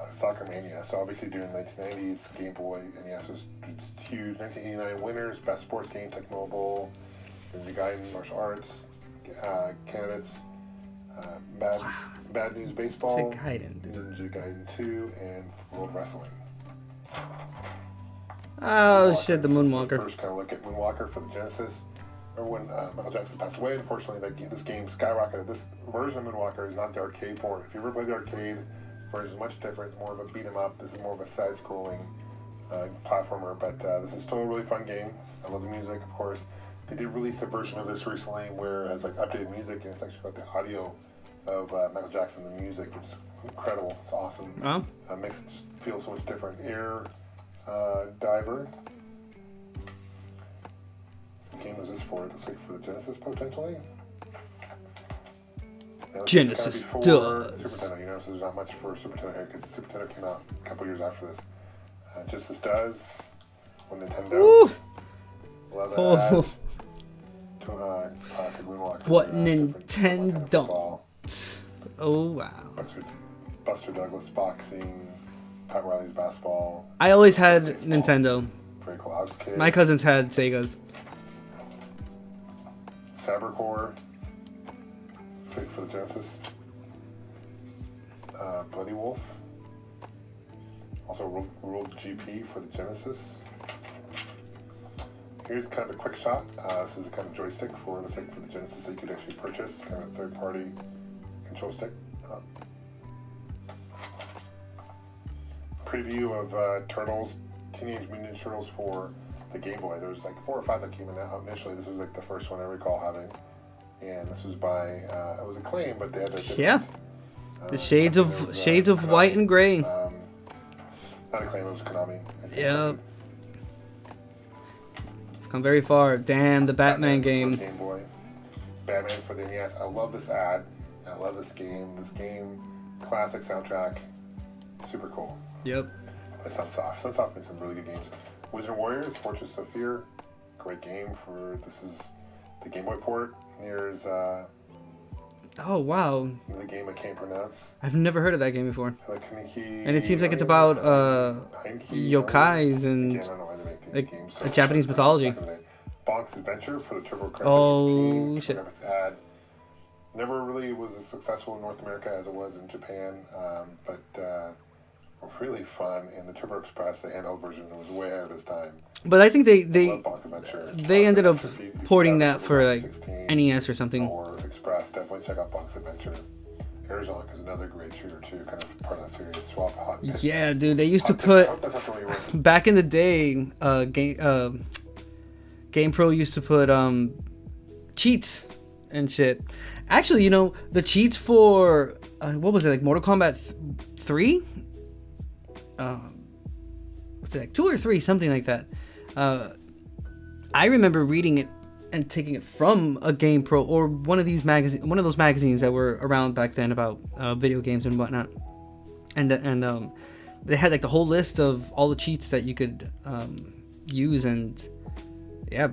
Soccer Mania. So obviously during the 1990s, Game Boy NES was huge. 1989 winners, best sports game, Tecmo Bowl, Ninja Gaiden, martial arts, candidates, Bad News Baseball, Ninja Gaiden 2, and World Wrestling.
Oh shit, the Moonwalker.
First kind of look at Moonwalker for the Genesis. Or when Michael Jackson passed away, unfortunately, this game skyrocketed. This version of Moonwalker is not the arcade port. If you ever played the arcade version, is much different. It's more of a beat 'em up. This is more of a side-scrolling platformer, but this is still a really fun game. I love the music, of course. They did release a version of this recently where it has like updated music, and it's actually got the audio of Michael Jackson, the music. It's incredible. It's awesome. Makes it just feel so much different. Air Diver. What game is this for? It looks like for the Genesis, potentially. Now,
Genesis does.
Super Nintendo. You notice there's not much for Super Nintendo here because Super Nintendo came out a couple years after this. Genesis does. When Nintendo.
Woo!
Love that. Classic Moonwalker.
What Nintendo? Oh wow.
Buster Douglas boxing, Pat Riley's basketball.
I always had Nintendo.
Very cool. I was a kid.
My cousins had Segas.
Cybercore for the Genesis. Bloody Wolf. Also World GP for the Genesis. Here's kind of a quick shot. This is a kind of joystick for the Genesis that you could actually purchase, kind of a third-party control stick. Preview of Turtles, Teenage Mutant Ninja Turtles for the Game Boy. There was like 4 or 5 that came out initially. This was like the first one I recall having, and this was by it was Acclaim, but they had a different,
the shades of
Konami,
white and gray.
Not Acclaim, it was Konami.
Yep. Come very far. Damn, the Batman game.
Game Boy. Batman for the NES. I love this ad. I love this game. This game, classic soundtrack. Super cool.
Yep.
By Sunsoft. Sunsoft made some really good games. Wizard Warriors, Fortress of Fear. Great game for, this is the Game Boy port. Here's
Oh wow.
the game I can't pronounce.
I've never heard of that game before.
Heineke,
And it seems like it's about
Heineke,
yokais and
Again, I don't know why they make
like
games.
a Japanese mythology.
Bonk's Adventure for the Turbo Graphics
Oh,
16.
shit.
Graphics ad. Never really was as successful in North America as it was in Japan, but really fun. And the Turbo Express, the handheld version, was way ahead of its time.
But I think they
Love Bonk's Adventure.
they ended up
If you
porting
have
that
the
for like
16
NES or something.
Or Express, definitely check out Bonk's Adventure. Arizona is another great shooter too, kind of part of that series. Swap Hot.
Yeah, dude, they used to
I
put
hope that's not the way you work.
back in the day. Game Pro used to put cheats and shit. Actually, you know, the cheats for what was it, like Mortal Kombat 3? Was it like 2 or 3, something like that? I remember reading it and taking it from a Game Pro or one of those magazines that were around back then about video games and whatnot. And they had like the whole list of all the cheats that you could use, and yeah,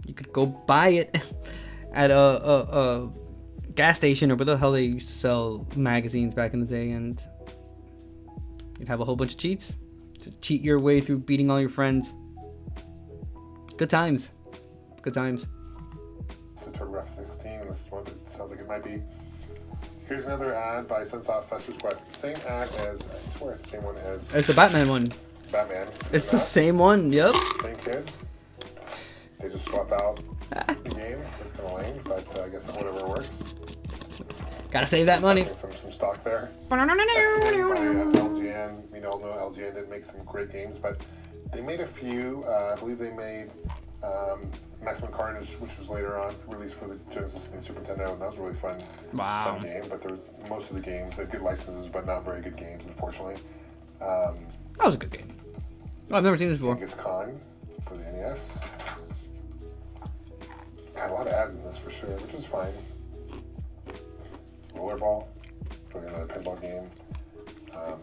you could go buy it at a gas station or where the hell they used to sell magazines back in the day, and you'd have a whole bunch of cheats to cheat your way through beating all your friends. Good times. Good times.
It's a TurboGrafx 16. This is one that sounds like it might be. Here's another ad by Sunsoft Fester's Quest. Same ad as, I swear it's the same one as
It's the Batman one.
Batman.
It's the same one, yep.
Same kid. They just swap out the game. It's kind of lame, but I guess whatever works.
Gotta save that money.
Some stock there. X-Men by LGN. We all know LGN didn't make some great games, but they made a few. I believe they made Maximum Carnage, which was later on released for the Genesis and Super Nintendo, and that was a really fun, fun game. But there was most of the games, they had good licenses, but not very good games, unfortunately.
That was a good game. Oh, I've never seen this before.
Genghis Khan for the NES. Got a lot of ads in this for sure, which is fine. Rollerball for another pinball game.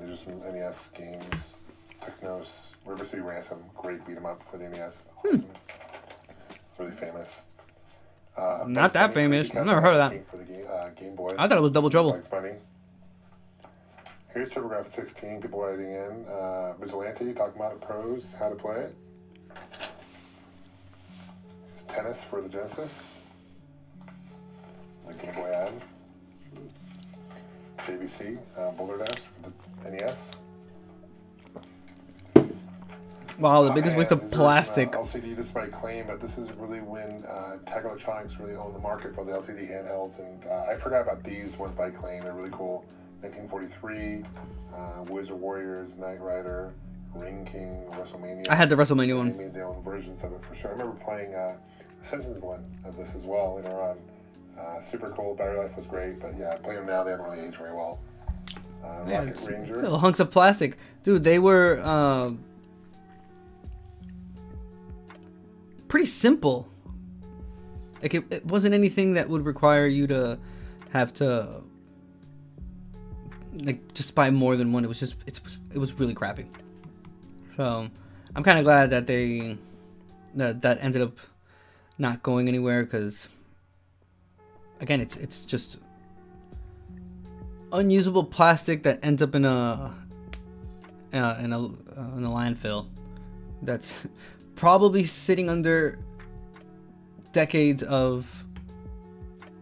There's some NES games. Technos, River City Ransom, great beat 'em up for the NES. Awesome. Really famous.
Not that famous. I've never heard of that.
For the Game Boy.
I thought it was Double Trouble.
Bugs Bunny. Here's TurboGrafx 16. People writing in. Vigilante, talking about it. Pros, how to play it. Here's Tennis for the Genesis. The Game Boy ad. JVC, Boulder Dash for the NES.
Wow, the biggest waste
And
of
there's,
plastic.
LCD display claim, but this is really when Tag Electronics really owned the market for the LCD handhelds, and I forgot about these ones by claim. They're really cool. 1943, Wizard Warriors, Knight Rider, Ring King, WrestleMania.
I had the WrestleMania one.
They made their own versions of it for sure. I remember playing the Simpsons one of this as well later on. Super cool. Battery life was great, but yeah, playing them now, they haven't really aged very well.
Yeah,
Rocket
it's
Ranger.
little hunks of plastic. Dude, they were pretty simple. Like it wasn't anything that would require you to have to like just buy more than one. It was just it was really crappy. So I'm kind of glad that that ended up not going anywhere, because again it's just unusable plastic that ends up in a landfill. That's probably sitting under decades of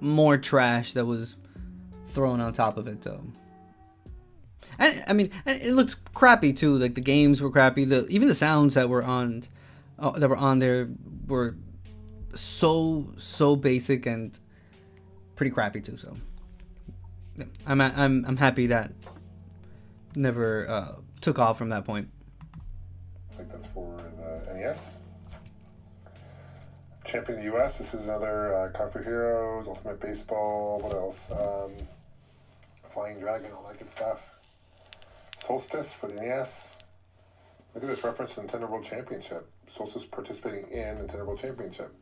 more trash that was thrown on top of it, though. And I mean, and it looks crappy too. Like the games were crappy. Even the sounds that were on there were so basic and pretty crappy too. So yeah, I'm happy that never took off from that point.
I think that's for the NES. Champion of the US. This is another Kung Fu Heroes, Ultimate Baseball. What else? Flying Dragon, all that good stuff. Solstice for the NES. Look at this reference to Nintendo World Championship. Solstice participating in Nintendo World Championship.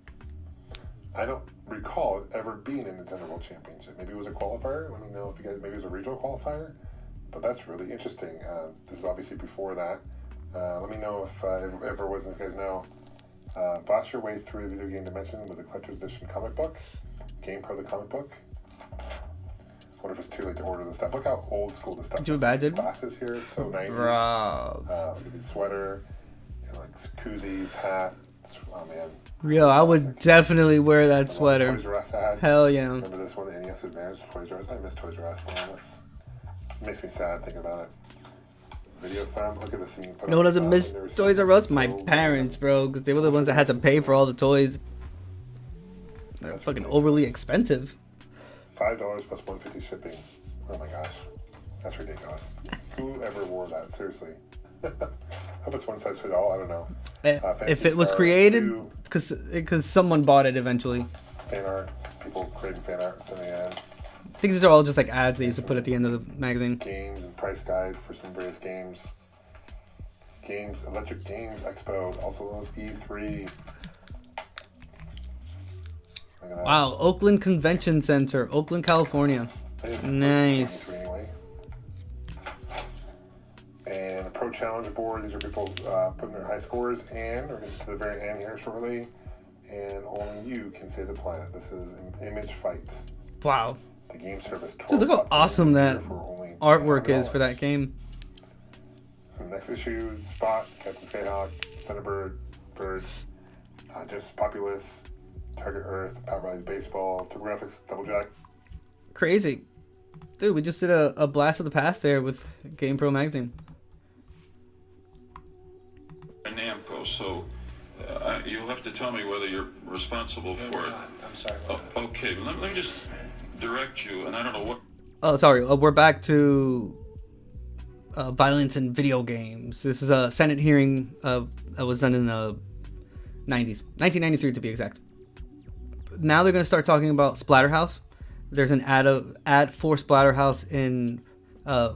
I don't recall it ever being in Nintendo World Championship. Maybe it was a qualifier. Let me know if you guys, maybe it was a regional qualifier. But that's really interesting. This is obviously before that. Let me know if ever was, if you guys know. Blast your way through the video game dimension with a collector's edition comic book. GamePro the comic book. Wonder if it's too late to order this stuff. Look how old school this stuff is.
Too bad, dude.
Glasses here, so 90s.
Bro.
Look at the sweater, and like koozies, hat. Oh man.
Yo, I would definitely wear that sweater.
Toys R Us ad.
Hell yeah.
Remember this one, the NES Advantage Toys R Us? I miss Toys R Us. Man, this makes me sad thinking about it. Video thumb. Look at this thing.
You know who doesn't miss Toys R Us? My parents, bro, because they were the ones that had to pay for all the toys. They're fucking overly expensive.
$5 plus $1.50 shipping. Oh my gosh, that's ridiculous. Who ever wore that? Seriously. I hope it's one size fit all. I don't know.
If it was created, because someone bought it eventually.
Fan art. People creating fan art in the end.
I think these are all just like ads they used to put at the end of the magazine.
Games and price guide for some various games. Games, Electric Games Expo, also known as E3.
Wow, Oakland Convention Center, Oakland, California. Nice.
Anyway. And a Pro Challenge board. These are people putting their high scores in. We're going to get to the very end here shortly. And only you can save the planet. This is an Image Fight.
Wow.
The game service.
Dude, look how awesome that artwork is for that game.
The next issue, Spot, Captain Skyhawk, Thunderbird, Bird, Just Populous, Target Earth, Power Rally Baseball, TurboGrafx, Double Jack.
Crazy. Dude, we just did a blast of the past there with GamePro magazine.
Namco, so you'll have to tell me whether you're responsible for it.
I'm sorry.
Okay, let me just direct you, and I don't know what.
Oh, sorry. We're back to violence in video games. This is a Senate hearing that was done in the 90s. 1993 to be exact. Now they're going to start talking about Splatterhouse. There's an ad for Splatterhouse in a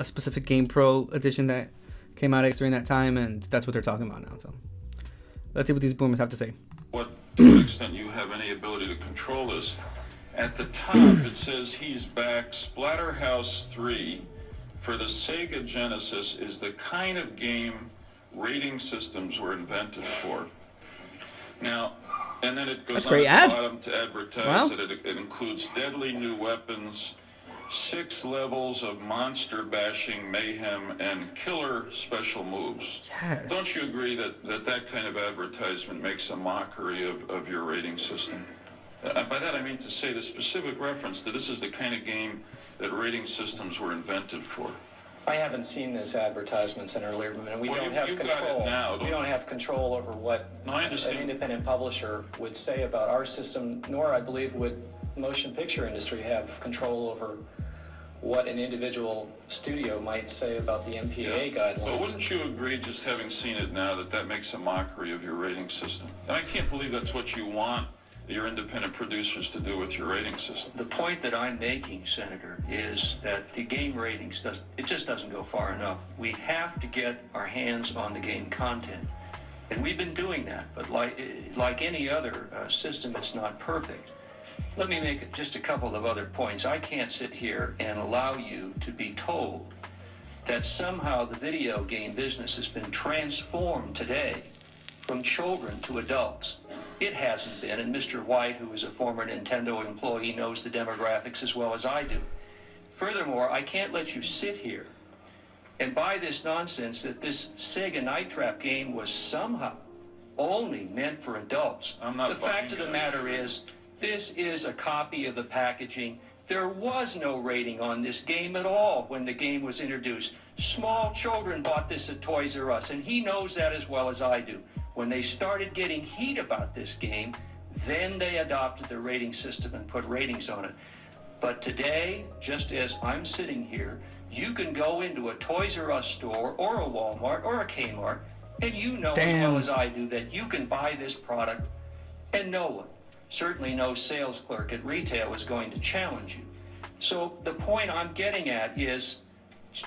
specific GamePro edition that came out during that time, and that's what they're talking about now. So let's see what these boomers have to say.
What, to what extent you have any ability to control this. At the top, it says he's back. Splatterhouse 3 for the Sega Genesis is the kind of game rating systems were invented for. Now, and then it goes on at the bottom to advertise that it includes deadly new weapons, 6 levels of monster bashing mayhem, and killer special moves.
Yes.
Don't you agree that kind of advertisement makes a mockery of your rating system? By that I mean to say the specific reference that this is the kind of game that rating systems were invented for.
I haven't seen this advertisement in earlier, and we don't have control. We don't have control over what an independent publisher would say about our system, nor I believe would motion picture industry have control over what an individual studio might say about the MPAA guidelines.
But wouldn't you agree, just having seen it now, that makes a mockery of your rating system? And I can't believe that's what you want your independent producers to do with your rating system.
The point that I'm making, Senator, is that the game ratings, it just doesn't go far enough. We have to get our hands on the game content. And we've been doing that, but like any other system, it's not perfect. Let me make just a couple of other points. I can't sit here and allow you to be told that somehow the video game business has been transformed today from children to adults. It hasn't been, and Mr. White, who is a former Nintendo employee, knows the demographics as well as I do. Furthermore, I can't let you sit here and buy this nonsense that this Sega Night Trap game was somehow only meant for adults.
I'm not
The fact of
buying
the
it.
matter is, this is a copy of the packaging. There was no rating on this game at all when the game was introduced. Small children bought this at Toys R Us, and he knows that as well as I do. When they started getting heat about this game, then they adopted the rating system and put ratings on it. But today, just as I'm sitting here, you can go into a Toys R Us store or a Walmart or a Kmart, and you know as well as I do that you can buy this product and no one, certainly no sales clerk at retail, is going to challenge you. So the point I'm getting at is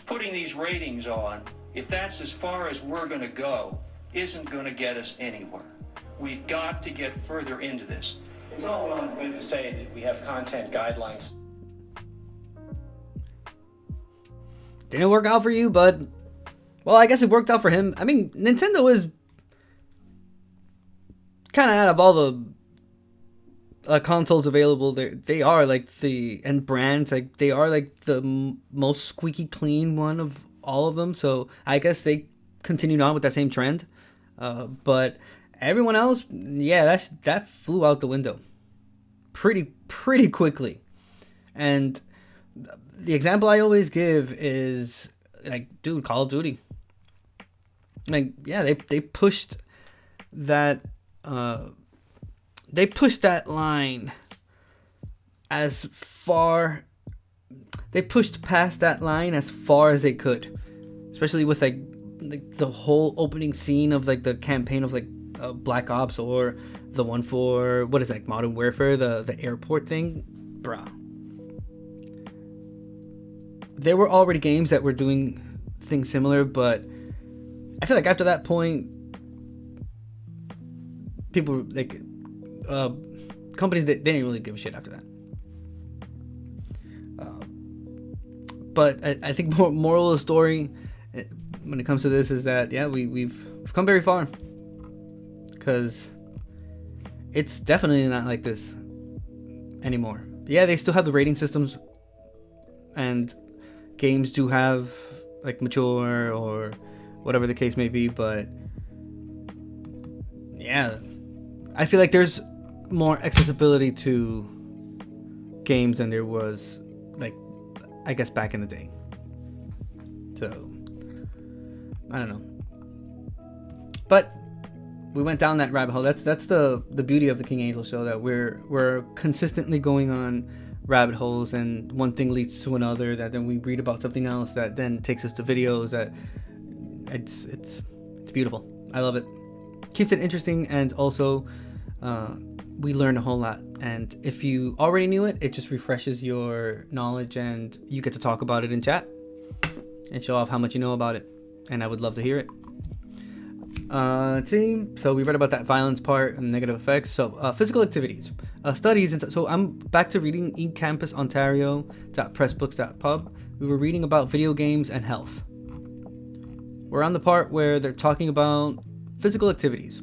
putting these ratings on, if that's as far as we're going to go, isn't going to get us anywhere. We've got to get further into this.
It's all well and good to say that we have content guidelines.
Didn't work out for you, bud. Well, I guess it worked out for him. I mean, Nintendo is kind of out of all the consoles available. They are like and brands, like they are like the most squeaky clean one of all of them. So I guess they continued on with that same trend. But everyone else, yeah, that flew out the window pretty quickly. And the example I always give is like, dude, Call of Duty. Like, yeah, they pushed that line as far. They pushed past that line as far as they could, especially with like the whole opening scene of like the campaign of like Black Ops, or the one for what is that, Modern Warfare, the airport thing, bruh. There were already games that were doing things similar, but I feel like after that point, people like companies that they didn't really give a shit after that. But I think moral of the story when it comes to this is that, yeah, we've come very far, because it's definitely not like this anymore. Yeah, they still have the rating systems, and games do have like mature or whatever the case may be, but yeah, I feel like there's more accessibility to games than there was, like, I guess back in the day. So I don't know, but we went down that rabbit hole. That's the beauty of the King Angel Show, that we're consistently going on rabbit holes, and one thing leads to another, that then we read about something else that then takes us to videos. That it's beautiful. I love it. Keeps it interesting, and also we learn a whole lot. And if you already knew it, it just refreshes your knowledge, and you get to talk about it in chat and show off how much you know about it. And I would love to hear it. So we read about that violence part and negative effects. So physical activities, studies. So I'm back to reading eCampusOntario.pressbooks.pub. We were reading about video games and health. We're on the part where they're talking about physical activities.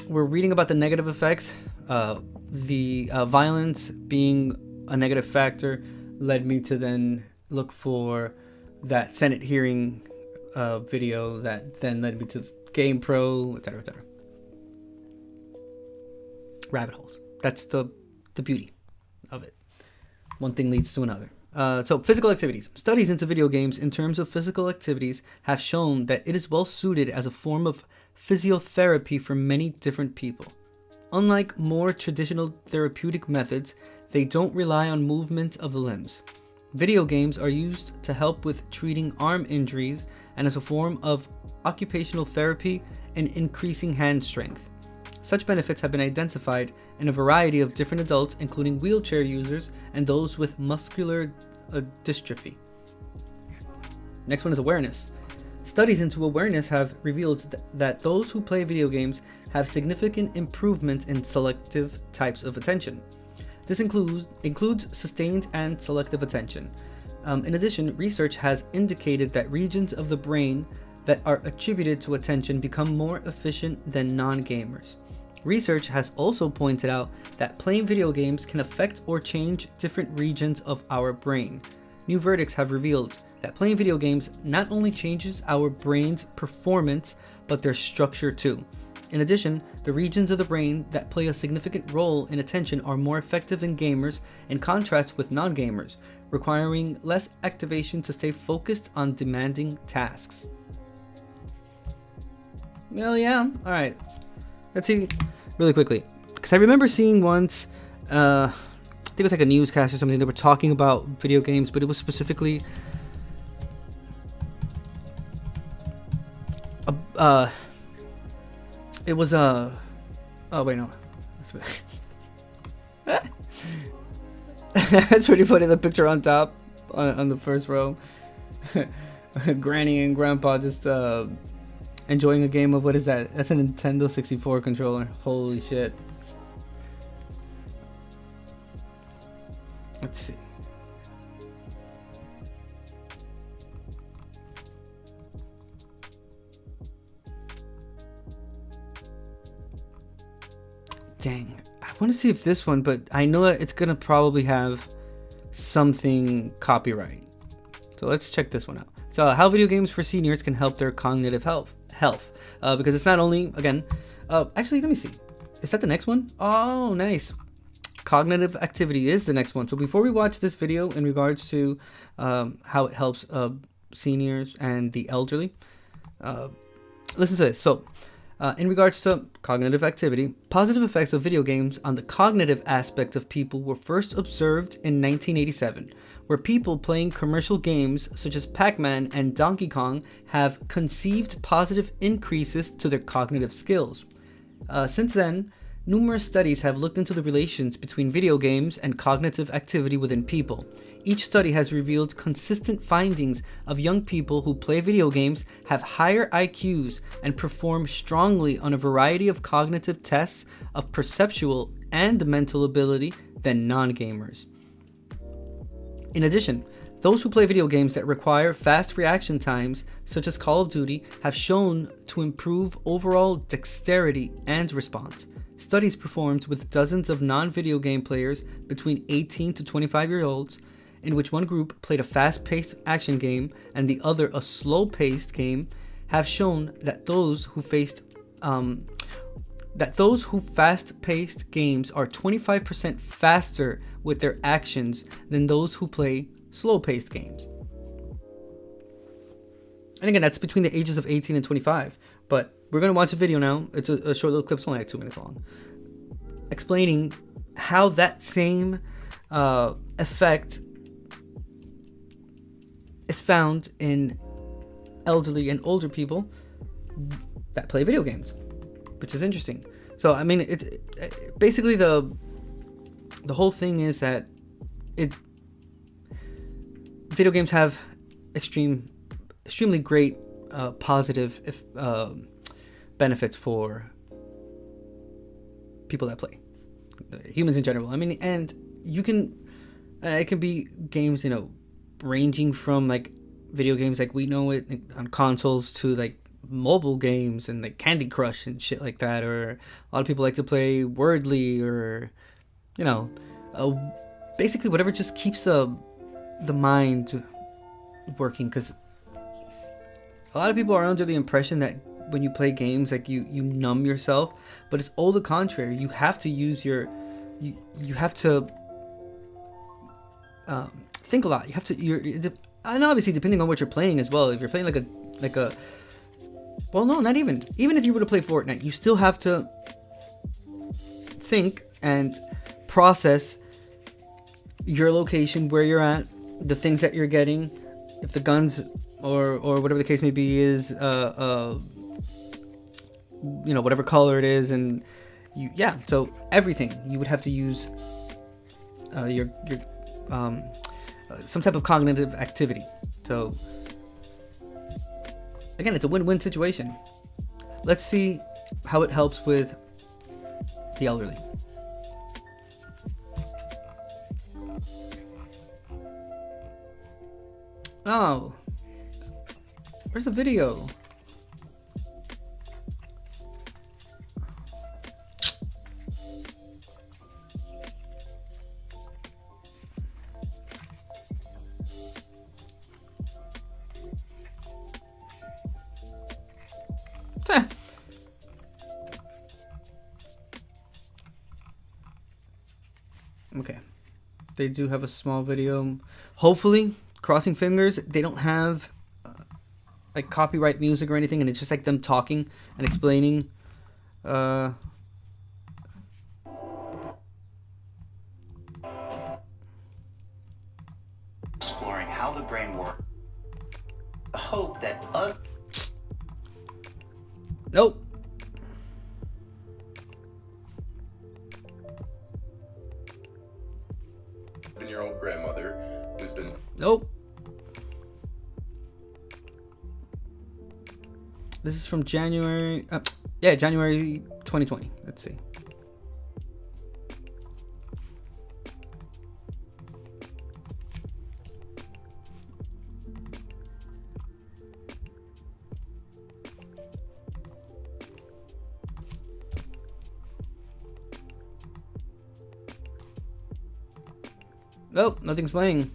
We're reading about the negative effects. The violence being a negative factor led me to then look for that Senate hearing video that then led me to GamePro, etc., etc. Rabbit holes. That's the beauty of it. One thing leads to another. So physical activities. Studies into video games in terms of physical activities have shown that it is well suited as a form of physiotherapy for many different people. Unlike more traditional therapeutic methods, they don't rely on movement of the limbs. Video games are used to help with treating arm injuries and as a form of occupational therapy and increasing hand strength. Such benefits have been identified in a variety of different adults, including wheelchair users and those with muscular dystrophy. Next one is awareness. Studies into awareness have revealed that those who play video games have significant improvement in selective types of attention. This includes sustained and selective attention. In addition, research has indicated that regions of the brain that are attributed to attention become more efficient than non-gamers. Research has also pointed out that playing video games can affect or change different regions of our brain. New verdicts have revealed that playing video games not only changes our brain's performance, but their structure too. In addition, the regions of the brain that play a significant role in attention are more effective in gamers in contrast with non-gamers, requiring less activation to stay focused on demanding tasks. Well, yeah, alright. Let's see really quickly. Because I remember seeing once, I think it was like a newscast or something, they were talking about video games, but it was specifically it was oh wait, no. That's pretty funny, the picture on top on the first row. Granny and Grandpa just enjoying a game of, what is that? That's a Nintendo 64 controller. Holy shit. Let's see. Dang, I want to see if this one, but I know that it's gonna probably have something copyright. So let's check this one out. So how video games for seniors can help their cognitive health. Because it's not only, again, actually, let me see. Is that the next one? Oh, nice. Cognitive activity is the next one. So before we watch this video in regards to how it helps seniors and the elderly, listen to this. So in regards to cognitive activity, positive effects of video games on the cognitive aspect of people were first observed in 1987, where people playing commercial games such as Pac-Man and Donkey Kong have conceived positive increases to their cognitive skills. Since then, numerous studies have looked into the relations between video games and cognitive activity within people. Each study has revealed consistent findings of young people who play video games have higher IQs and perform strongly on a variety of cognitive tests of perceptual and mental ability than non-gamers. In addition, those who play video games that require fast reaction times, such as Call of Duty, have shown to improve overall dexterity and response. Studies performed with dozens of non-video game players between 18 to 25-year-olds, in which one group played a fast-paced action game and the other a slow-paced game, have shown that those who fast-paced games are 25% faster with their actions than those who play slow-paced games. And again, that's between the ages of 18 and 25. But we're going to watch a video now. It's a short little clip, it's only like 2 minutes long, explaining how that same effect is found in elderly and older people that play video games, which is interesting. So I mean, it basically the whole thing is that video games have extremely great positive benefits for people that play, humans in general. I mean, and you can it can be games, ranging from like video games like we know it on consoles to like mobile games and like Candy Crush and shit like that, or a lot of people like to play Wordly, or basically whatever just keeps the mind working, because a lot of people are under the impression that when you play games like you numb yourself, but it's all the contrary. You have to use you have to think a lot. You have to and obviously depending on what you're playing as well. If you're playing like a well, no, not even if you were to play Fortnite, you still have to think and process your location, where you're at, the things that you're getting, if the guns or whatever the case may be is whatever color it is, and so everything you would have to use your some type of cognitive activity. So again, it's a win-win situation. Let's see how it helps with the elderly. Oh, where's the video? they do have a small video. Hopefully, crossing fingers, they don't have like copyright music or anything, and it's just like them talking and explaining.
Exploring how the brain works. The hope that
Nope.
Year-old grandmother who's been
Nope. This is from January. Yeah, January 2020. Let's see. Nope, nothing's playing.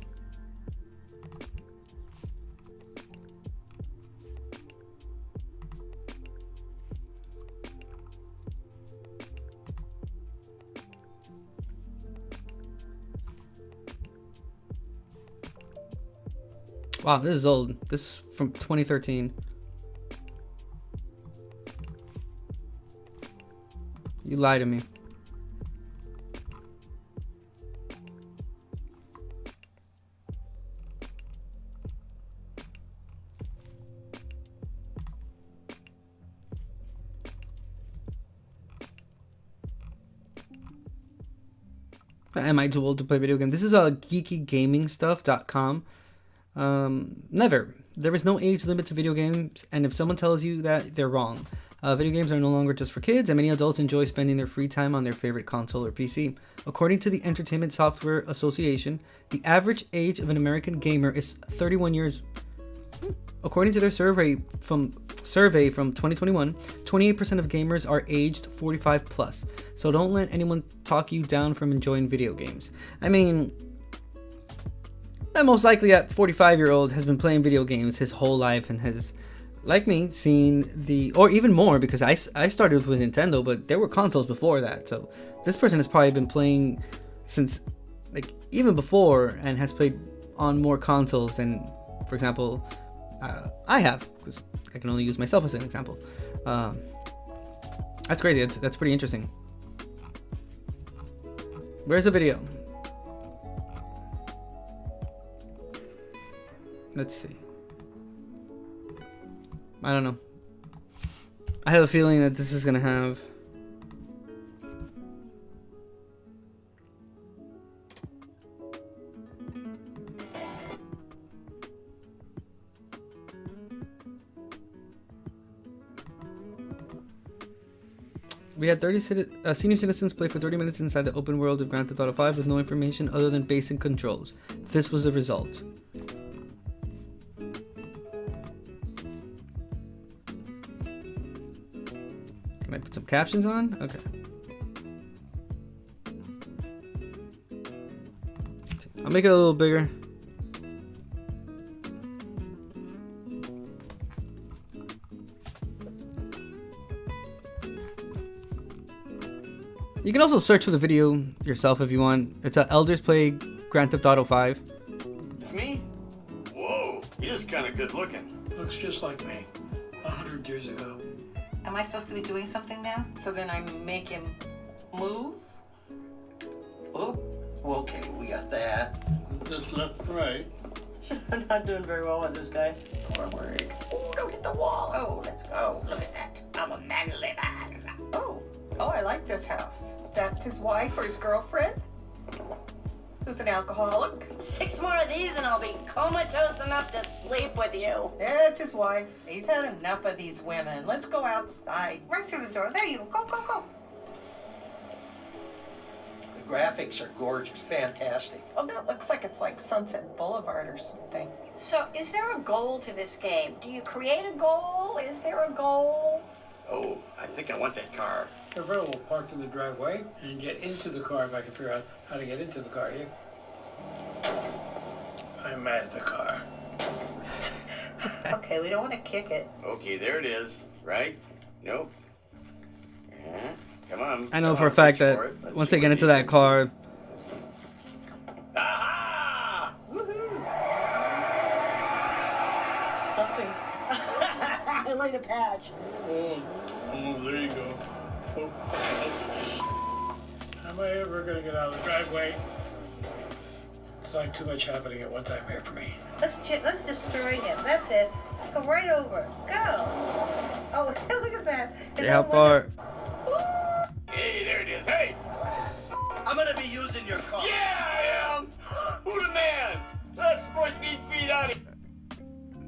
Wow, this is old. This is from 2013. You lied to me. Am I too old to play video games? This is geekygamingstuff.com. Never. There is no age limit to video games, and if someone tells you that, they're wrong. Video games are no longer just for kids, and many adults enjoy spending their free time on their favorite console or PC. According to the Entertainment Software Association, the average age of an American gamer is 31 years. According to their survey from 2021, 28% of gamers are aged 45 plus. So don't let anyone talk you down from enjoying video games. I mean, that most likely that 45-year-old has been playing video games his whole life and has, like me, seen or even more, because I started with Nintendo, but there were consoles before that. So this person has probably been playing since, like, even before, and has played on more consoles than, for example, I have, because I can only use myself as an example. That's crazy. That's pretty interesting. Where's the video? Let's see. I don't know. I have a feeling that this is gonna have... We had 30 senior citizens play for 30 minutes inside the open world of Grand Theft Auto 5 with no information other than basic controls. This was the result. Can I put some captions on? Okay. I'll make it a little bigger. You can also search for the video yourself if you want. It's Elders Play Grand Theft Auto 5.
It's me? Whoa, he is kind of good looking.
Looks just like me, 100 years ago.
Am I supposed to be doing something now? So then I make him move?
Oh, okay, we got that. Just left, right.
I'm not doing very well with this guy. Forward. Oh, don't hit the wall. Oh, let's go. Look at that. I'm a manly man. Oh, I like this house. That's his wife or his girlfriend? Who's an alcoholic?
6 more of these and I'll be comatose enough to sleep with you.
Yeah, it's his wife. He's had enough of these women. Let's go outside. Right through the door. There you go. Go, go, go.
The graphics are gorgeous, fantastic.
Oh, that looks like it's like Sunset Boulevard or something.
So, is there a goal to this game? Do you create a goal? Is there a goal?
Oh, I think I want that car.
Roberto will park in the driveway and get into the car if I can figure out how to get into the car here. I'm mad at the car.
Okay, we don't want to kick it.
Okay, there it is. Right? Nope. Come on.
I know for a fact that once they get into that car,
Something's. I laid a patch.
Oh, there you go.
Am I ever gonna get out of the driveway? It's like too much happening at one time here for me.
Let's destroy him. That's it. Let's go right over. Go. Oh, look at that.
Yeah, how far?
Hey, there it is. Hey!
I'm gonna be using your car.
Yeah, I am! Who the man? Let's break 8 feet out of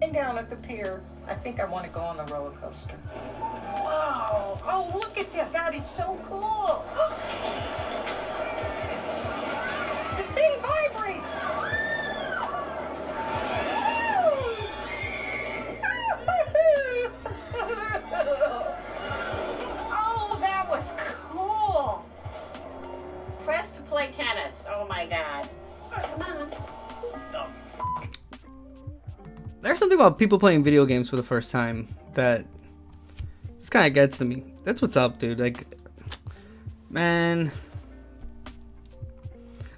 And down at the pier. I think I want to go on the roller coaster. Wow! Oh, look at that! That is so cool! The thing vibrates! Oh, that was cool!
Press to play tennis. Oh my god. Come on.
There's something about people playing video games for the first time that this kind of gets to me. That's what's up, dude. Like, man.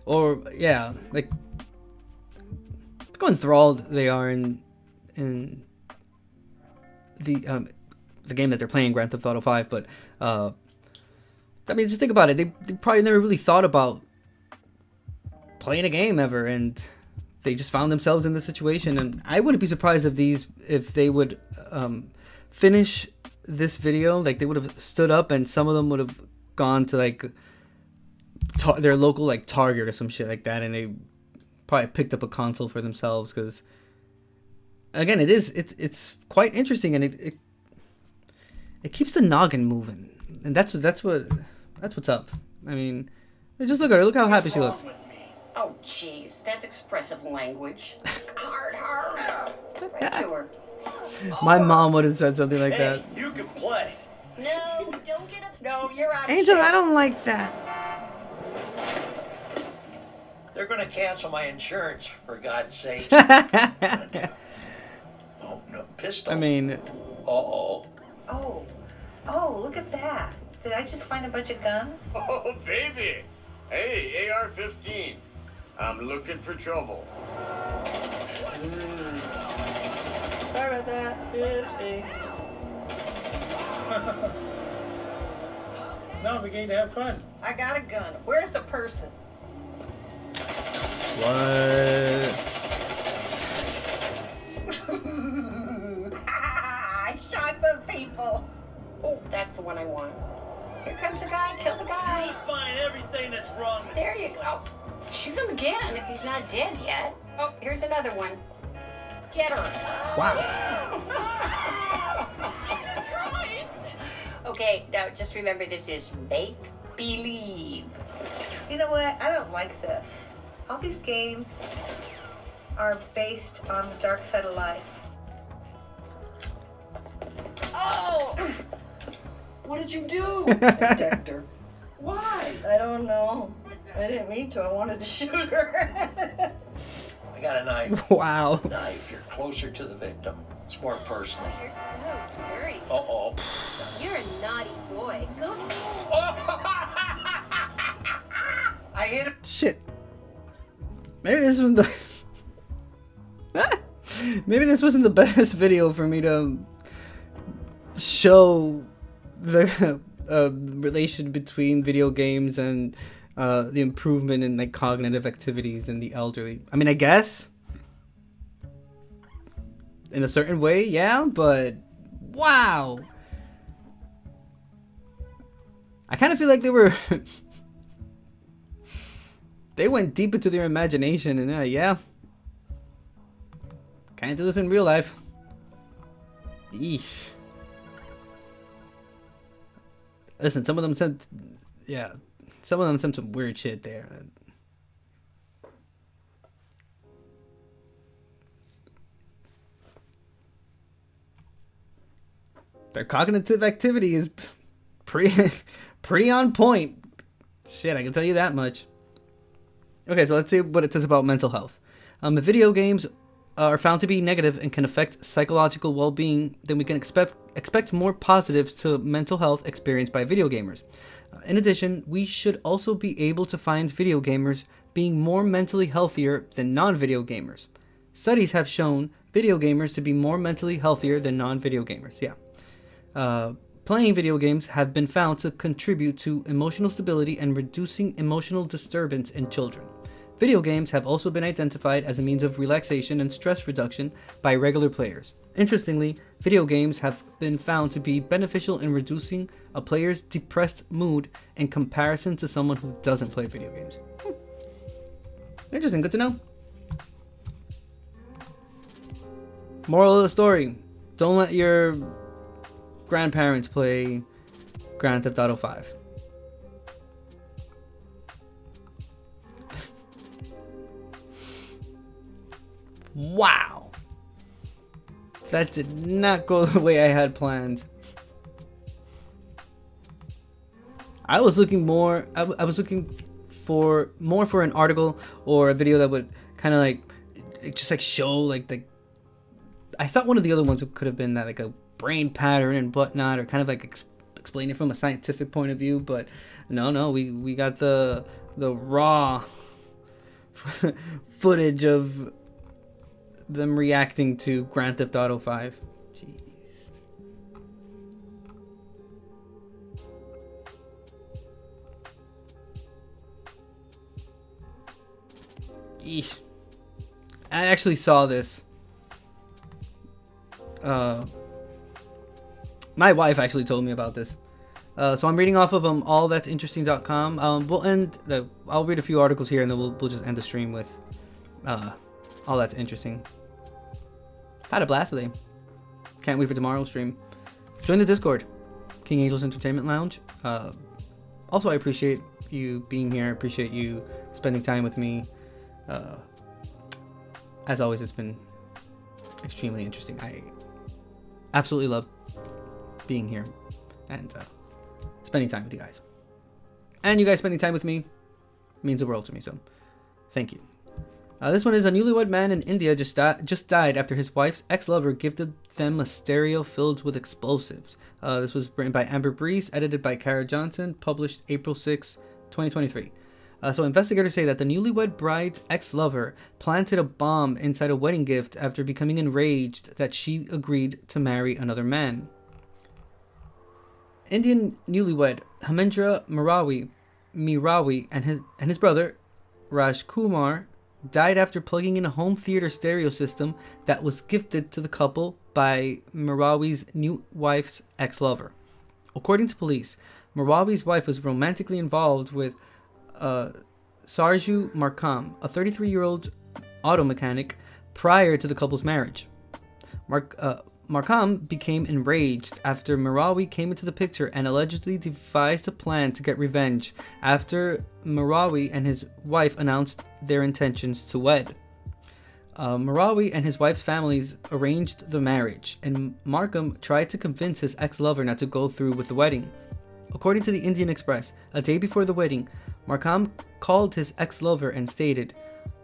Or, yeah, like, look how enthralled they are in the game that they're playing, Grand Theft Auto 5, but, I mean, just think about it. They probably never really thought about playing a game ever, and they just found themselves in this situation. And I wouldn't be surprised if they would finish this video, like they would have stood up and some of them would have gone to like their local like Target or some shit like that, and they probably picked up a console for themselves, because again, it's quite interesting, and it keeps the noggin moving, and that's what's up. I mean, just look at her. Look how happy she looks.
Oh, jeez. That's expressive language. Hard. Right to her.
My mom would have said something like that.
You can play.
No, don't get up. No, you're out of
Angel,
shape.
I don't like that.
They're gonna cancel my insurance, for God's sake. Oh, no, pistol.
I mean...
Uh-oh.
Oh, look at that. Did I just find a bunch of guns?
Oh, baby! Hey, AR-15. I'm looking for trouble.
Sorry about that. Oopsie.
No, I'm beginning to have fun.
I got a gun. Where's the person?
What?
I shot some people.
Oh, that's the one I want. Here comes the guy. Kill the guy.
You'll find everything that's wrong with
There
this
you go.
place.
Shoot him again if he's not dead yet. Oh, here's another one. Get her.
Wow.
Okay, now just remember this is make believe.
You know what? I don't like this. All these games are based on the dark side of life. Oh! What did you do? Detector. Why? I don't know. I didn't mean to. I wanted to shoot her.
I got a knife.
Wow.
Knife. You're closer to the victim. It's more personal.
You're so dirty.
Uh-oh.
You're a naughty boy. Go see.
I hit him.
Shit. Maybe this was the... Maybe this wasn't the best video for me to show the relation between video games and the improvement in like cognitive activities in the elderly. I mean, I guess in a certain way, yeah, but wow. I kind of feel like they were they went deep into their imagination, and yeah, can't do this in real life. Yeesh. Listen, some of them sent, yeah, some of them sent some weird shit there. Their cognitive activity is pretty on point. Shit, I can tell you that much. Okay, so let's see what it says about mental health. The video games are found to be negative and can affect psychological well-being, then we can expect more positives to mental health experienced by video gamers. In addition, we should also be able to find video gamers being more mentally healthier than non-video gamers. Studies have shown video gamers to be more mentally healthier than non-video gamers. Yeah. Playing video games have been found to contribute to emotional stability and reducing emotional disturbance in children. Video games have also been identified as a means of relaxation and stress reduction by regular players. Interestingly, video games have been found to be beneficial in reducing a player's depressed mood in comparison to someone who doesn't play video games. Interesting, good to know. Moral of the story: don't let your grandparents play Grand Theft Auto 5. Wow. That did not go the way I had planned. I was looking more I was looking for an article or a video that would kind of like just like show like the I thought one of the other ones could have been that like a brain pattern and whatnot, or kind of like explain it from a scientific point of view, but no, we got the raw footage of them reacting to Grand Theft Auto 5. Jeez. Eesh. I actually saw this. My wife actually told me about this. So I'm reading off of allthat'sinteresting.com. I'll read a few articles here, and then we'll just end the stream with All That's Interesting. Had a blast today. Can't wait for tomorrow's stream. Join the Discord, King Angel's Entertainment Lounge. Also, I appreciate you being here. I appreciate you spending time with me. As always, it's been extremely interesting. I absolutely love being here and spending time with you guys. And you guys spending time with me means the world to me, so thank you. This one is: a newlywed man in India just died after his wife's ex-lover gifted them a stereo filled with explosives. This was written by Amber Breeze, edited by Kara Johnson, published April 6, 2023. So investigators say that the newlywed bride's ex-lover planted a bomb inside a wedding gift after becoming enraged that she agreed to marry another man. Indian newlywed Hemendra Mirawi and his brother Rajkumar died after plugging in a home theater stereo system that was gifted to the couple by Mirawi's new wife's ex-lover. According to police, Mirawi's wife was romantically involved with Sarju Markam, a 33-year-old auto mechanic, prior to the couple's marriage. Markam became enraged after Mirawi came into the picture and allegedly devised a plan to get revenge after Mirawi and his wife announced their intentions to wed. Mirawi and his wife's families arranged the marriage, and Markam tried to convince his ex-lover not to go through with the wedding. According to the Indian Express, a day before the wedding, Markam called his ex-lover and stated,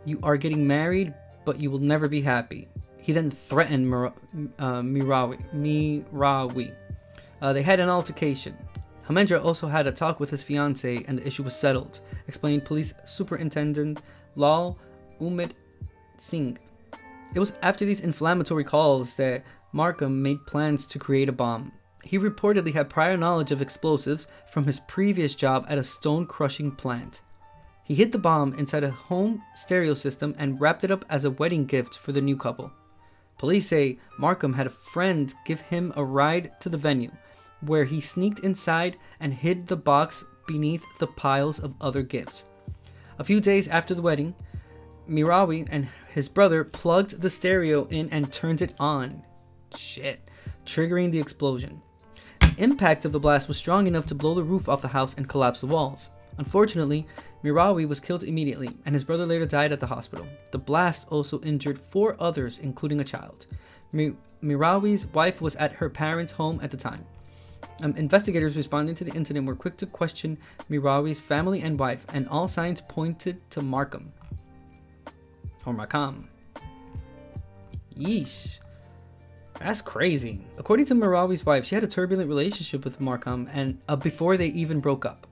"You are getting married, but you will never be happy." He then threatened Mirawi. They had an altercation. Hemendra also had a talk with his fiancée and the issue was settled, explained Police Superintendent Lal Umid Singh. It was after these inflammatory calls that Markam made plans to create a bomb. He reportedly had prior knowledge of explosives from his previous job at a stone crushing plant. He hid the bomb inside a home stereo system and wrapped it up as a wedding gift for the new couple. Police say Markam had a friend give him a ride to the venue, where he sneaked inside and hid the box beneath the piles of other gifts. A few days after the wedding, Mirawi and his brother plugged the stereo in and turned it on. Triggering the explosion. The impact of the blast was strong enough to blow the roof off the house and collapse the walls. Unfortunately, Mirawi was killed immediately, and his brother later died at the hospital. The blast also injured 4 others, including a child. Mirawi's wife was at her parents' home at the time. Investigators responding to the incident were quick to question Mirawi's family and wife, and all signs pointed to Markam. Or Markam. Yeesh. That's crazy. According to Mirawi's wife, she had a turbulent relationship with Markam and before they even broke up.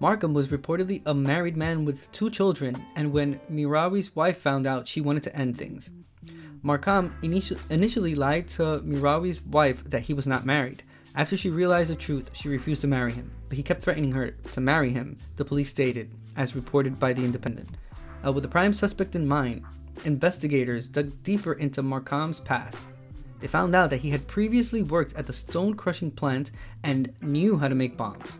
Markam was reportedly a married man with 2 children, and when Mirawi's wife found out, she wanted to end things. Markham initially lied to Mirawi's wife that he was not married. After she realized the truth, she refused to marry him, but he kept threatening her to marry him, the police stated, as reported by The Independent. With the prime suspect in mind, investigators dug deeper into Markham's past. They found out that he had previously worked at the stone crushing plant and knew how to make bombs.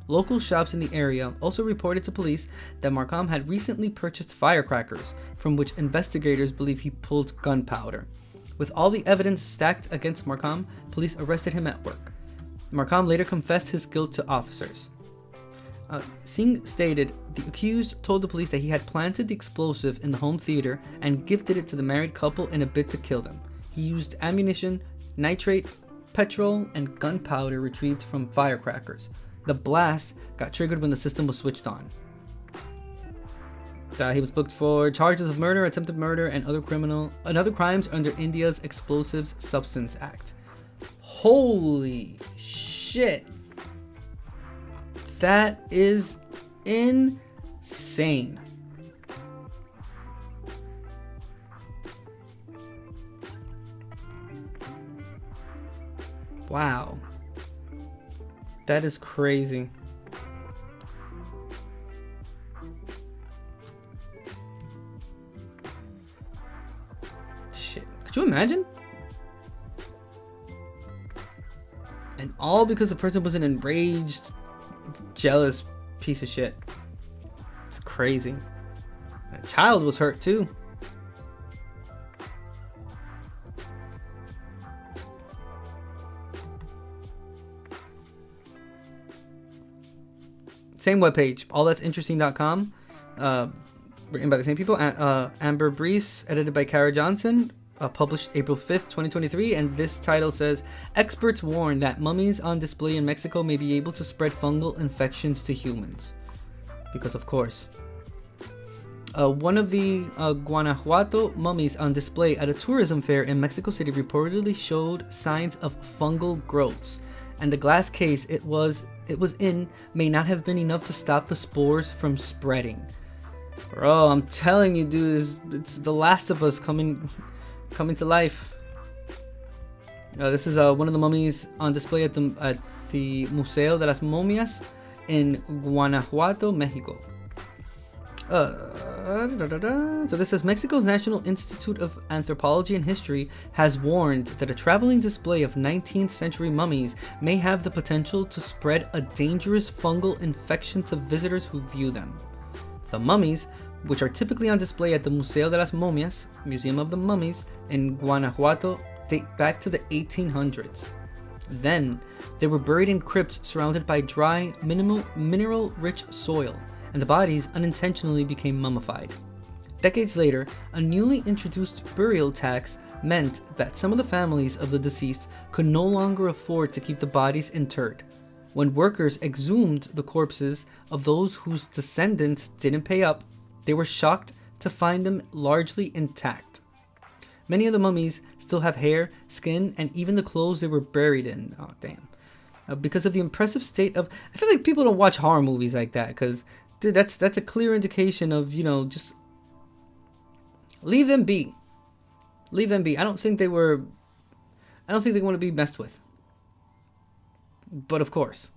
Local shops in the area also reported to police that Markham had recently purchased firecrackers, from which investigators believe he pulled gunpowder. With all the evidence stacked against Markham, police arrested him at work. Markham later confessed his guilt to officers. Singh stated the accused told the police that he had planted the explosive in the home theater and gifted it to the married couple in a bid to kill them. He used ammunition, nitrate, petrol, and gunpowder retrieved from firecrackers. The blast got triggered when the system was switched on. He was booked for charges of murder, attempted murder, and other crimes under India's Explosives Substance Act. Holy shit. That is insane. Wow. That is crazy. Shit. Could you imagine? And all because the person was an enraged, jealous piece of shit. It's crazy. A child was hurt too. Same webpage, allthat'sinteresting.com, written by the same people. Amber Breese, edited by Kara Johnson, published April 5th, 2023, and this title says, experts warn that mummies on display in Mexico may be able to spread fungal infections to humans. Because of course. One of the Guanajuato mummies on display at a tourism fair in Mexico City reportedly showed signs of fungal growths, and the glass case it was in may not have been enough to stop the spores from spreading. Bro, I'm telling you, dude, it's The Last of Us coming to life. This is one of the mummies on display at the Museo de las Momias in Guanajuato, Mexico. So this says Mexico's National Institute of Anthropology and History has warned that a traveling display of 19th century mummies may have the potential to spread a dangerous fungal infection to visitors who view them. The mummies, which are typically on display at the Museo de las Momias, Museum of the Mummies, in Guanajuato, date back to the 1800s. Then, they were buried in crypts surrounded by dry, mineral-rich soil, and the bodies unintentionally became mummified. Decades later, a newly introduced burial tax meant that some of the families of the deceased could no longer afford to keep the bodies interred. When workers exhumed the corpses of those whose descendants didn't pay up, they were shocked to find them largely intact. Many of the mummies still have hair, skin, and even the clothes they were buried in. Oh, damn. Because of the impressive state of... I feel like people don't watch horror movies like that, because, dude, that's a clear indication of, just... Leave them be. Leave them be. I don't think they want to be messed with. But of course.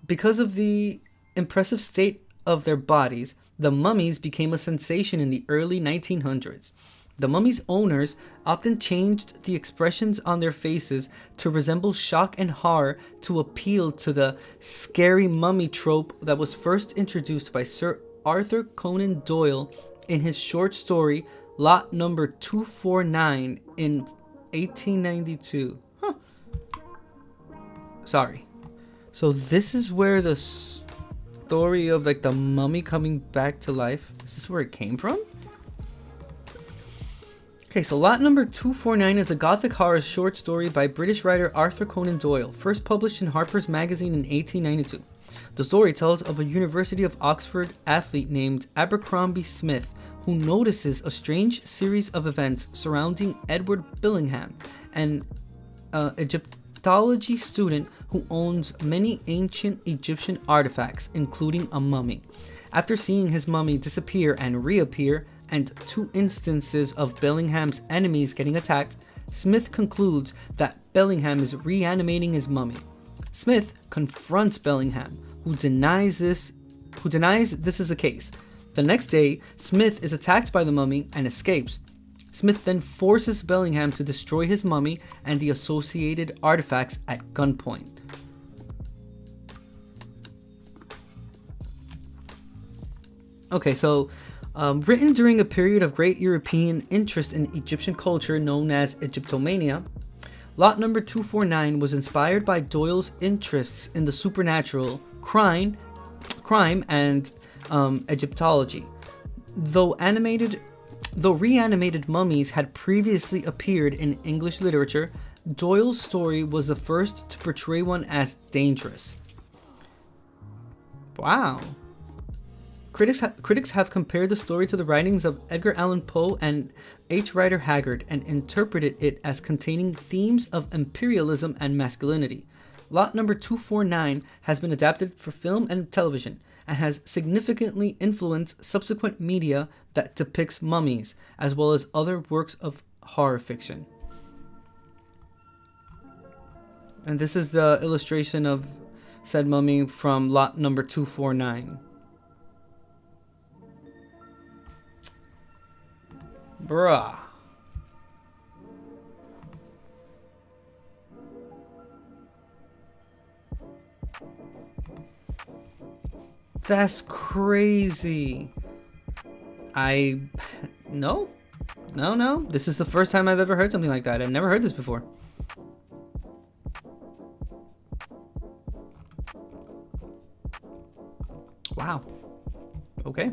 Because of the impressive state of their bodies, the mummies became a sensation in the early 1900s. The mummies' owners often changed the expressions on their faces to resemble shock and horror to appeal to the scary mummy trope that was first introduced by Sir Arthur Conan Doyle in his short story Lot Number 249 in 1892. Sorry. So this is where the story of the mummy coming back to life, is this where it came from? Okay, so Lot Number 249 is a gothic horror short story by British writer Arthur Conan Doyle, first published in Harper's Magazine in 1892. The story tells of a University of Oxford athlete named Abercrombie Smith who notices a strange series of events surrounding Edward Billingham, an Egyptology student who owns many ancient Egyptian artifacts, including a mummy. After seeing his mummy disappear and reappear, and 2 instances of Bellingham's enemies getting attacked, Smith concludes that Bellingham is reanimating his mummy. Smith confronts Bellingham, who denies this is the case. The next day, Smith is attacked by the mummy and escapes. Smith then forces Bellingham to destroy his mummy and the associated artifacts at gunpoint. Okay, so written during a period of great European interest in Egyptian culture known as Egyptomania, Lot number 249 was inspired by Doyle's interests in the supernatural, crime, and Egyptology. Though reanimated mummies had previously appeared in English literature, Doyle's story was the first to portray one as dangerous. Wow. Critics have compared the story to the writings of Edgar Allan Poe and H. Rider Haggard and interpreted it as containing themes of imperialism and masculinity. Lot number 249 has been adapted for film and television and has significantly influenced subsequent media that depicts mummies, as well as other works of horror fiction. And this is the illustration of said mummy from lot number 249. Bruh. That's crazy. No. This is the first time I've ever heard something like that. I've never heard this before. Wow. Okay.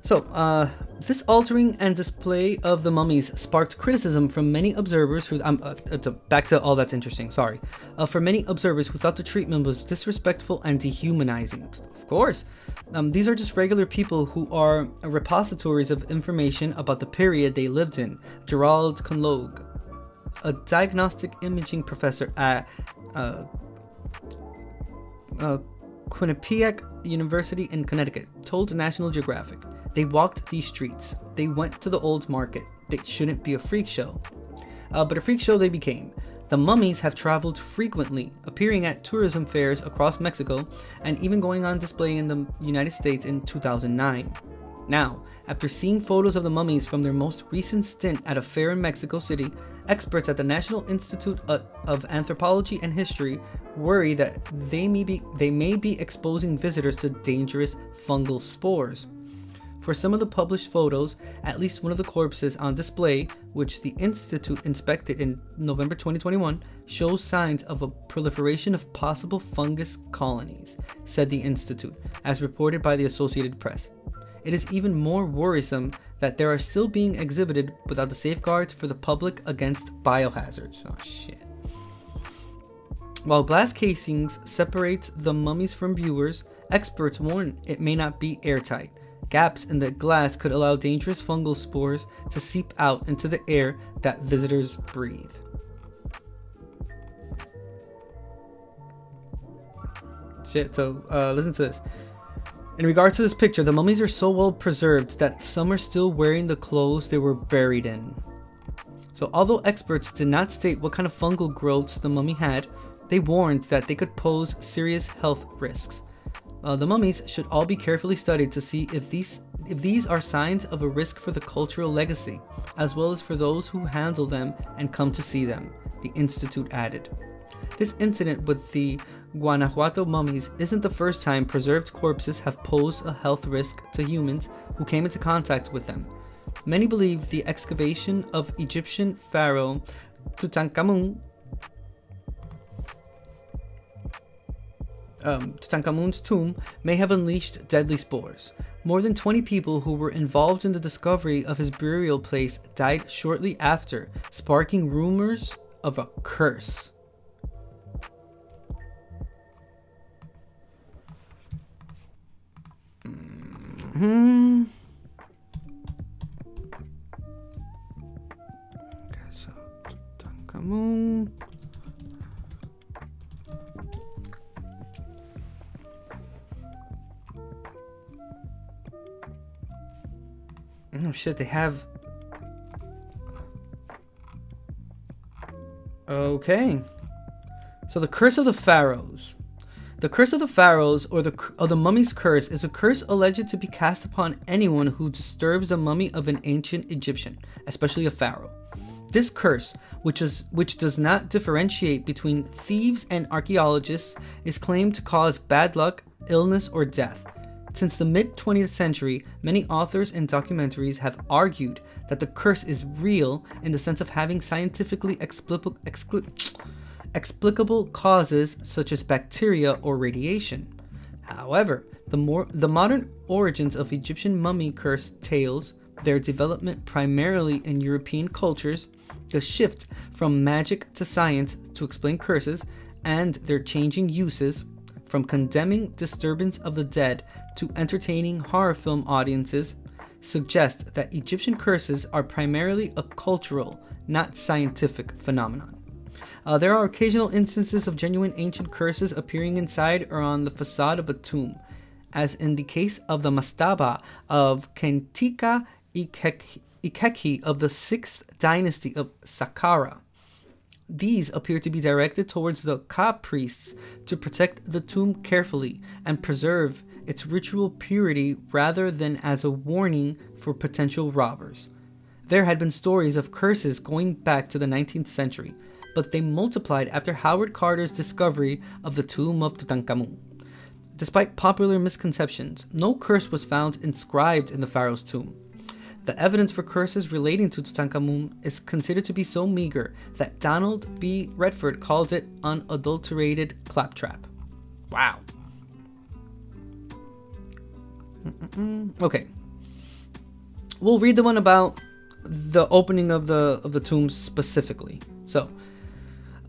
So, this altering and display of the mummies sparked criticism from many observers who, back to all that's interesting, sorry. For many observers who thought the treatment was disrespectful and dehumanizing. Of course. These are just regular people who are repositories of information about the period they lived in. Gerald Conlogue, a diagnostic imaging professor at Quinnipiac University in Connecticut, told National Geographic, "They walked these streets. They went to the old market. They shouldn't be a freak show." But a freak show they became. The mummies have traveled frequently, appearing at tourism fairs across Mexico and even going on display in the United States in 2009. Now, after seeing photos of the mummies from their most recent stint at a fair in Mexico City, experts at the National Institute of Anthropology and History worry that they may be exposing visitors to dangerous fungal spores. For some of the published photos, at least one of the corpses on display, which the Institute inspected in November 2021, shows signs of a proliferation of possible fungus colonies, said the Institute, as reported by the Associated Press. It is even more worrisome that they are still being exhibited without the safeguards for the public against biohazards. Oh shit. While glass casings separate the mummies from viewers, experts warn it may not be airtight. Gaps in the glass could allow dangerous fungal spores to seep out into the air that visitors breathe. Shit, so listen to this. In regard to this picture, the mummies are so well preserved that some are still wearing the clothes they were buried in. So although experts did not state what kind of fungal growths the mummy had, they warned that they could pose serious health risks. The mummies should all be carefully studied to see if these are signs of a risk for the cultural legacy, as well as for those who handle them and come to see them, the Institute added. This incident with the Guanajuato mummies isn't the first time preserved corpses have posed a health risk to humans who came into contact with them. Many believe the excavation of Egyptian pharaoh Tutankhamun's tomb may have unleashed deadly spores. More than 20 people who were involved in the discovery of his burial place died shortly after, sparking rumors of a curse. Okay, so Tutankhamun. Oh shit, they have... Okay. So the Curse of the Pharaohs. The Curse of the Pharaohs, or the Mummy's Curse, is a curse alleged to be cast upon anyone who disturbs the mummy of an ancient Egyptian, especially a pharaoh. This curse, which does not differentiate between thieves and archaeologists, is claimed to cause bad luck, illness, or death. Since the mid-20th century, many authors and documentaries have argued that the curse is real in the sense of having scientifically explicable causes such as bacteria or radiation. However, the modern origins of Egyptian mummy curse tales, their development primarily in European cultures, the shift from magic to science to explain curses, and their changing uses, from condemning disturbance of the dead to entertaining horror film audiences, suggest that Egyptian curses are primarily a cultural, not scientific phenomenon. There are occasional instances of genuine ancient curses appearing inside or on the facade of a tomb, as in the case of the mastaba of Kentika Ikeki of the 6th dynasty of Saqqara. These appear to be directed towards the Ka priests to protect the tomb carefully and preserve its ritual purity rather than as a warning for potential robbers. There had been stories of curses going back to the 19th century, but they multiplied after Howard Carter's discovery of the tomb of Tutankhamun. Despite popular misconceptions, no curse was found inscribed in the pharaoh's tomb. The evidence for curses relating to Tutankhamun is considered to be so meager that Donald B. Redford called it unadulterated claptrap. Wow. Okay. We'll read the one about the opening of the tomb specifically. So,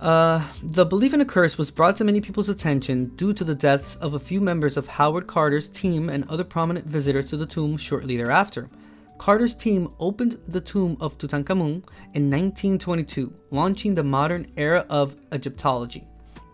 the belief in a curse was brought to many people's attention due to the deaths of a few members of Howard Carter's team and other prominent visitors to the tomb shortly thereafter. Carter's team opened the tomb of Tutankhamun in 1922, launching the modern era of Egyptology.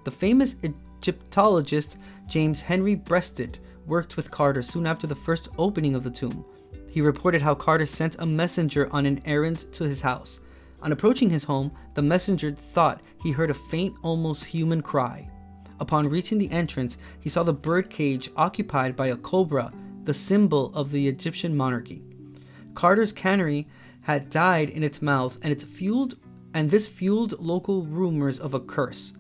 The famous Egyptologist James Henry Breasted worked with Carter soon after the first opening of the tomb. He reported how Carter sent a messenger on an errand to his house. On approaching his home, the messenger thought he heard a faint, almost human cry. Upon reaching the entrance, he saw the birdcage occupied by a cobra, the symbol of the Egyptian monarchy. Carter's canary had died in its mouth, and this fueled local rumors of a curse.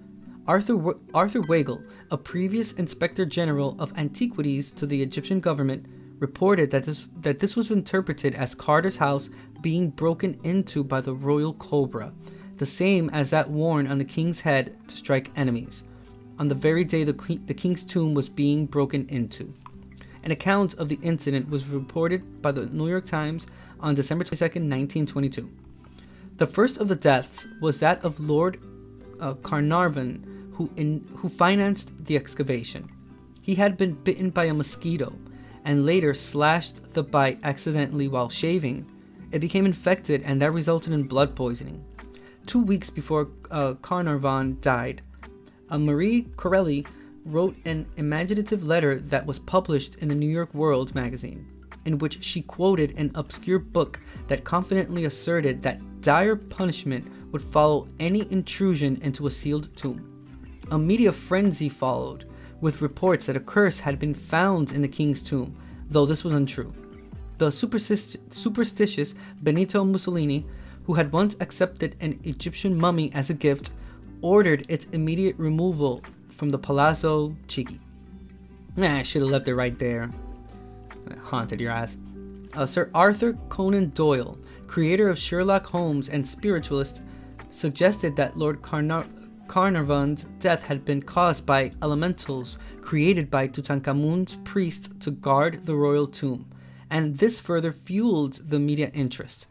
Arthur Weigel, a previous Inspector General of Antiquities to the Egyptian government, reported that this was interpreted as Carter's house being broken into by the royal cobra, the same as that worn on the king's head to strike enemies, on the very day the king's tomb was being broken into. An account of the incident was reported by the New York Times on December 22, 1922. The first of the deaths was that of Lord Carnarvon, who financed the excavation. He had been bitten by a mosquito and later slashed the bite accidentally while shaving. It became infected, and that resulted in blood poisoning. 2 weeks before Carnarvon died, Marie Corelli wrote an imaginative letter that was published in the New York World magazine, in which she quoted an obscure book that confidently asserted that dire punishment would follow any intrusion into a sealed tomb. A media frenzy followed, with reports that a curse had been found in the king's tomb, though this was untrue. The superstitious Benito Mussolini, who had once accepted an Egyptian mummy as a gift, ordered its immediate removal from the Palazzo Chigi. I should have left it right there. It haunted your ass. Sir Arthur Conan Doyle, creator of Sherlock Holmes and spiritualist, suggested that Lord Carnarvon's death had been caused by elementals created by Tutankhamun's priests to guard the royal tomb, and this further fueled the media interest.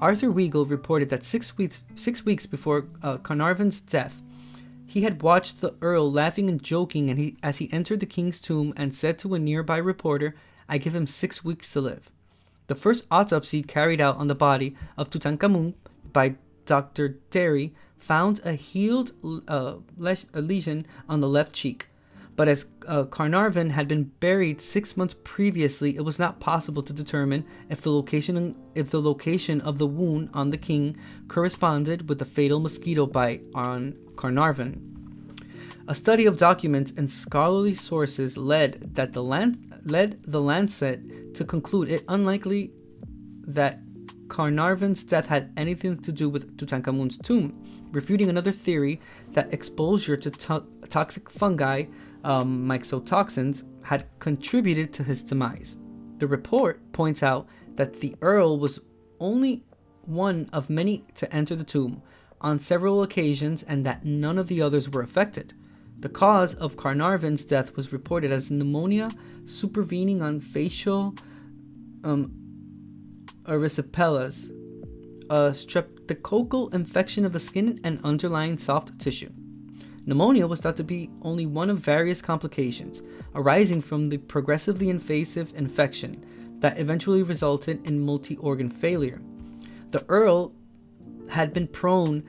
Arthur Weigel reported that 6 weeks before Carnarvon's death, he had watched the Earl laughing and joking as he entered the king's tomb and said to a nearby reporter, "I give him 6 weeks to live." The first autopsy carried out on the body of Tutankhamun by Dr. Derry found a healed lesion on the left cheek, But as Carnarvon had been buried 6 months previously, it was not possible to determine if the location of the wound on the king corresponded with the fatal mosquito bite on Carnarvon. A study of documents and scholarly sources led the Lancet to conclude it unlikely that Carnarvon's death had anything to do with Tutankhamun's tomb, refuting another theory that exposure to toxic fungi, mycotoxins, had contributed to his demise. The report points out that the Earl was only one of many to enter the tomb on several occasions and that none of the others were affected. The cause of Carnarvon's death was reported as pneumonia supervening on facial erysipelas, a streptococcal infection of the skin and underlying soft tissue. Pneumonia was thought to be only one of various complications arising from the progressively invasive infection that eventually resulted in multi-organ failure. The Earl had been prone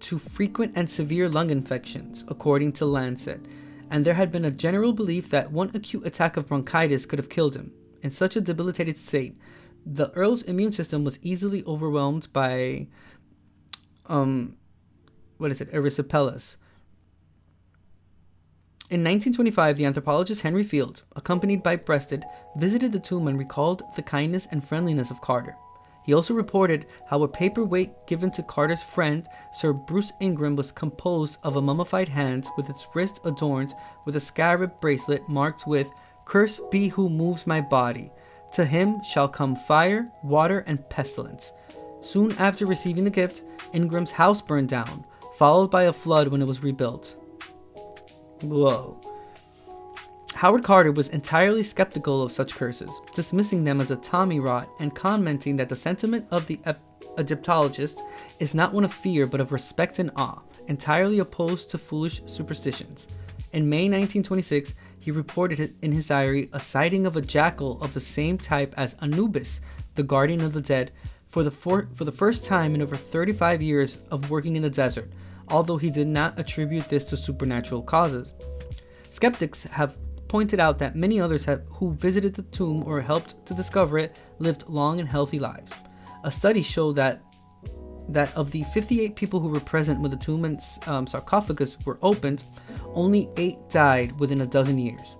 to frequent and severe lung infections, according to Lancet, and there had been a general belief that one acute attack of bronchitis could have killed him. In such a debilitated state, the Earl's immune system was easily overwhelmed by erysipelas. In 1925, the anthropologist Henry Field, accompanied by Breasted, visited the tomb and recalled the kindness and friendliness of Carter. He also reported how a paperweight given to Carter's friend, Sir Bruce Ingram, was composed of a mummified hand with its wrist adorned with a scarab bracelet marked with "Cursed be who moves my body. To him shall come fire, water, and pestilence." Soon after receiving the gift, Ingram's house burned down, followed by a flood when it was rebuilt. Whoa. Howard Carter was entirely skeptical of such curses, dismissing them as a Tommy rot and commenting that the sentiment of the Egyptologist is not one of fear but of respect and awe, entirely opposed to foolish superstitions. In May 1926, he reported in his diary a sighting of a jackal of the same type as Anubis, the guardian of the dead, for the first time in over 35 years of working in the desert, although he did not attribute this to supernatural causes. Skeptics have pointed out that many others who visited the tomb or helped to discover it lived long and healthy lives. A study showed that of the 58 people who were present when the tomb and sarcophagus were opened, only 8 died within a dozen years.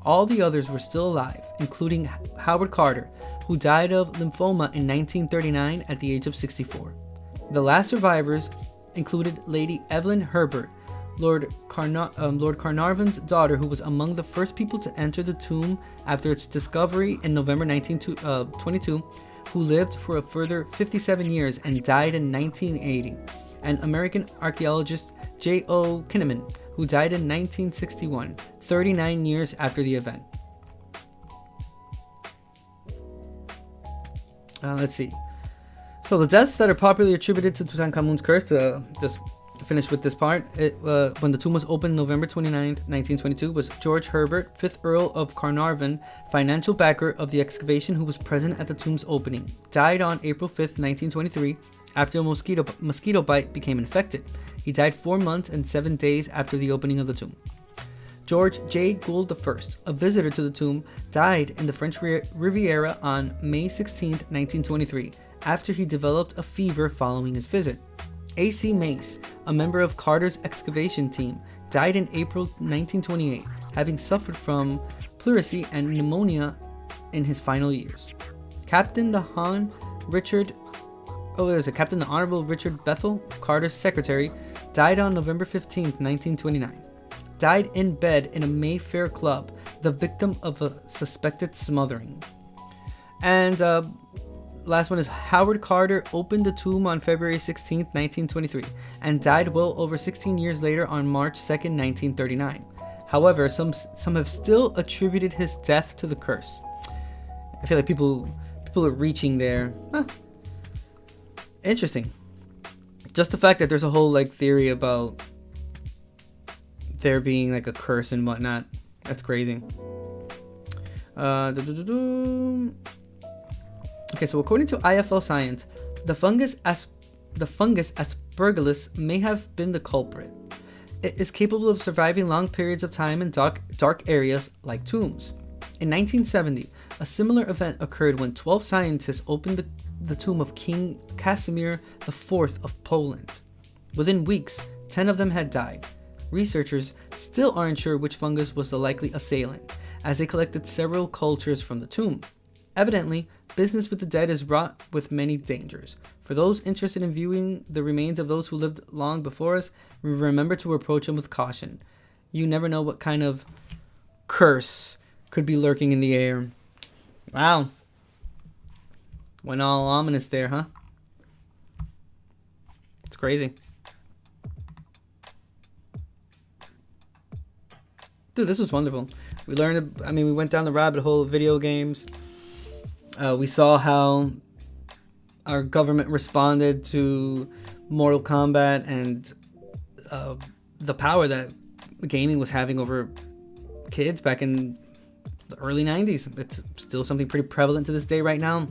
All the others were still alive, including Howard Carter, who died of lymphoma in 1939 at the age of 64. The last survivors included Lady Evelyn Herbert, Lord Carnarvon's daughter, who was among the first people to enter the tomb after its discovery in November 1922, who lived for a further 57 years and died in 1980, and American archaeologist J.O. Kinnaman, who died in 1961, 39 years after the event. Let's see. So the deaths that are popularly attributed to Tutankhamun's curse, just finish with this part, when the tomb was opened November 29, 1922, was George Herbert, 5th Earl of Carnarvon, financial backer of the excavation, who was present at the tomb's opening. Died on April 5th, 1923, after a mosquito bite became infected. He died 4 months and 7 days after the opening of the tomb. George J. Gould I, a visitor to the tomb, died in the French Riviera on May 16, 1923, after he developed a fever following his visit. A.C. Mace, a member of Carter's excavation team, died in April 1928, having suffered from pleurisy and pneumonia in his final years. Captain the Honorable Richard Bethel, Carter's secretary, died on November 15, 1929. Died in bed in a Mayfair club, the victim of a suspected smothering. And last one is Howard Carter opened the tomb on February 16, 1923, and died well over 16 years later on March 2, 1939. However, some have still attributed his death to the curse. I feel like people are reaching there. Interesting. Just the fact that there's a whole theory about there being a curse and whatnot. That's crazy. Okay, so according to IFL Science, the fungus Aspergillus may have been the culprit. It is capable of surviving long periods of time in dark areas like tombs. In 1970, a similar event occurred when 12 scientists opened the tomb of King Casimir IV of Poland. Within weeks, 10 of them had died. Researchers still aren't sure which fungus was the likely assailant, as they collected several cultures from the tomb. Evidently, business with the dead is wrought with many dangers. For those interested in viewing the remains of those who lived long before us, remember to approach them with caution. You never know what kind of curse could be lurking in the air. Wow. Went all ominous there, huh? It's crazy. Dude, this was wonderful. We learned, we went down the rabbit hole of video games. We saw how our government responded to Mortal Kombat and the power that gaming was having over kids back in the early 90s. It's still something pretty prevalent to this day right now.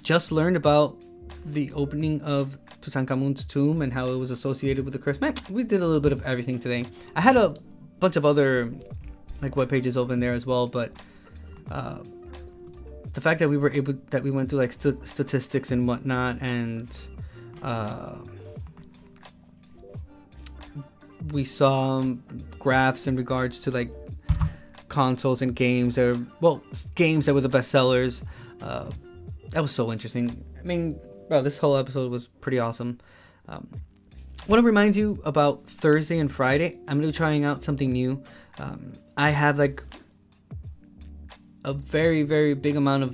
Just learned about the opening of Tutankhamun's tomb and how it was associated with the curse. Man, we did a little bit of everything today. I had a bunch of other web pages open there as well, but the fact that we went through statistics and whatnot, and we saw graphs in regards to consoles and games games that were the best sellers. That was so interesting. Bro, this whole episode was pretty awesome. I want to remind you about Thursday and Friday. I'm going to be trying out something new. I have a very, very big amount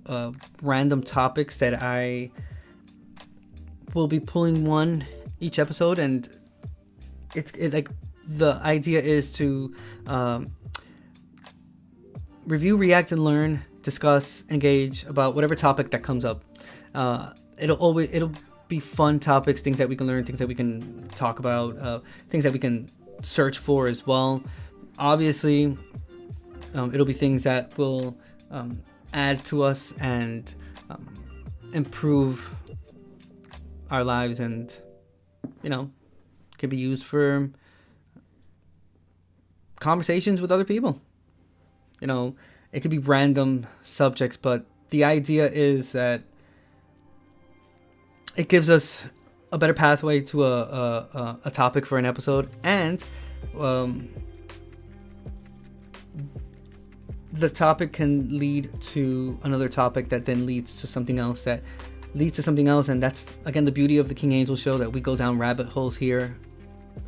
of random topics that I will be pulling one each episode, and the idea is to review, react, and learn, discuss, engage about whatever topic that comes up. It'll be fun topics, things that we can learn, things that we can talk about, things that we can search for as well. Obviously, it'll be things that will add to us and improve our lives, and can be used for conversations with other people. It could be random subjects, but the idea is that it gives us a better pathway to a topic for an episode, and the topic can lead to another topic that then leads to something else that leads to something else. And that's, again, the beauty of the King Angel Show, that we go down rabbit holes here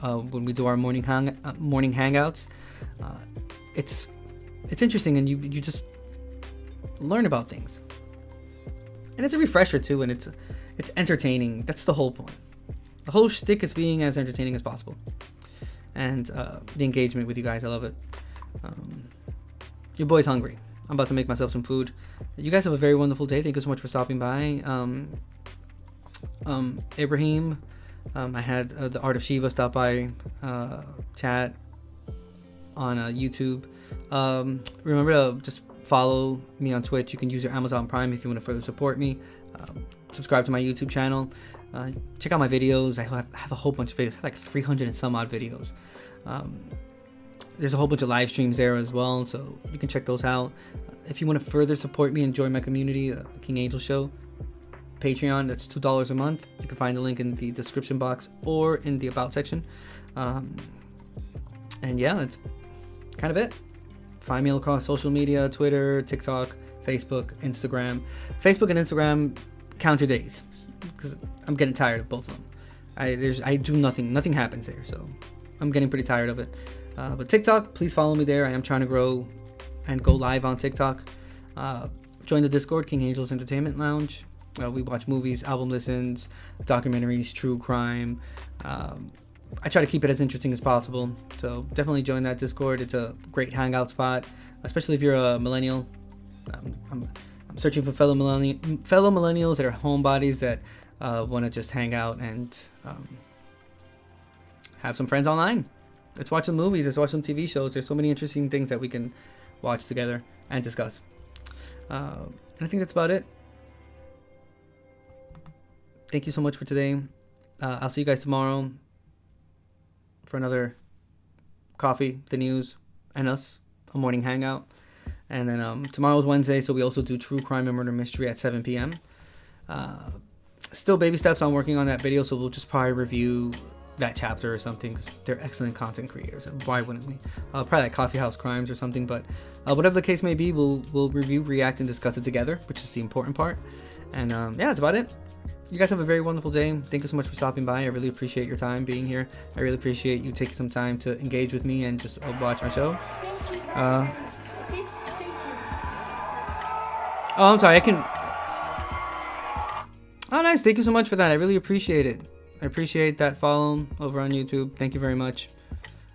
when we do our morning hangouts. It's interesting, and you just learn about things, and it's a refresher too, and it's entertaining. That's the whole point. The whole shtick is being as entertaining as possible, and the engagement with you guys, I love it. Your boy's hungry. I'm about to make myself some food. You guys have a very wonderful day. Thank you so much for stopping by. Ibrahim, I had the Art of Shiva stop by, chat on YouTube. Remember to just follow me on Twitch. You can use your Amazon Prime if you want to further support me. Subscribe to my YouTube channel. Check out my videos. I have a whole bunch of videos. I have like 300 and some odd videos. There's a whole bunch of live streams there as well, so you can check those out. If you want to further support me and join my community, the King Angel Show, Patreon, that's $2 a month. You can find the link in the description box or in the About section. And yeah, that's kind of it. Find me across social media: Twitter, TikTok, Facebook, Instagram. Facebook and Instagram, count your days, because I'm getting tired of both of them. I do nothing happens there, so I'm getting pretty tired of it. But TikTok, please follow me there. I am trying to grow and go live on TikTok. Join the Discord, King Angel's Entertainment Lounge. We watch movies, album listens, documentaries, true crime. I try to keep it as interesting as possible, so definitely join that Discord. It's a great hangout spot, especially if you're a millennial. I'm searching for fellow millennials that are homebodies that want to just hang out and have some friends online. Let's watch some movies. Let's watch some TV shows. There's so many interesting things that we can watch together and discuss. And I think that's about it. Thank you so much for today. I'll see you guys tomorrow for another coffee, the news, and us, a morning hangout. And then tomorrow's Wednesday, so we also do true crime and murder mystery at 7 p.m. Still baby steps on working on that video, so we'll just probably review that chapter or something, because they're excellent content creators, and why wouldn't we? Probably like Coffee House Crimes or something, but whatever the case may be, we'll review, react, and discuss it together, which is the important part. And yeah, that's about it. You guys have a very wonderful day. Thank you so much for stopping by. I really appreciate your time being here. I really appreciate you taking some time to engage with me and just watch my show. Oh, I'm sorry. Oh, nice. Thank you so much for that. I really appreciate it. I appreciate that follow over on YouTube. Thank you very much.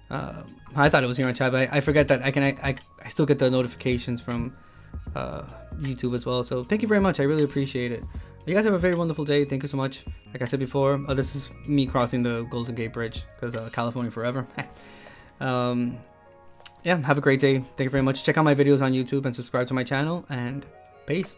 I thought it was here on chat, but I forget that I still get the notifications from YouTube as well. So thank you very much. I really appreciate it. You guys have a very wonderful day. Thank you so much. Like I said before, this is me crossing the Golden Gate Bridge, because California forever. Yeah, have a great day. Thank you very much. Check out my videos on YouTube and subscribe to my channel, and peace.